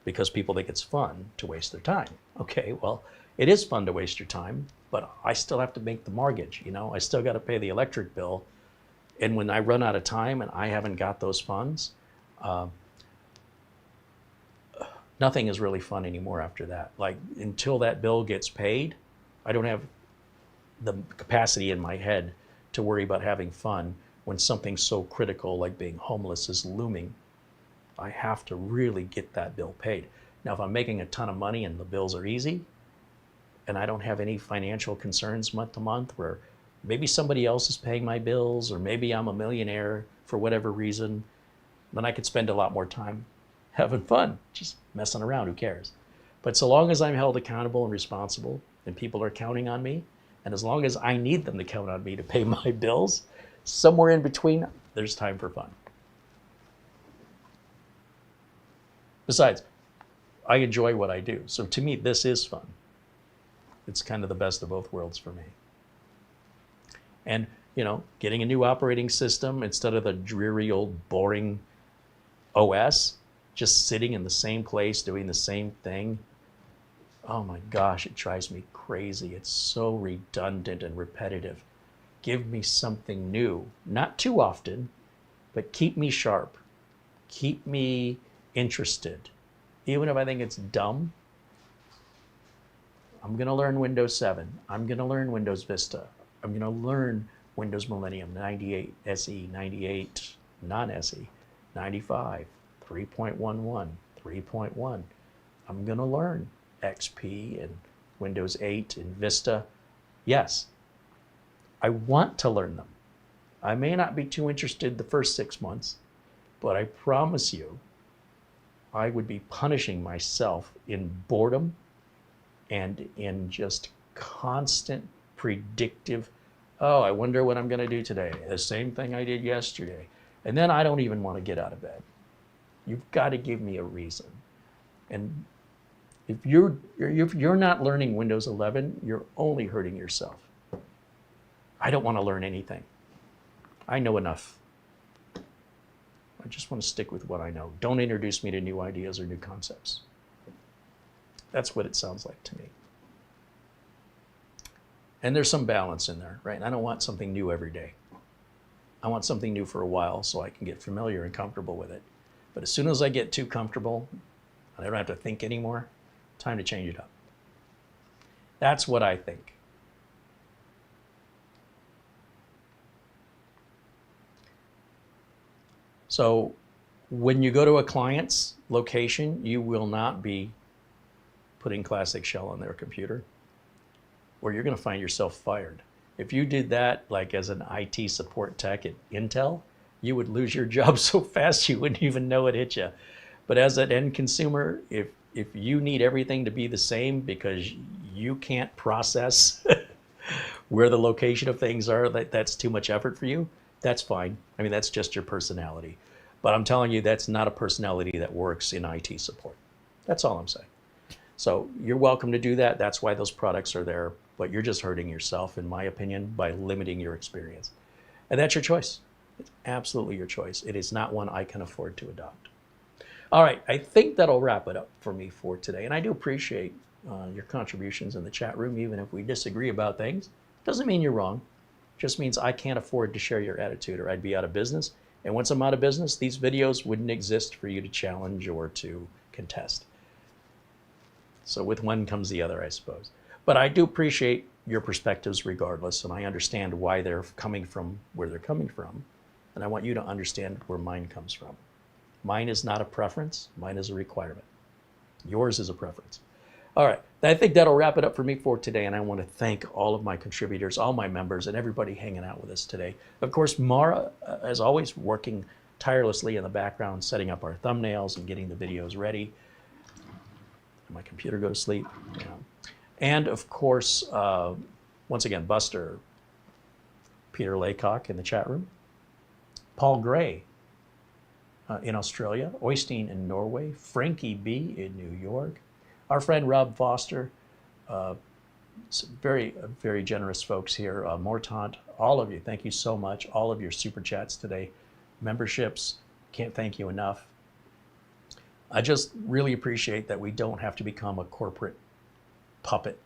[SPEAKER 1] because people think it's fun to waste their time. Okay, well, it is fun to waste your time, but I still have to make the mortgage, you know? I still got to pay the electric bill. And when I run out of time and I haven't got those funds, nothing is really fun anymore after that. Like, until that bill gets paid, I don't have the capacity in my head to worry about having fun when something so critical like being homeless is looming. I have to really get that bill paid. Now, if I'm making a ton of money and the bills are easy, and I don't have any financial concerns month to month where maybe somebody else is paying my bills, or maybe I'm a millionaire for whatever reason, then I could spend a lot more time having fun, just messing around, who cares? But so long as I'm held accountable and responsible and people are counting on me, and as long as I need them to count on me to pay my bills, somewhere in between, there's time for fun. Besides, I enjoy what I do. So to me, this is fun. It's kind of the best of both worlds for me. And, you know, getting a new operating system instead of the dreary old boring OS, just sitting in the same place doing the same thing. Oh my gosh, it drives me crazy. It's so redundant and repetitive. Give me something new, not too often, but keep me sharp. Keep me interested. Even if I think it's dumb, I'm going to learn Windows 7. I'm going to learn Windows Vista. I'm going to learn Windows Millennium 98 SE, 98 non-SE, 95, 3.11, 3.1. I'm going to learn XP and Windows 8 and Vista. Yes, I want to learn them. I may not be too interested the first 6 months, but I promise you, I would be punishing myself in boredom and in just constant predictive, oh, I wonder what I'm going to do today. The same thing I did yesterday. And then I don't even want to get out of bed. You've got to give me a reason. And if you're not learning Windows 11, you're only hurting yourself. I don't want to learn anything. I know enough. I just want to stick with what I know. Don't introduce me to new ideas or new concepts. That's what it sounds like to me. And there's some balance in there, right? I don't want something new every day. I want something new for a while so I can get familiar and comfortable with it. But as soon as I get too comfortable, and I don't have to think anymore, time to change it up. That's what I think. So when you go to a client's location, you will not be putting Classic Shell on their computer, or you're going to find yourself fired. If you did that like as an IT support tech at Intel, you would lose your job so fast you wouldn't even know it hit you. But as an end consumer, if you need everything to be the same because you can't process where the location of things are, that's too much effort for you, that's fine. I mean, that's just your personality. But I'm telling you, that's not a personality that works in IT support. That's all I'm saying. So you're welcome to do that. That's why those products are there. But you're just hurting yourself, in my opinion, by limiting your experience. And that's your choice. It's absolutely your choice. It is not one I can afford to adopt. All right, I think that'll wrap it up for me for today. And I do appreciate your contributions in the chat room, even if we disagree about things. Doesn't mean you're wrong. Just means I can't afford to share your attitude or I'd be out of business. And once I'm out of business, these videos wouldn't exist for you to challenge or to contest. So with one comes the other, I suppose. But I do appreciate your perspectives regardless, and I understand why they're coming from where they're coming from. And I want you to understand where mine comes from. Mine is not a preference, mine is a requirement. Yours is a preference. All right, I think that'll wrap it up for me for today, and I want to thank all of my contributors, all my members, and everybody hanging out with us today. Of course, Mara, as always, working tirelessly in the background, setting up our thumbnails and getting the videos ready. My computer go to sleep. You know. And of course, once again, Buster, Peter Laycock in the chat room, Paul Gray in Australia, Oystein in Norway, Frankie B in New York, our friend Rob Foster, very generous folks here, Mortant, all of you, thank you so much. All of your super chats today, memberships, can't thank you enough. I just really appreciate that we don't have to become a corporate puppet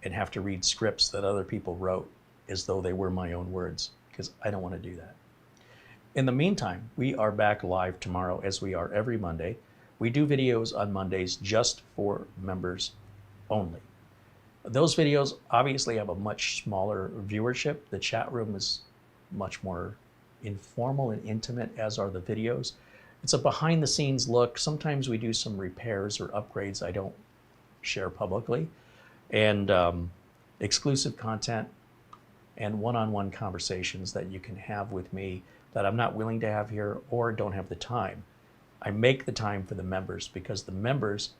[SPEAKER 1] and have to read scripts that other people wrote as though they were my own words, because I don't want to do that. In the meantime, we are back live tomorrow as we are every Monday. We do videos on Mondays just for members only. Those videos obviously have a much smaller viewership. The chat room is much more informal and intimate, as are the videos. It's a behind the scenes look. Sometimes we do some repairs or upgrades I don't share publicly, and exclusive content and one-on-one conversations that you can have with me that I'm not willing to have here or don't have the time. I make the time for the members because the members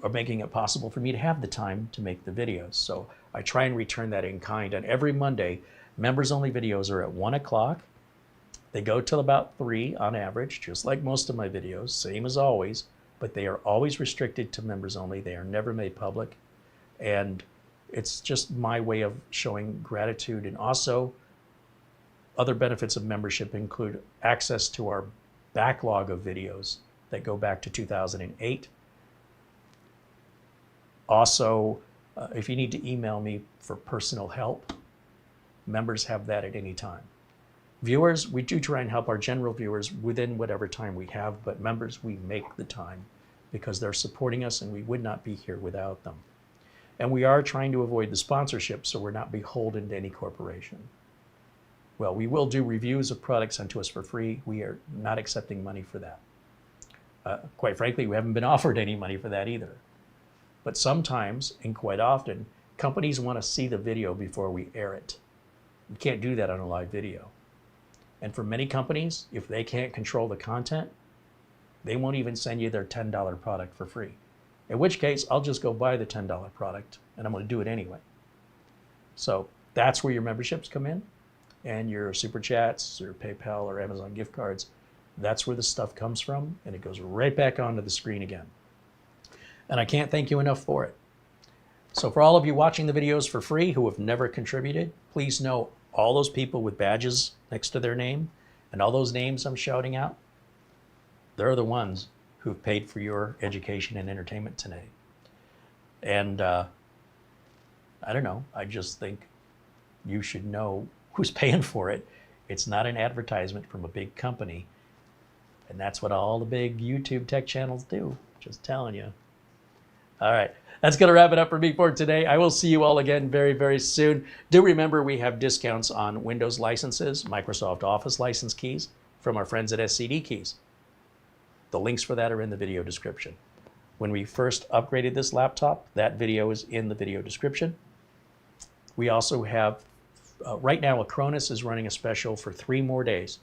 [SPEAKER 1] are making it possible for me to have the time to make the videos. So I try and return that in kind. And every Monday, members only videos are at 1 o'clock They go till about 3 on average, just like most of my videos, same as always, but they are always restricted to members only. They are never made public. And it's just my way of showing gratitude. And also, other benefits of membership include access to our backlog of videos that go back to 2008. Also, if you need to email me for personal help, members have that at any time. Viewers, we do try and help our general viewers within whatever time we have, but members, we make the time because they're supporting us and we would not be here without them. And we are trying to avoid the sponsorship so we're not beholden to any corporation. Well, we will do reviews of products sent to us for free. We are not accepting money for that. Quite frankly, we haven't been offered any money for that either. But sometimes, and quite often, companies want to see the video before we air it. We can't do that on a live video. And for many companies, if they can't control the content, they won't even send you their $10 product for free. In which case, I'll just go buy the $10 product and I'm going to do it anyway. So that's where your memberships come in, and your super chats or PayPal or Amazon gift cards. That's where the stuff comes from, and it goes right back onto the screen again. And I can't thank you enough for it. So for all of you watching the videos for free who have never contributed, please know all those people with badges next to their name and all those names I'm shouting out, they're the ones who've paid for your education and entertainment today. And I don't know, I just think you should know who's paying for it. It's not an advertisement from a big company. And that's what all the big YouTube tech channels do, just telling you. All right, that's going to wrap it up for me for today. I will see you all again very, very soon. Do remember we have discounts on Windows licenses, Microsoft Office license keys from our friends at SCD Keys. The links for that are in the video description. When we first upgraded this laptop, that video is in the video description. We also have, right now, Acronis is running a special for 3 more days.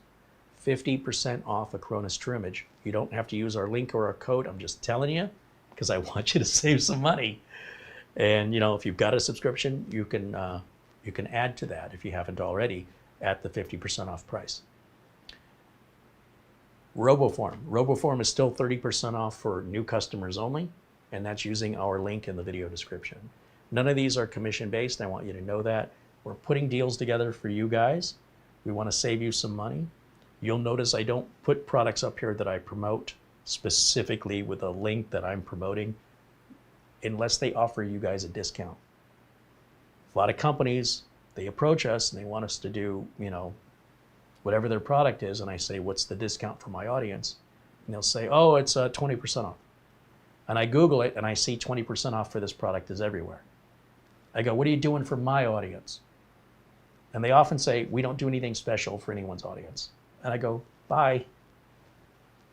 [SPEAKER 1] 50% off Acronis Trimage. You don't have to use our link or our code. I'm just telling you, because I want you to save some money. And you know, if you've got a subscription, you can add to that if you haven't already at the 50% off price. RoboForm is still 30% off for new customers only, and that's using our link in the video description. None of these are commission based. I want you to know that. We're putting deals together for you guys. We want to save you some money. You'll notice I don't put products up here that I promote specifically with a link that I'm promoting unless they offer you guys a discount. A lot of companies, they approach us and they want us to do, you know, whatever their product is, and I say, what's the discount for my audience? And they'll say, oh, it's 20% off. And I Google it and I see 20% off for this product is everywhere. I go, what are you doing for my audience? And they often say, we don't do anything special for anyone's audience. And I go, bye.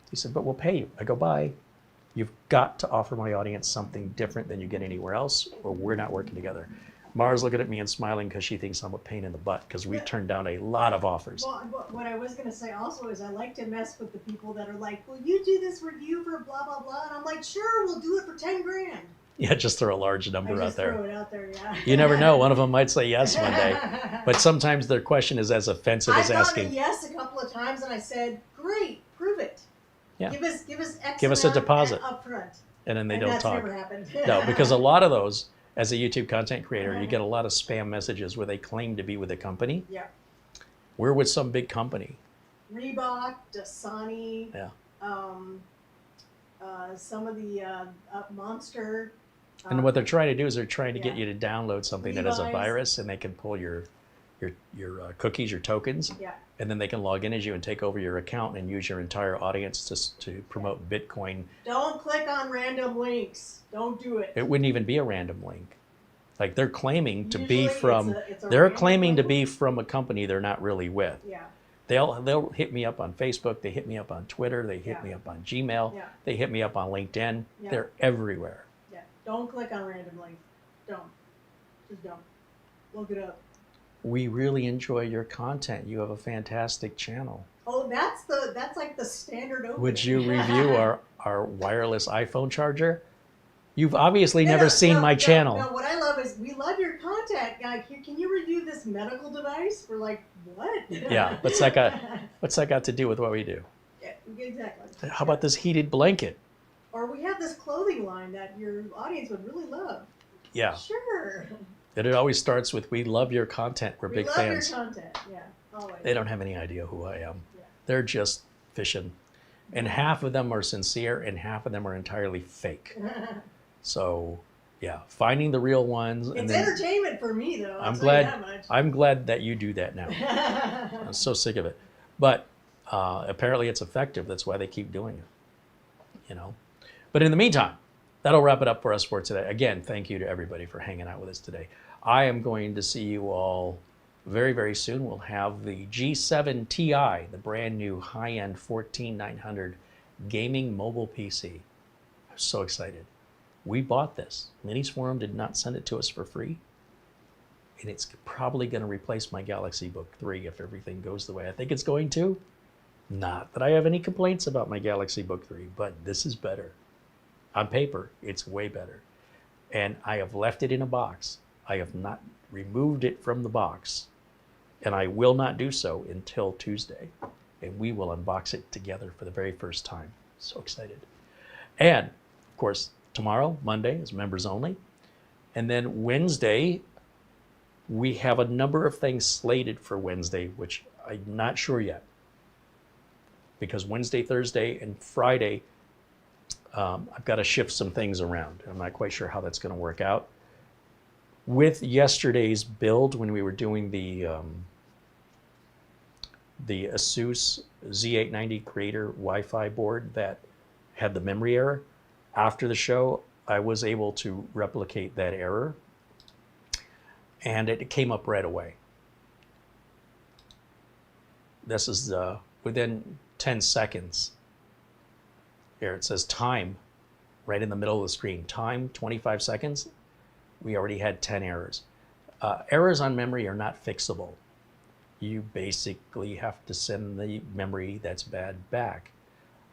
[SPEAKER 1] He said, but we'll pay you. I go, bye. You've got to offer my audience something different than you get anywhere else, or we're not working together. Mara's looking at me and smiling because she thinks I'm a pain in the butt because we've turned down a lot of offers.
[SPEAKER 2] Well, what I was going to say also is I like to mess with the people that are like, will you do this review for blah, blah, blah? And I'm like, sure, we'll do it for 10 grand.
[SPEAKER 1] Yeah, just throw a large number out there.
[SPEAKER 2] Throw it out there, yeah.
[SPEAKER 1] You never know. One of them might say yes one day. But sometimes their question is as offensive as asking.
[SPEAKER 2] I got a yes a couple of times and I said, great, prove it.
[SPEAKER 1] Yeah.
[SPEAKER 2] Give us X
[SPEAKER 1] Give us a deposit
[SPEAKER 2] up front.
[SPEAKER 1] And then they don't talk.
[SPEAKER 2] Never happened.
[SPEAKER 1] No, because a lot of those, as a YouTube content creator, you get a lot of spam messages where they claim to be with a company.
[SPEAKER 2] Yeah.
[SPEAKER 1] We're with some big company.
[SPEAKER 2] Reebok, Dasani.
[SPEAKER 1] Yeah.
[SPEAKER 2] Some of the Monster.
[SPEAKER 1] And what they're trying to do is they're trying to get you to download something that has a
[SPEAKER 2] Levi's.
[SPEAKER 1] virus, and they can pull your cookies, your tokens, and then they can log in as you and take over your account and use your entire audience to promote Bitcoin.
[SPEAKER 2] Don't click on random links. Don't do it.
[SPEAKER 1] It wouldn't even be a random link. Like they're claiming to
[SPEAKER 2] Usually
[SPEAKER 1] be from,
[SPEAKER 2] it's a
[SPEAKER 1] they're
[SPEAKER 2] random
[SPEAKER 1] claiming to
[SPEAKER 2] link.
[SPEAKER 1] be from a company they're not really with.
[SPEAKER 2] Yeah.
[SPEAKER 1] They'll hit me up on Facebook. They hit me up on Twitter. They hit me up on Gmail.
[SPEAKER 2] Yeah.
[SPEAKER 1] They hit me up on LinkedIn.
[SPEAKER 2] Yeah.
[SPEAKER 1] They're everywhere.
[SPEAKER 2] Yeah. Don't click on random links. Don't. Just don't. Look it up.
[SPEAKER 1] We really enjoy your content. You have a fantastic channel.
[SPEAKER 2] Oh, that's like the standard opening.
[SPEAKER 1] Would you review our wireless iPhone charger? You've obviously never seen my channel.
[SPEAKER 2] No, what I love is we love your content. that. Can you review this medical device? We're like, what?
[SPEAKER 1] Yeah, what's that got to do with what we do?
[SPEAKER 2] Yeah, exactly.
[SPEAKER 1] How about this heated blanket?
[SPEAKER 2] Or we have this clothing line that your audience would really love.
[SPEAKER 1] Yeah.
[SPEAKER 2] Sure.
[SPEAKER 1] And it always starts with, we love your content. We're big fans.
[SPEAKER 2] We love your content, yeah, always.
[SPEAKER 1] They don't have any idea who I am.
[SPEAKER 2] Yeah.
[SPEAKER 1] They're just fishing. And half of them are sincere and half of them are entirely fake. So, yeah, finding the real ones.
[SPEAKER 2] It's entertainment for me, though.
[SPEAKER 1] I'm glad that you do that now. I'm so sick of it. But apparently it's effective. That's why they keep doing it. You know. But in the meantime, that'll wrap it up for us for today. Again, thank you to everybody for hanging out with us today. I am going to see you all very, very soon. We'll have the G7 Ti, the brand new high-end 14900 gaming mobile PC. I'm so excited. We bought this. Minis Forum did not send it to us for free. And it's probably going to replace my Galaxy Book 3 if everything goes the way I think it's going to. Not that I have any complaints about my Galaxy Book 3, but this is better. On paper, it's way better. And I have left it in a box. I have not removed it from the box. And I will not do so until Tuesday. And we will unbox it together for the very first time. So excited. And, of course, tomorrow, Monday, is members only. And then Wednesday, we have a number of things slated for Wednesday, which I'm not sure yet. Because Wednesday, Thursday, and Friday, I've got to shift some things around. I'm not quite sure how that's going to work out. With yesterday's build, when we were doing the Asus Z890 Creator Wi-Fi board that had the memory error, after the show, I was able to replicate that error, and it came up right away. This is within 10 seconds. Here it says time right in the middle of the screen. Time 25 seconds. We already had 10 errors. Errors on memory are not fixable. You basically have to send the memory that's bad back.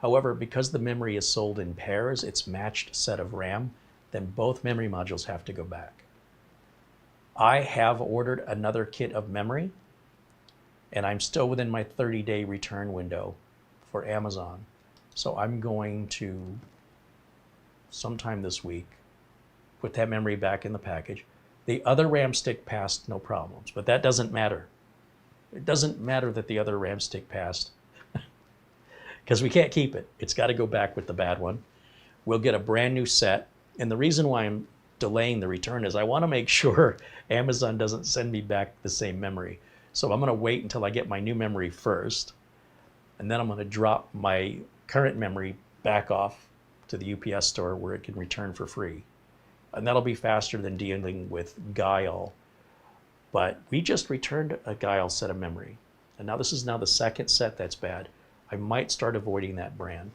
[SPEAKER 1] However, because the memory is sold in pairs, it's matched set of RAM, then both memory modules have to go back. I have ordered another kit of memory, and I'm still within my 30-day return window for Amazon. So I'm going to, sometime this week, put that memory back in the package. The other RAM stick passed, no problems, but that doesn't matter. It doesn't matter that the other RAM stick passed because we can't keep it. It's got to go back with the bad one. We'll get a brand new set. And the reason why I'm delaying the return is I want to make sure Amazon doesn't send me back the same memory. So I'm going to wait until I get my new memory first, and then I'm going to drop my current memory back off to the UPS store where it can return for free. And that'll be faster than dealing with Guile. But we just returned a Guile set of memory. And now this is now the second set that's bad. I might start avoiding that brand.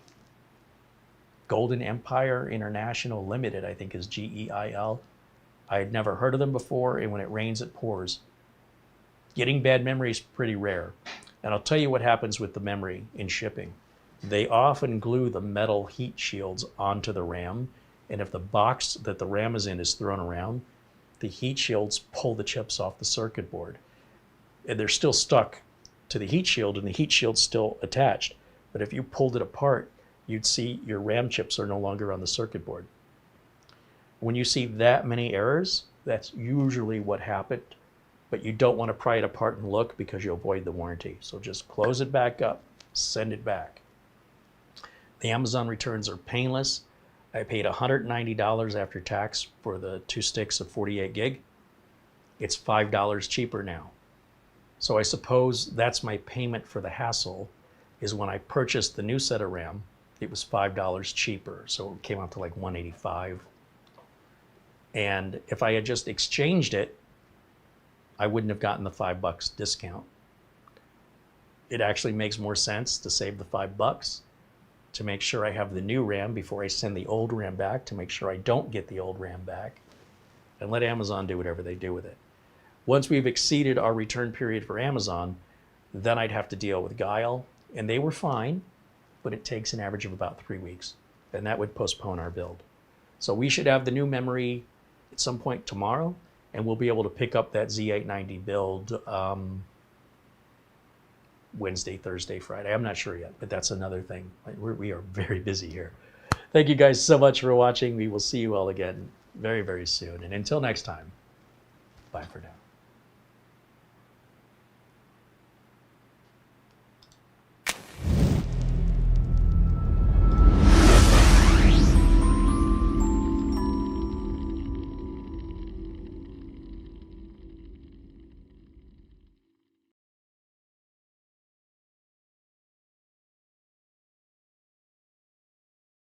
[SPEAKER 1] Golden Empire International Limited, I think is GEIL. I had never heard of them before, and when it rains, it pours. Getting bad memory is pretty rare. And I'll tell you what happens with the memory in shipping. They often glue the metal heat shields onto the RAM, and if the box that the RAM is in is thrown around, the heat shields pull the chips off the circuit board. And they're still stuck to the heat shield, and the heat shield's still attached. But if you pulled it apart, you'd see your RAM chips are no longer on the circuit board. When you see that many errors, that's usually what happened, but you don't want to pry it apart and look because you'll void the warranty. So just close it back up, send it back. The Amazon returns are painless. I paid $190 after tax for the 2 sticks of 48 gig. It's $5 cheaper now. So I suppose that's my payment for the hassle, is when I purchased the new set of RAM, it was $5 cheaper. So it came out to like $185. And if I had just exchanged it, I wouldn't have gotten the $5 discount. It actually makes more sense to save the $5 to make sure I have the new RAM before I send the old RAM back, to make sure I don't get the old RAM back, and let Amazon do whatever they do with it. Once we've exceeded our return period for Amazon, then I'd have to deal with Guile, and they were fine, but it takes an average of about 3 weeks, and that would postpone our build. So we should have the new memory at some point tomorrow, and we'll be able to pick up that Z890 build Wednesday, Thursday, Friday. I'm not sure yet, but that's another thing. We are very busy here. Thank you guys so much for watching. We will see you all again very, very soon. And until next time, bye for now.